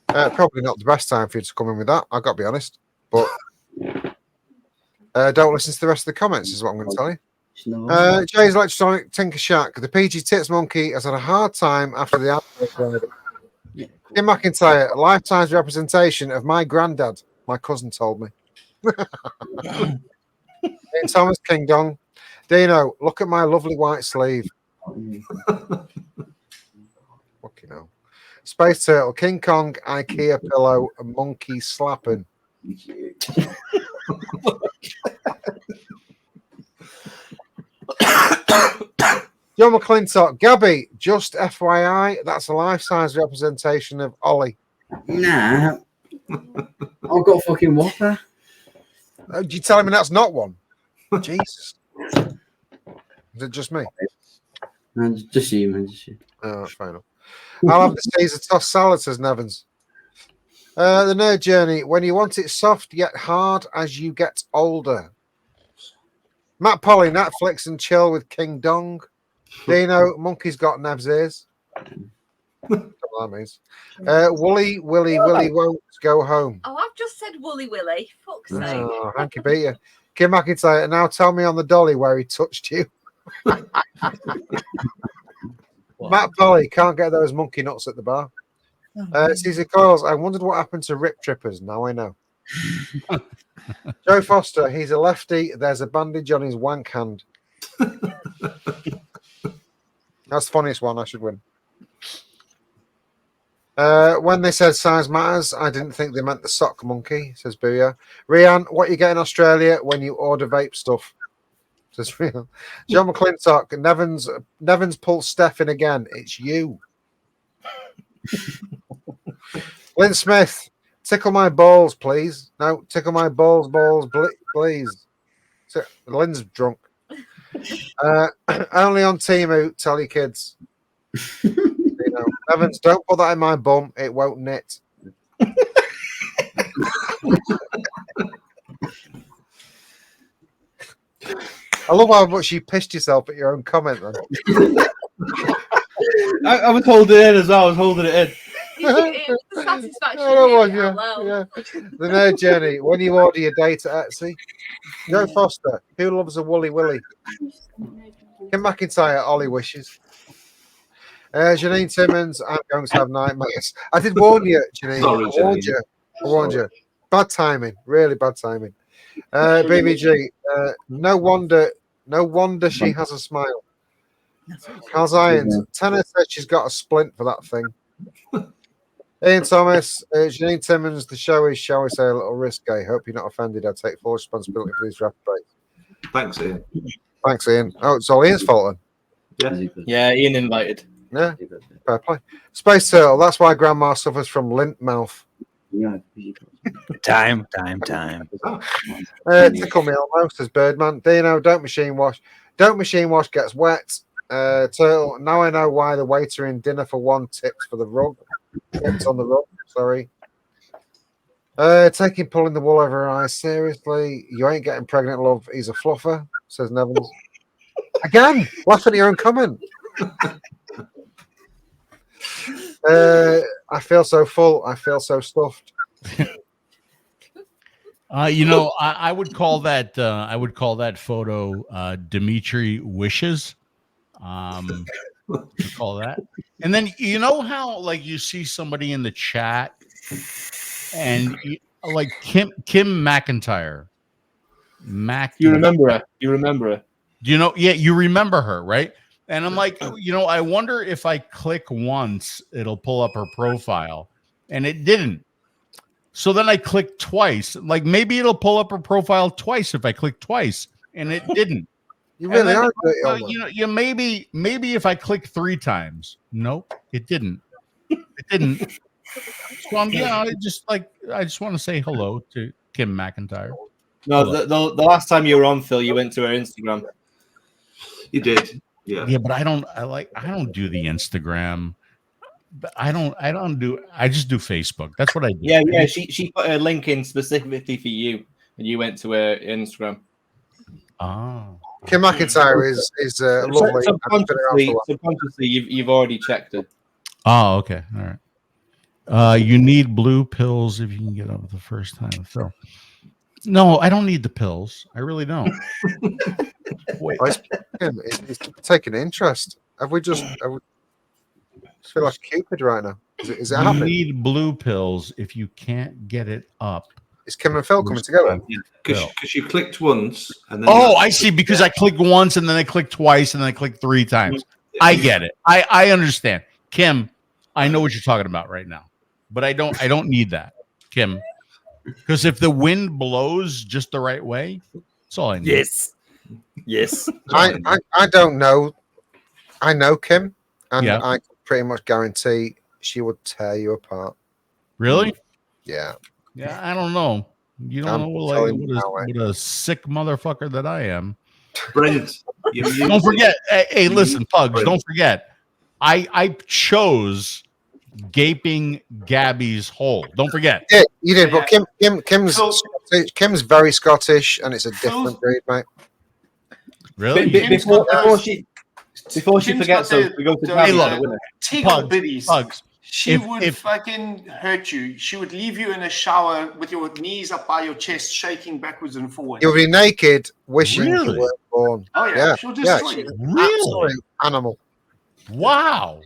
Probably not the best time for you to come in with that, I've got to be honest. But don't listen to the rest of the comments, is what I'm going to tell you. Jay's Electronic Tinker Shack. The PG Tits Monkey has had a hard time after the album. Kim McIntyre, a lifetime's representation of my granddad, my cousin told me. Ian Thomas King Dong. Dino, look at my lovely white sleeve. Fucking hell. Space Turtle, King Kong, IKEA pillow, a monkey slapping. John McClintock, Gabby, just FYI, that's a life-size representation of Ollie. Nah. I've got a fucking whopper. You telling me that's not one? Jesus. Is it just me? No, just you, man. Just you. Oh, that's fair enough. I'll have the Caesar tossed salad, says Nevins. The Nerd Journey, when you want it soft yet hard as you get older. Matt Polly, Netflix and chill with King Dong. Dino, monkey's got Nev's ears. What that means. Woolly Willy won't go home. Oh, I've just said Woolly Willy. Fuck's sake. Oh, Hanky beat you. Kim McIntyre, now tell me on the dolly where he touched you. Matt Polly can't get those monkey nuts at the bar. Caesar Coils, I wondered what happened to Rip Trippers. Now I know. Joe Foster, he's a lefty. There's a bandage on his wank hand. That's the funniest one. I should win. When they said size matters, I didn't think they meant the sock monkey, says Booyah. Rian, what you get in Australia when you order vape stuff? Says Rian. John McClintock, Nevins pulled Steph in again. It's you. Lynn Smith, tickle my balls, please. No, tickle my balls, please. Lynn's drunk. Only on Temu, tell your kids. Evans, don't put that in my bum. It won't knit. I love how much you pissed yourself at your own comment then. I was holding it in as well. I was holding it in. It was the satisfaction. Yeah. The Nerd Journey. When you order your date at Etsy, Joe Foster. Who loves a woolly willy? Kim McIntyre. Ollie wishes. Janine Timmons. I'm going to have nightmares. I did warn you, Janine. Sorry, I warned you. Bad timing. Really bad timing. BBG. No wonder she has a smile. Carl Irons. Tanner said she's got a splint for that thing. Ian Thomas, Janine Timmons, the show is, shall we say, a little risque. Hope you're not offended. I take full responsibility for these draft breaks. Thanks, Ian. Thanks, Ian. Oh, it's all Ian's fault then. Yeah, Ian invited. Yeah, fair play. Space Turtle, that's why Grandma suffers from lint mouth. Time. Tickle me almost, says Birdman. Dino, don't machine wash. Don't machine wash gets wet. Turtle, now I know why the waiter in Dinner for One tips for the rug. Tips on the rug, sorry. Pulling the wool over her eyes. Seriously, you ain't getting pregnant, love. He's a fluffer, says Nevins. Again, laugh at your own comment. I feel so full. I feel so stuffed. I would call that. I would call that photo Dimitri wishes. Call that. And then you know how like you see somebody in the chat, and like Kim McIntyre. You remember her? You remember her? Yeah, you remember her, right? And I'm like, I wonder if I click once, it'll pull up her profile. And it didn't. So then I clicked twice. Like maybe it'll pull up her profile twice if I click twice. And it didn't. You really are. Maybe if I click 3 times. Nope, it didn't. It didn't. So I just want to say hello to Kim McIntyre. No, the last time you were on, Phil, you went to her Instagram. You did. Yeah, but I don't do the Instagram. I just do Facebook. That's what I do. Yeah. She put a link in specifically for you, and you went to her Instagram. Oh, Kim McIntyre is lovely. Subconsciously, you've already checked her. Oh, okay, all right. You need blue pills if you can get up the first time. So, no, I don't need the pills. I really don't. Wait, it's taking interest. Have we just feel like Cupid right now? Is it happening? You need blue pills if you can't get it up. Is Kim and Phil coming together? Because you clicked once and then. Oh, I see. Because I clicked once and then I clicked twice and then I clicked 3 times. I get it. I understand. Kim, I know what you're talking about right now, but I don't need that, Kim. Because if the wind blows just the right way, that's all I need. Yes. I don't know. I know Kim, and Yeah. I pretty much guarantee she would tear you apart. Really? Yeah. Yeah, I don't know. You don't know what a sick motherfucker that I am. Brent, don't forget. Hey, listen, Pugs. Don't forget. I chose gaping Gabby's hole. Don't forget. Yeah, you did. But Kim's very Scottish, and it's a different breed, mate. Really? Before she forgets, so we go to Tickle biddies. Pugs. She would fucking hurt you. She would leave you in a shower with your knees up by your chest, shaking backwards and forwards. You'll be naked, wishing Really? you weren't born. Oh yeah, she'll destroy you. Really? Absolute animal. Wow.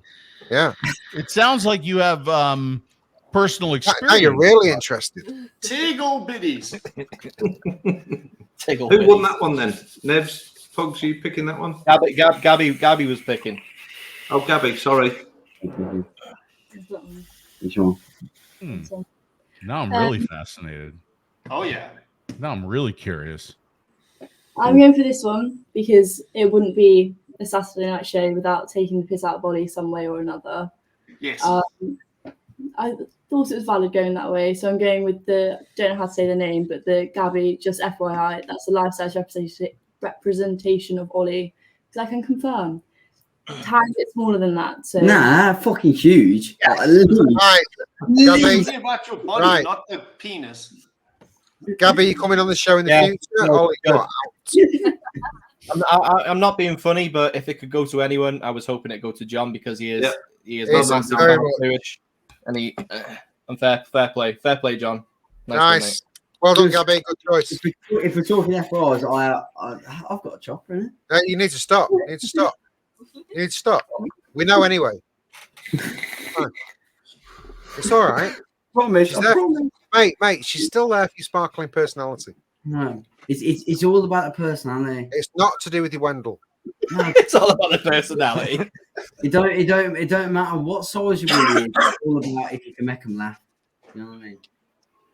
Yeah. It sounds like you have personal experience. Now you're really interested. Tiggle biddies. Tiggle Who won biddies. that one then? Nevs, Pugs, are you picking that one? Gabby was picking. Oh, Gabby, sorry. Which one? Now I'm really fascinated. Oh yeah. Now I'm really curious. I'm going for this one because it wouldn't be a Saturday night show without taking the piss out of Ollie some way or another. Yes. I thought it was valid going that way, so I'm going with don't know how to say the name, but the Gabby, just FYI, that's a life-size representation of Ollie, because I can confirm. Tiny bit smaller than that. So Nah, fucking huge. Yes. Right. Gabby, It's about your body, right. not the penis. Gabby, you coming on the show in the future? No, Ollie, I'm not being funny, but if it could go to anyone, I was hoping it'd go to John because he is He's a massive very fan of much. Lewis, and and fair play, John. Nice. Well done, Gabby. Good choice. If we're talking FRs, I've got a chopper in it. You need to stop. You need to stop. You need to stop. We know anyway. Fine. It's all right. Promise. She's I there. promise. Mate, she's still there for your sparkling personality. No, it's all about the personality. It's not to do with your Wendell. No. It's all about the personality. It don't matter what size you want. It's all about if you can make them laugh. You know what I mean?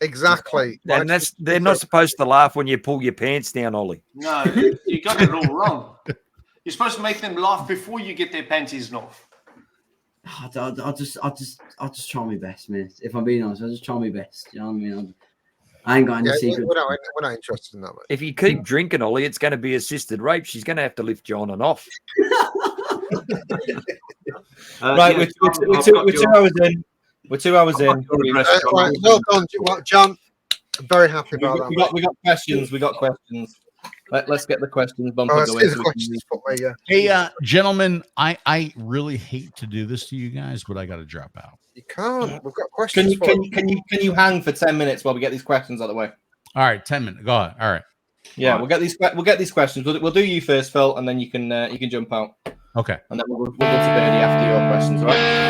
Exactly. And they're not supposed to laugh when you pull your pants down, Ollie. No, you got it all wrong. You're supposed to make them laugh before you get their panties off. I'll just try my best, mate. If I'm being honest, I'll just try my best. You know what I mean? I ain't got any secret. We're not interested in that, mate. If you keep drinking, Ollie, it's going to be assisted rape. She's going to have to lift John and off. Right, we're 2 hours in. We're 2 hours in. Right, well done, John. I'm very happy about that. We got questions. We got questions. Let's get the questions bumper Oh, let's going. see the questions. Hey, gentlemen, I really hate to do this to you guys, but I got to drop out. You can't. We've got questions. Can you hang for 10 minutes while we get these questions out of the way? All right, 10 minutes. Go ahead. All right. Yeah, we'll get these questions. We'll do you first, Phil, and then you can jump out. Okay. And then we'll go to Bernie after your questions, all right?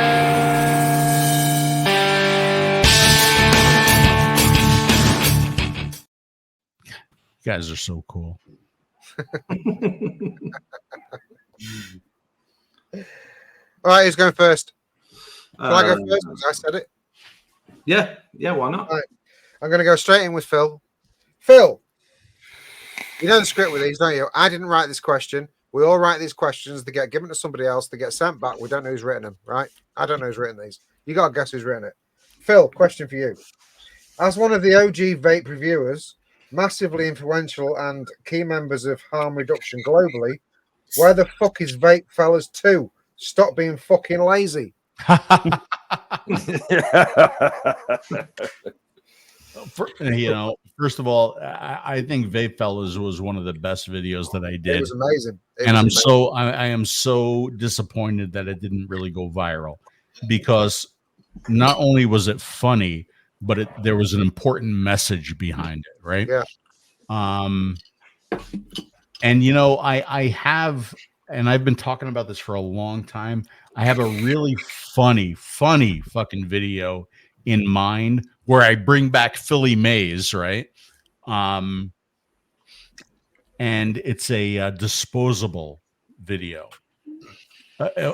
You guys are so cool. All right, who's going first? Can I go first? Because I said it. Yeah, why not? Right. I'm going to go straight in with Phil. Phil, you know the script with these, don't you? I didn't write this question. We all write these questions. They get given to somebody else. They get sent back. We don't know who's written them, right? I don't know who's written these. You got to guess who's written it. Phil, question for you. As one of the OG vape reviewers, massively influential and key members of harm reduction globally, where the fuck is Vape Fellas 2? Stop being fucking lazy. First of all, I think Vape Fellas was one of the best videos that I did. It was amazing. I am so disappointed that it didn't really go viral, because not only was it funny, but there was an important message behind it, right? Yeah. And I have, and I've been talking about this for a long time. I have a really funny fucking video in mind where I bring back Philly Mays, right? And it's a disposable video,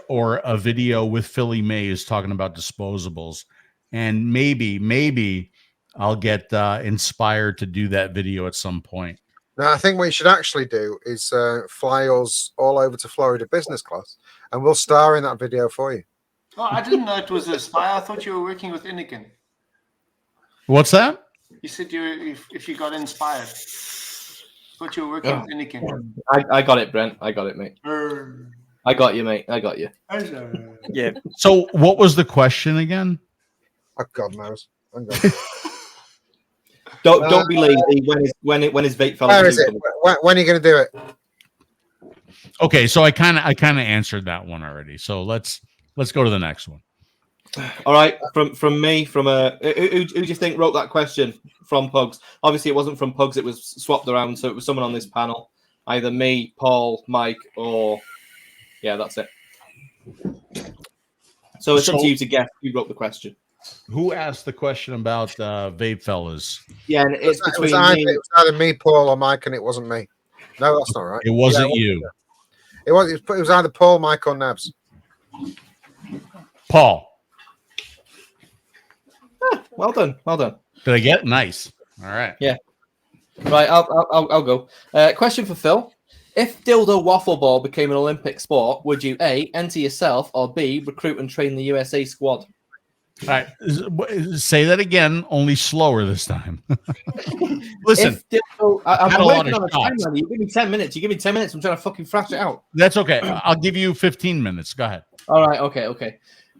or a video with Philly Mays talking about disposables. And maybe I'll get inspired to do that video at some point. Now, I think what you should actually do is fly us all over to Florida business class, and we'll star in that video for you. Oh, I didn't know it was a spy. I thought you were working with Inikin. What's that? You said if you got inspired. I thought you were working with Inikin. I got it, Brent. I got it, mate. I got you, mate. I got you. Yeah. So what was the question again? Oh, God knows. Don't be lazy. When is Vape Fellas? Where is it? When are you going to do it? Okay, so I kind of answered that one already. So let's go to the next one. All right, from me, who do you think wrote that question from Pugs? Obviously, it wasn't from Pugs; it was swapped around, so it was someone on this panel, either me, Paul, Mike, or that's it. So it's up to you to guess who wrote the question. Who asked the question about vape fellas? Yeah, and it's It between was me. either me, Paul, or Mike, and it wasn't me. No, that's not right. It wasn't you. It was either Paul, Mike, or Nabs. Paul. Well done. Well done. Did I get it? Nice. All right. Yeah. Right, I'll go. Question for Phil. If dildo waffle ball became an Olympic sport, would you A, enter yourself, or B, recruit and train the USA squad? All right. Say that again, only slower this time. Listen. I'm working on a timeline. You give me 10 minutes. You give me 10 minutes. I'm trying to fucking thrash it out. That's okay. I'll give you 15 minutes. Go ahead. All right. Okay.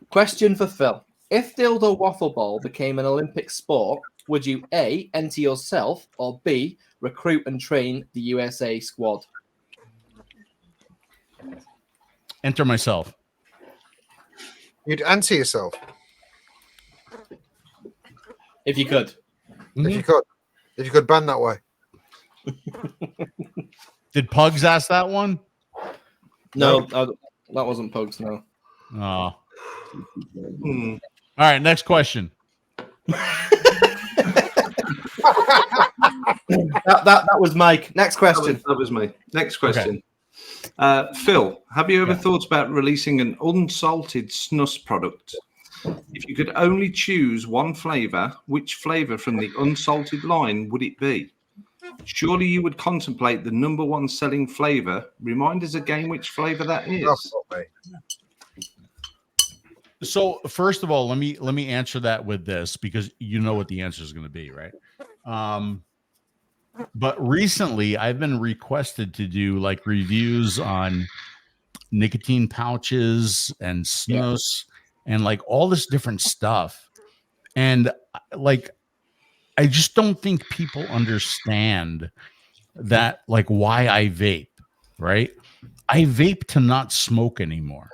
Question for Phil. If dildo waffle ball became an Olympic sport, would you A, enter yourself, or B, recruit and train the USA squad? Enter myself. You'd enter yourself. If you could. If you could ban that way. Did Pugs ask that one? No, that wasn't Pugs, no. Oh. All right, next question. that was Mike. Next question. That was me. Next question. Okay. Phil, have you ever thought about releasing an unsalted snus product? If you could only choose one flavor, which flavor from the unsalted line would it be? Surely you would contemplate the number one selling flavor. Remind us again which flavor that is. So first of all, let me answer that with this, because you know what the answer is going to be, right? But recently I've been requested to do like reviews on nicotine pouches and snus and like all this different stuff. And like, I just don't think people understand that, like, why I vape, right? I vape to not smoke anymore.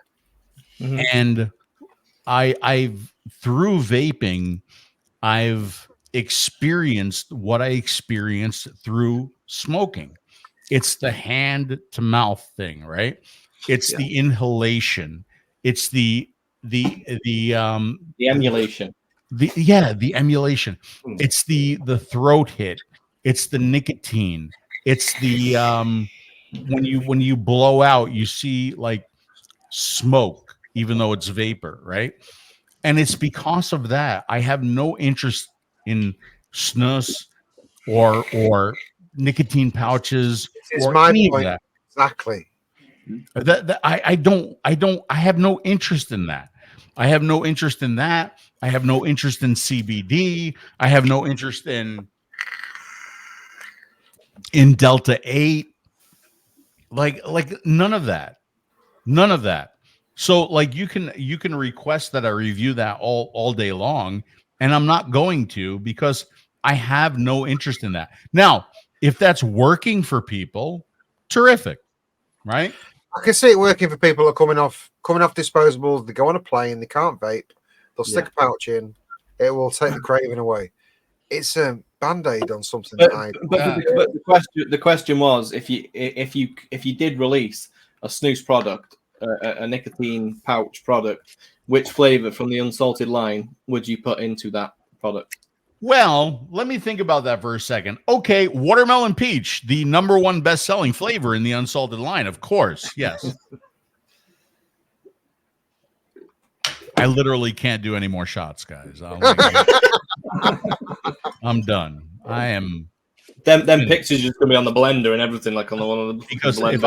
Mm-hmm. And I've through vaping, I've experienced what I experienced through smoking. It's the hand to mouth thing, right? It's the inhalation. It's the emulation. The emulation. It's the throat hit. It's the nicotine. It's the when you blow out, you see like smoke, even though it's vapor, right? And it's because of that I have no interest in snus or nicotine pouches or any of that. Exactly. I have no interest in that. I have no interest in that. I have no interest in CBD. I have no interest in Delta 8. Like none of that. None of that. So like you can request that I review that all day long, and I'm not going to, because I have no interest in that. Now, if that's working for people, terrific, right? I can see it working for people who are coming off disposables. They go on a plane, they can't vape. They'll stick a pouch in. It will take the craving away. It's a band-aid on something. But the question was, if you did release a snus product, a nicotine pouch product, which flavor from the unsalted line would you put into that product? Well, let me think about that for a second. Okay, watermelon peach, the number one best-selling flavor in the unsalted line, of course. Yes. I literally can't do any more shots, guys. I'm done. I am. Them pictures just gonna be on the blender and everything, like on the one of the. Because I'm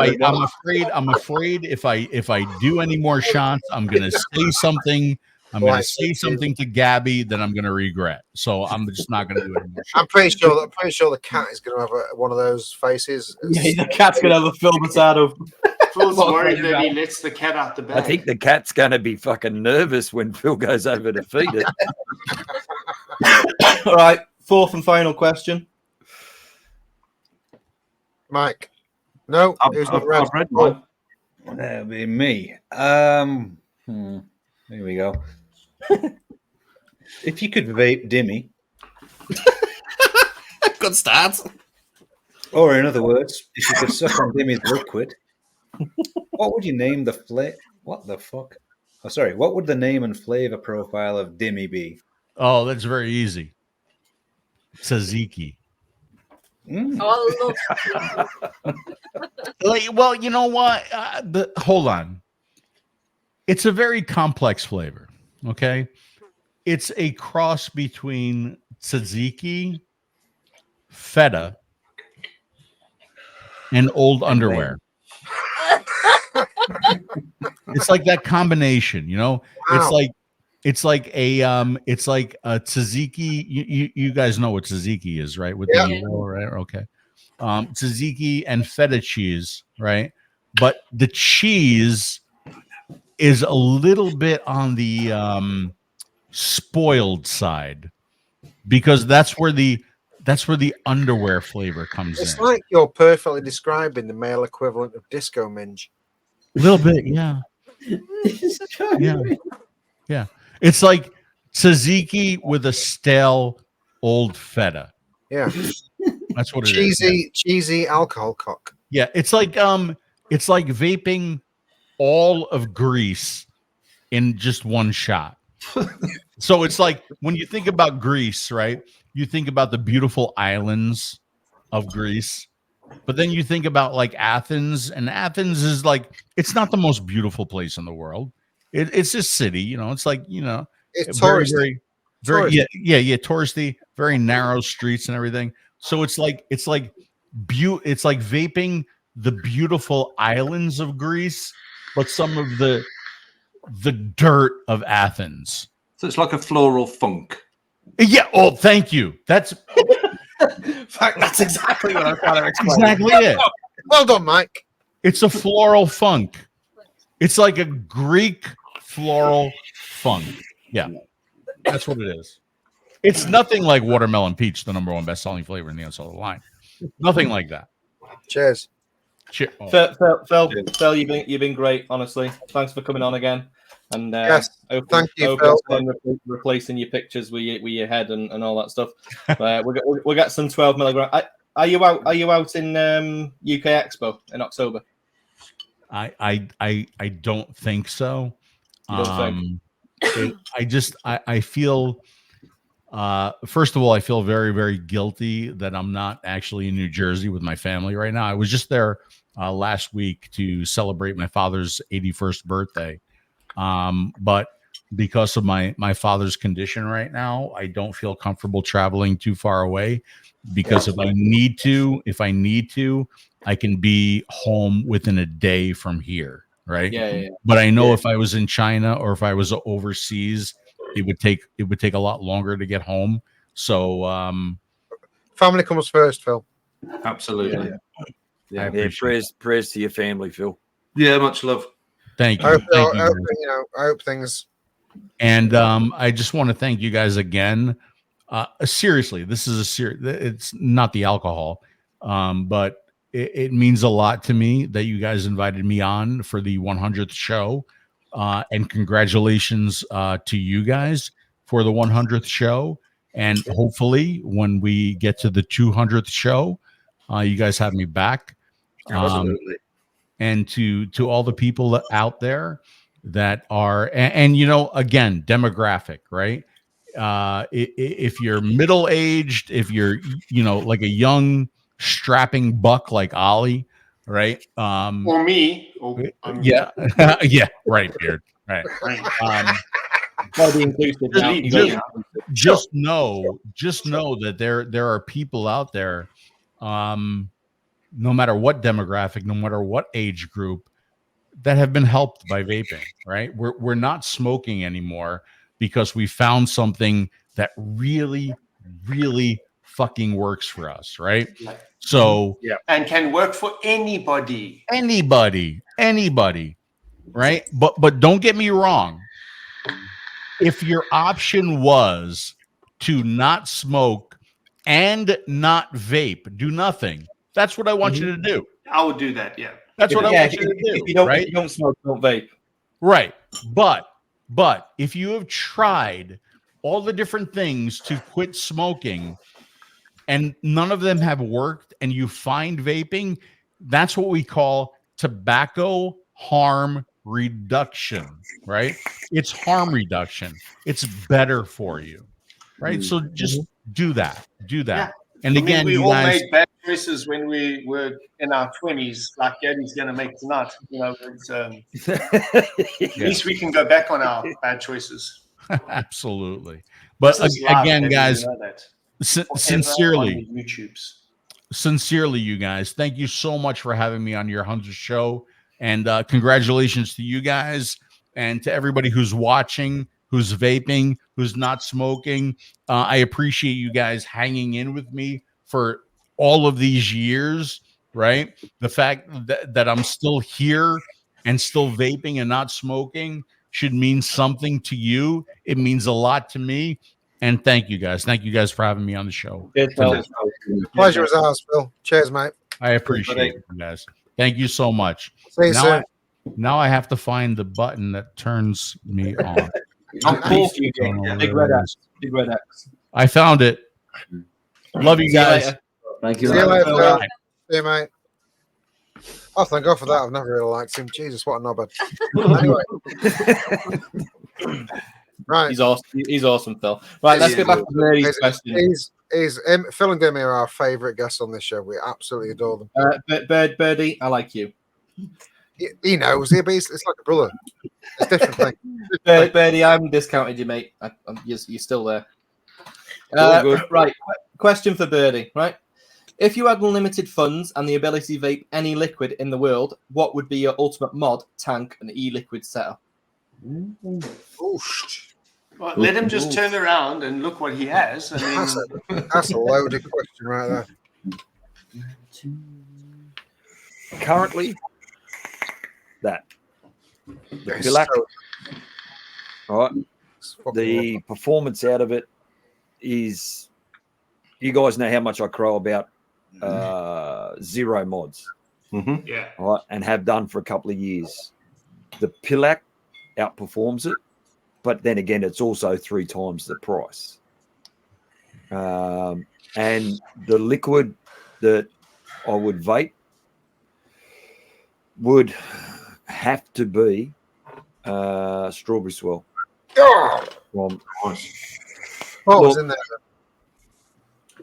afraid if I do any more shots, I'm gonna say something. I'm going to say something to Gabby that I'm going to regret. So I'm just not going to do it anymore. I'm pretty sure the cat is going to have one of those faces. Yeah, the cat's going to have a Phil Busardo. Phil's worried that he lets the cat out the bag. I think the cat's going to be fucking nervous when Phil goes over to feed it. All right, fourth and final question. Mike. No, I've read one. That'll be me. Here we go. If you could vape Dimi. Good start. Or in other words, if you could suck on Dimi's liquid, what would you name the flavor? What the fuck? Oh, sorry. What would the name and flavor profile of Dimi be? Oh, that's very easy. Tzatziki. Oh, I love Well, you know what? Hold on. It's a very complex flavor. Okay, it's a cross between tzatziki, feta, and old underwear. It's like that combination, you know. Wow. It's like a tzatziki. You guys know what tzatziki is, right? With Yeah. the roll, right? Okay. Tzatziki and feta cheese, right? But the cheese is a little bit on the spoiled side because that's where the underwear flavor comes It's in. like you're perfectly describing the male equivalent of disco minge. A little bit, yeah. Yeah. It's like tzatziki with a stale old feta. Yeah. That's what it is. Cheesy alcohol cock. Yeah, it's like vaping all of Greece in just one shot. So it's like when you think about Greece, right? You think about the beautiful islands of Greece, but then you think about like Athens, and Athens is like it's not the most beautiful place in the world. It's a city, you know. It's like It's very, touristy. very, yeah, touristy, very narrow streets and everything. So it's like vaping the beautiful islands of Greece, but some of the dirt of Athens. So it's like a floral funk. Yeah. Oh, thank you. That's exactly what I'm trying to explain. exactly it. Well done, Mike. It's a floral funk. It's like a Greek floral funk. Yeah, that's what it is. It's nothing like watermelon peach, the #1 best-selling flavor in the unsold line. Nothing like that. Cheers. Oh. Phil, you've been great. Honestly, thanks for coming on again. And Yes, thank you, Phil. Phil. Replacing your pictures with your head and all that stuff. We'll get some 12 milligram. Are you out in UK Expo in October? I don't think so. You don't think? I feel first of all, I feel very, very guilty that I'm not actually in New Jersey with my family right now. I was just there last week to celebrate my father's 81st birthday. But because of my father's condition right now, I don't feel comfortable traveling too far away because if I need to, I can be home within a day from here. Right. Yeah. But I know if I was in China or if I was overseas, it would take a lot longer to get home. So, family comes first, Phil. Absolutely. Yeah. Prayers to your family, Phil. Yeah. Much love. Thank you. I hope things. And I just want to thank you guys again. Seriously, this is it's not the alcohol, but it means a lot to me that you guys invited me on for the 100th show. And congratulations to you guys for the 100th show. And hopefully when we get to the 200th show, you guys have me back. Absolutely. And to all the people out there that are, and again, demographic, right? If you're middle-aged, if you're, like a young strapping buck like Ollie, right? Or me. Yeah. Yeah. Right, Beard. Right. Just know that there are people out there, no matter what demographic, no matter what age group, that have been helped by vaping, right? We're not smoking anymore because we found something that really, really fucking works for us, right? So and can work for anybody, right? But don't get me wrong. If your option was to not smoke and not vape, do nothing. That's what I want you to do. I would do that. Yeah. That's what I want you to do. If you don't smoke, don't vape. Right. But if you have tried all the different things to quit smoking and none of them have worked and you find vaping, that's what we call tobacco harm reduction, right? It's harm reduction. It's better for you, right? So just do that. Do that. Yeah. And I mean, again, we you all guys, made bad choices when we were in our 20s, like Gabby's going to make tonight. You know, it's, at least we can go back on our bad choices. absolutely. But This is live, again, Gabby, guys, you know that. sincerely, On the YouTubes. sincerely, you guys, thank you so much for having me on your 100th show. And congratulations to you guys and to everybody who's watching, who's vaping, who's not smoking. I appreciate you guys hanging in with me for all of these years, right? The fact that I'm still here and still vaping and not smoking should mean something to you. It means a lot to me. And thank you guys. Thank you guys for having me on the show. Pleasure was ours, Phil. Cheers, mate. I appreciate it, you guys. Thank you so much. See you soon. Now I have to find the button that turns me on. Big red X. Big red X. I found it. Love you guys. Thank you. See you later, Phil. Bye. See you, mate. Oh, thank God for that. I've never really liked him. Jesus, what a knobhead. Anyway. Right. He's awesome. He's awesome, Phil. Right, let's get back to Birdie's question. Phil and Dimi are our favourite guests on this show. We absolutely adore them. Birdie, I like you. He knows. It's like a brother. It's different thing. Birdie, I'm discounted you, mate. You're still there. Good. Right. Question for Birdie. Right. If you had unlimited funds and the ability to vape any liquid in the world, what would be your ultimate mod, tank, and e-liquid setup? Well, let him just turn around and look what he has. I mean, That's a loaded question right there. Currently, that the Pillac, all right, the performance out of it is. You guys know how much I crow about zero mods, yeah, all right, and have done for a couple of years. The Pillac outperforms it, but then again, it's also 3 times the price. And the liquid that I would vape would have to be Strawberry Swirl. Oh, what was in there?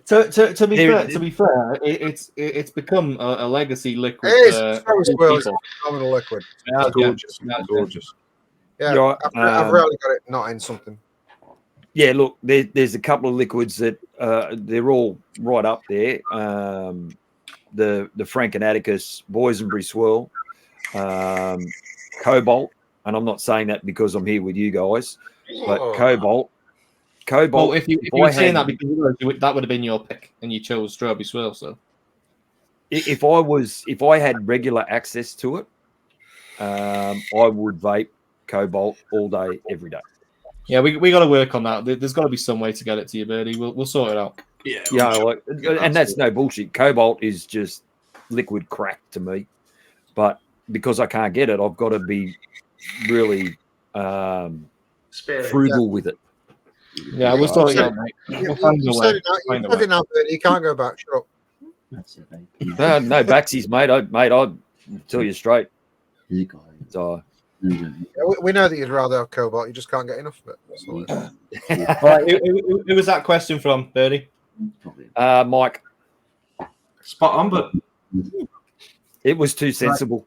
To be fair, it's become a legacy liquid. It is. Swirl is a phenomenal liquid. Yeah, gorgeous. Yeah, Right, I've rarely got it not in something. Yeah, look, there's a couple of liquids that they're all right up there. The Frank and Atticus Boysenberry Swirl, Cobalt, and I'm not saying that because I'm here with you guys, but Cobalt. Well, if you were saying that because that would have been your pick, and you chose Strawberry Swirl. So, if I had regular access to it, I would vape Cobalt all day, every day. Yeah, we got to work on that. There's got to be some way to get it to you, Birdie. We'll sort it out. Yeah, like, and that's no bullshit. Cobalt is just liquid crack to me, but because I can't get it, I've got to be really frugal with it. Yeah, we'll sort it out, mate. We'll find a way. You can't go back. Shut up. No backsies, mate. I'll tell you straight. So, we know that you'd rather have Cobalt. You just can't get enough of it. Right, who was that question from, Birdie? Mike. Spot on, but it was too sensible.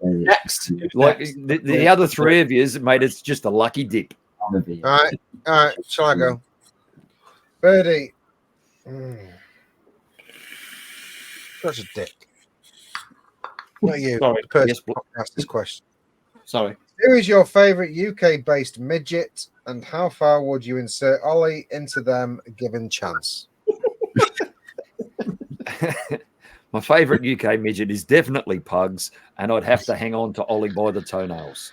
Next, like the other 3 of you, mate, it's just a lucky dip. All right. Shall I go? Birdie. Such a dick. Not you. Sorry. The person who asked this question. Sorry. Who is your favourite UK-based midget, and how far would you insert Ollie into them given chance? My favourite UK midget is definitely Pugs, and I'd have to hang on to Ollie by the toenails.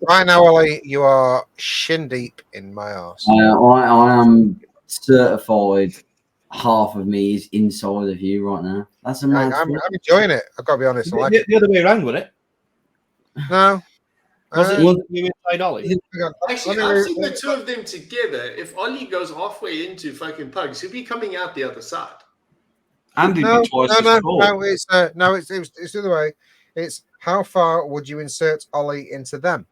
Right now, Ollie, you are shin deep in my arse. I am certified. Half of me is inside of you right now. That's amazing. I'm enjoying it. I've got to be honest. I like the other way around, wasn't it? No. Was it you inside Ollie? Actually, I've seen the 2 of them together. If Ollie goes halfway into fucking Pugs, he'll be coming out the other side. And he'd No, be twice no, as no, tall. no. It's it's the other way. It's how far would you insert Ollie into them?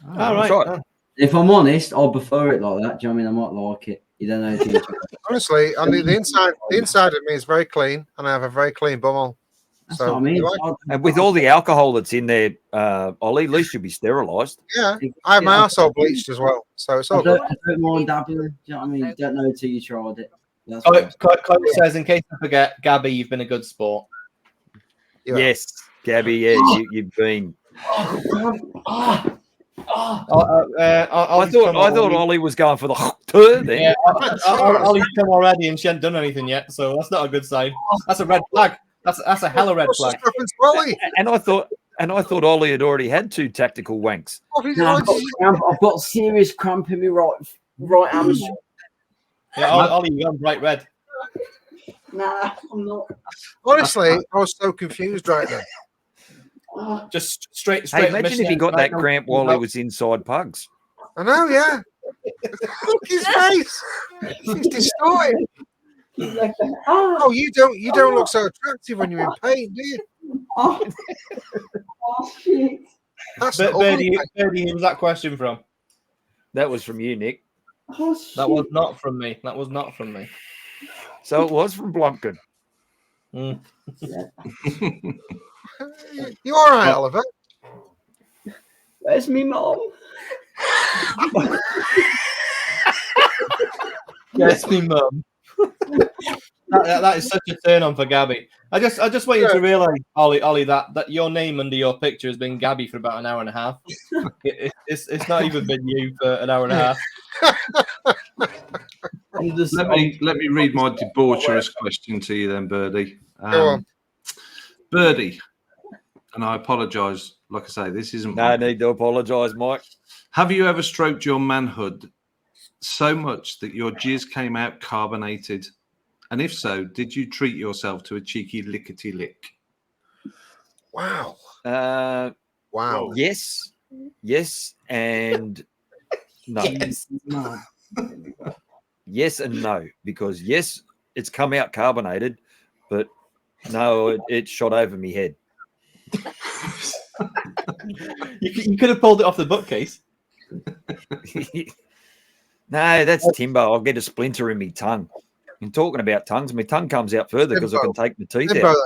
All right. Right. If I'm honest, I'll prefer it like that. Do you know what I mean? I might like it. You don't know until you try it. Honestly, on the inside of me is very clean, and I have a very clean bumhole. That's So what I mean. And with all the alcohol that's in there, Ollie, at least you'll be sterilised. yeah, I have my arsehole bleached as well, so it's all good. I don't mind dabbling. Do you know what I mean? You don't know until you tried it. That's Cody says, in case I forget, Gabby, you've been a good sport. Yes, Gabby. Yeah, you've been. I I thought Ollie was going for the then. Yeah, Ollie's come already and she hasn't done anything yet, so that's not a good sign. That's a red flag. That's a hella red flag. And I thought Ollie had already had 2 tactical wanks. No, I've got serious cramp in my right hamstring. Yeah, Ollie, you're bright red. Nah, I'm not. Honestly, I was so confused right now. Just straight. Hey, imagine if he got that cramp while he was inside pugs. I know, yeah. Look his face. He's distorted. Oh, you don't look so attractive when you're in pain, do you? Oh shit. Birdie, who was that question from? That was from you, Nick. Oh, shit. That was not from me. That was not from me. So it was from Blumpkin. Mm. You all right, Oliver? Where's me mom? Yes, me mum. That is such a turn on for Gabby. I just want you to realise, Ollie, that your name under your picture has been Gabby for about an hour and a half. It's not even been you for an hour and a half. Let me read my debaucherous question to you then, Birdie. Go on. Birdie, and I apologise. Like I say, this isn't. No need to apologise, Mike. Have you ever stroked your manhood so much that your jizz came out carbonated? And if so, did you treat yourself to a cheeky lickety lick? Wow. Wow. Yes, and no. Yes and no, because yes, it's come out carbonated, but no, it shot over me head. You could have pulled it off the bookcase. No, that's timber. I'll get a splinter in my tongue. I'm talking about tongues. My tongue comes out further because I can take the teeth out.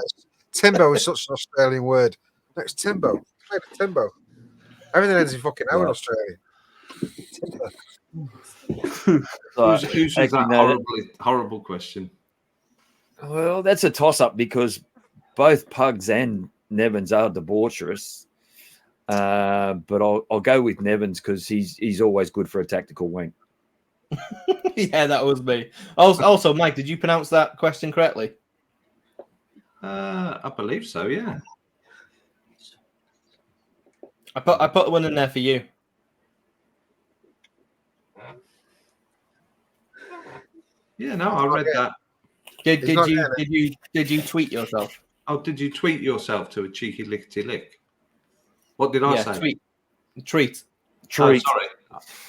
Timbo is such an Australian word. Next Timbo. Timbo. Everything ends in fucking out in Australia. Who's that horrible question? Well, that's a toss-up because both Pugs and Nevins are debaucherous. But I'll go with Nevins because he's always good for a tactical wing. Yeah, that was me. Also, Mike, did you pronounce that question correctly? I believe so. Yeah. I put one in there for you. Yeah, no, I read that. Did you tweet yourself? Oh, did you tweet yourself to a cheeky lickety lick? What did I say? Treat. Oh, sorry.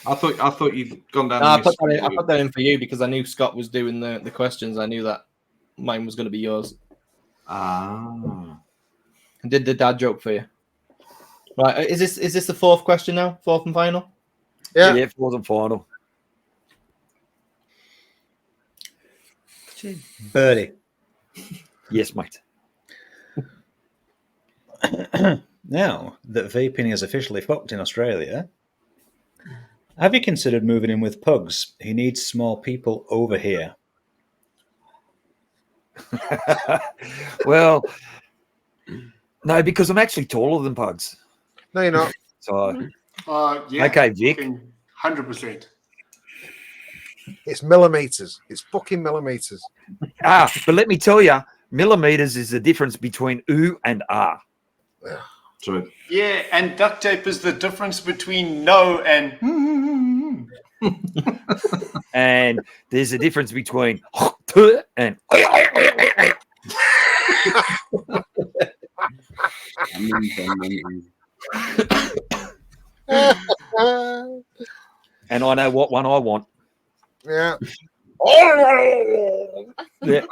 I thought you'd gone down. I put that in for you because I knew Scott was doing the questions. I knew that mine was going to be yours. Ah. I did the dad joke for you. Right, is this the fourth question now? Fourth and final? Yeah, fourth and final. Birdie. Yes, mate. Now that vaping is officially fucked in Australia, have you considered moving in with Pugs? He needs small people over here. Well, no, because I'm actually taller than Pugs. No, you're not. So, yeah, okay, Vic. 100%. It's millimeters. It's fucking millimeters. But let me tell you, millimeters is the difference between ooh and ah. True. Yeah, and duct tape is the difference between no and. And there's a difference between and. And I know what one I want. Yeah. Yeah.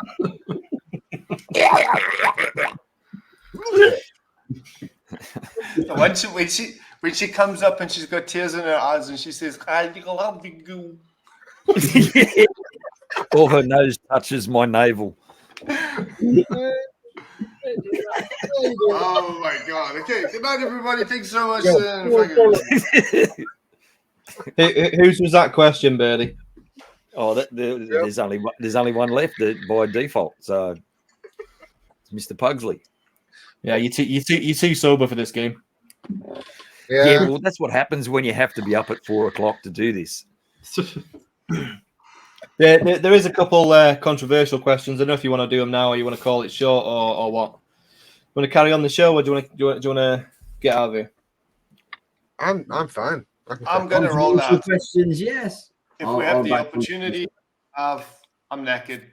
When she comes up and she's got tears in her eyes and she says, "I love you." Or her nose touches my navel. Oh my god. Okay. Good night, everybody. Thanks so much. Whose was that question, Birdie? Oh, there's only one left by default. So it's Mr. Pugsley. Yeah, you're too sober for this game. Yeah, well, that's what happens when you have to be up at 4 o'clock to do this. There is a couple controversial questions. I don't know if you want to do them now or you want to call it short or what. You want to carry on the show or do you want to get out of here? I'm fine. I'm going to roll out. Questions, yes. If we have the opportunity, I'm knackered.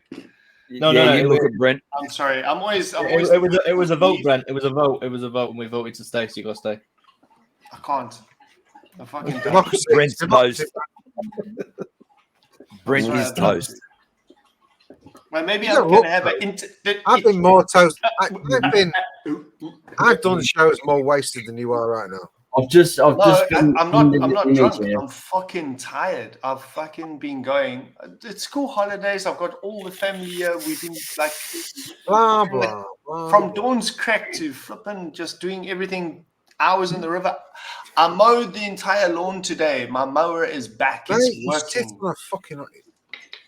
No, you look at Brent. I'm sorry. I'm always. It was a vote, Brent. It was a vote, and we voted to stay. So you got to stay. I can't. I fucking Democracy. Brent's toast. Brent is toast. Well, maybe I'm going to have an. I've been more toast. I've done shows more wasted than you are right now. I'm not drunk. I'm fucking tired. I've fucking been going. It's school holidays. I've got all the family here. We've been like blah blah blah. From dawn's crack to flipping, just doing everything. Hours in the river. I mowed the entire lawn today. My mower is back. It's working. Okay,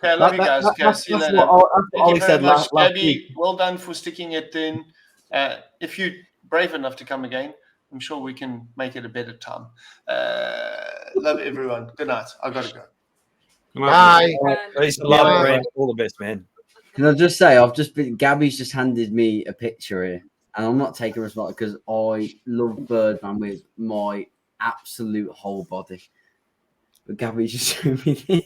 I love you guys. Okay, see you later. That's what Ollie said last Gabby, week. well done for sticking it in. If you're brave enough to come again, I'm sure we can make it a better time. Love everyone. Good night. I gotta go. Bye. Peace and love, Brent. All the best, man. Can I just say, Gabby's just handed me a picture here, and I'm not taking responsibility because I love Birdman with my absolute whole body. But Gabby's just showing me this.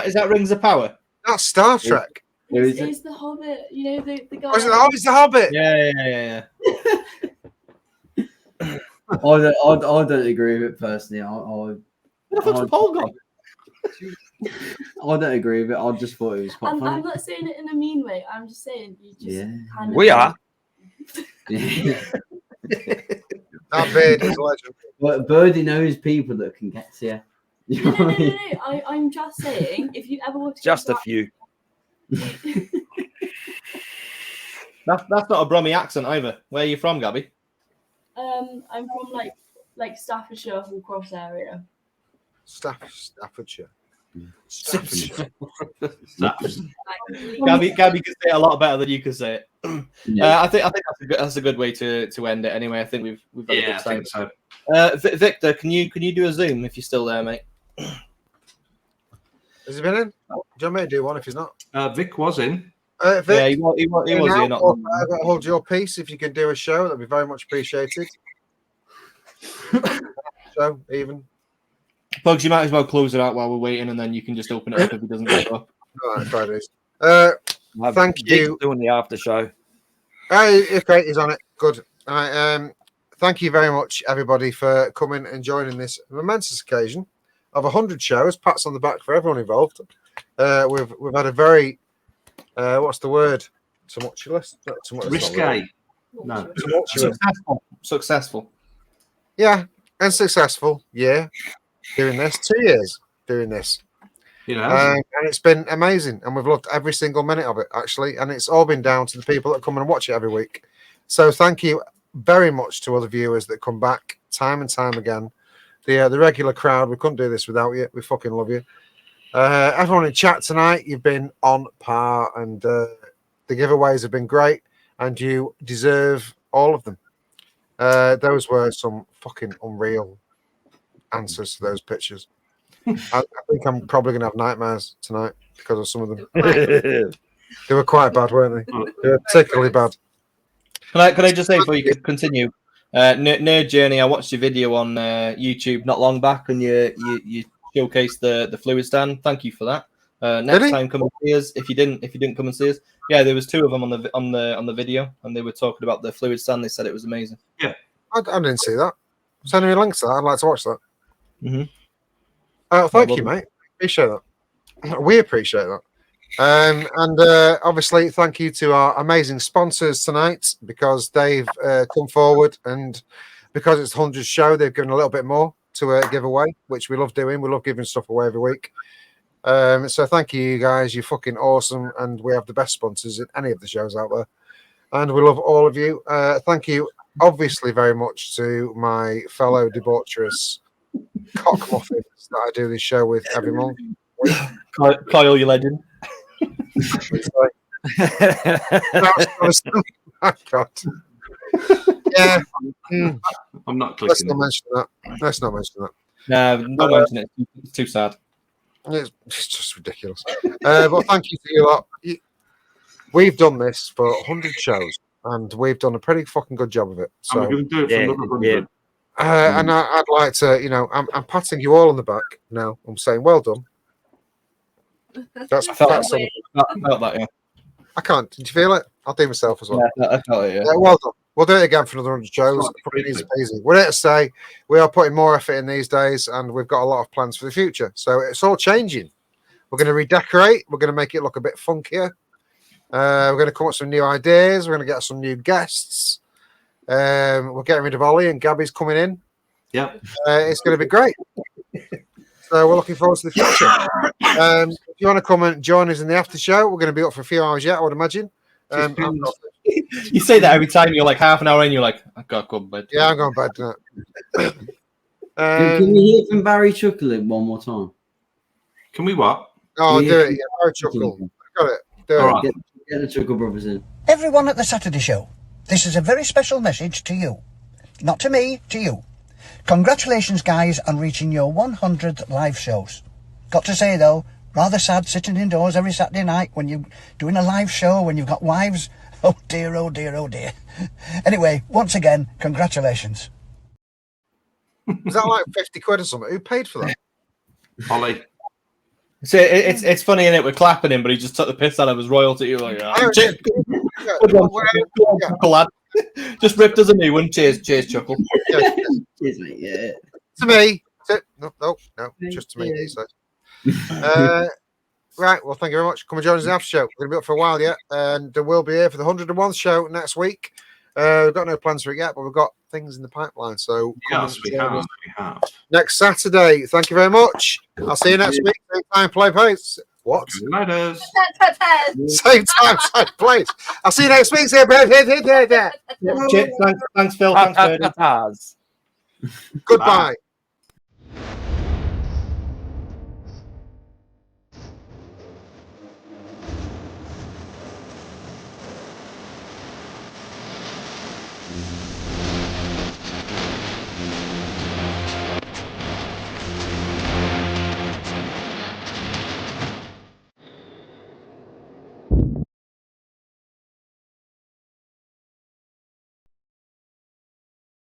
Is that Rings of Power? That's Star Trek. It's the Hobbit. You know the guy. It's the Hobbit. Yeah. I don't agree with it personally. What the fuck's Paul gone? I don't agree with it. I just thought it was quite funny. I'm not saying it in a mean way. I'm just saying you just kind of. We are. That Bird is a legend. But Birdie knows people that can get to you. No. I'm just saying, if you ever want to just a few. That's not a Brummy accent either. Where are you from, Gabby? I'm from like Staffordshire, Hull Cross area. Staffordshire. Gabby can say it a lot better than you can say it. Yeah. I think that's a good way to end it. Anyway, I think we've had a good time. I think so. Victor, can you do a Zoom if you're still there, mate? Has he been in? Do you want me to do one if he's not? Vic was in. Vic, yeah, he was in. Hold your peace if you can do a show. That'd be very much appreciated. So even. Bugs, you might as well close it out while we're waiting, and then you can just open it up if he doesn't get up. All right, Fridays. Thank you. Doing the after show. Okay, he's on it. Good. All right. Thank you very much, everybody, for coming and joining this momentous occasion of 100 shows. Pats on the back for everyone involved. We've had a very what's the word? Tumultuous. Risque. No. Successful. Yeah, and successful. Yeah. Doing this 2 years. Doing this. And it's been amazing, and we've loved every single minute of it, actually. And it's all been down to the people that come and watch it every week. So thank you very much to all the viewers that come back time and time again. The regular crowd, we couldn't do this without you. We fucking love you. Everyone in chat tonight, you've been on par, and the giveaways have been great, and you deserve all of them. Those were some fucking unreal answers to those pictures. I think I'm probably going to have nightmares tonight because of some of them. They were quite bad, weren't they? They were particularly bad. Can I just say before you continue? Nerd Journey, I watched your video on YouTube not long back, and you showcased the fluid stand. Thank you for that. Next time, come and see us. If you didn't come and see us, yeah, there was two of them on the video, and they were talking about the fluid stand. They said it was amazing. Yeah, I didn't see that. Send me a link to that. I'd like to watch that. Mm-hmm. Thank you, mate. Appreciate that. We appreciate that. And obviously, thank you to our amazing sponsors tonight because they've come forward, and because it's the 100th show, they've given a little bit more to give away, which we love doing. We love giving stuff away every week. So thank you guys. You're fucking awesome, and we have the best sponsors in any of the shows out there. And we love all of you. Thank you, obviously, very much to my fellow debaucherous cock muffins that I do this show with every month. Kyle, you legend. Oh, God. Yeah. I'm not Let's clicking. not mention that. Let's not mention that. No, don't mention it. It's too sad. It's just ridiculous. But thank you to you lot. We've done this for 100 shows, and we've done a pretty fucking good job of it. So, And we're going to do it for another 100. And I'd like to, I'm patting you all on the back now. I'm saying, well done. That's I felt that, yeah. I can't. Did you feel it? I'll do myself as well. Yeah, I felt it, yeah. Well done. We'll do it again for another 100 shows. Easy peasy. We're here to say we are putting more effort in these days, and we've got a lot of plans for the future. So it's all changing. We're going to redecorate. We're going to make it look a bit funkier. We're going to come up with some new ideas. We're going to get some new guests. We're getting rid of Ollie, and Gabby's coming in. Yep. It's going to be great. So we're looking forward to the future. If you want to come and join us in the after show, we're going to be up for a few hours yet, I would imagine. You say that every time. You're like half an hour in. You're like, I've got to go to bed. Yeah, I'm going to bed tonight. Can we hear from Barry chuckling one more time? Can we what? Oh, do it. Yeah, Barry chuckle. Got it. Do it. All right. Get the Chuckle Brothers in. Everyone at the Saturday show, this is a very special message to you. Not to me, to you. Congratulations, guys, on reaching your 100 live shows. Got to say, though, rather sad sitting indoors every Saturday night when you're doing a live show, when you've got wives. Oh, dear, oh, dear, oh, dear. Anyway, once again, congratulations. Was that like 50 quid or something? Who paid for that? Ollie. So it's funny, innit? We're clapping him, but he just took the piss out of his royalty. You're like, Chuckle, lad. Just ripped us a new one. Cheers, Chuckle. Cheers, mate. Yeah. To me. No, just to me. Right, well, thank you very much. Come and join us in the after show. We're going to be up for a while yet, and we'll be here for the 101 show next week. We've got no plans for it yet, but we've got things in the pipeline. So yes, we have. Next Saturday. Thank you very much. I'll see you next week. Same time, play place. What? Same time, same place. I'll see you next week. Thanks, Phil. Thanks, Goodbye.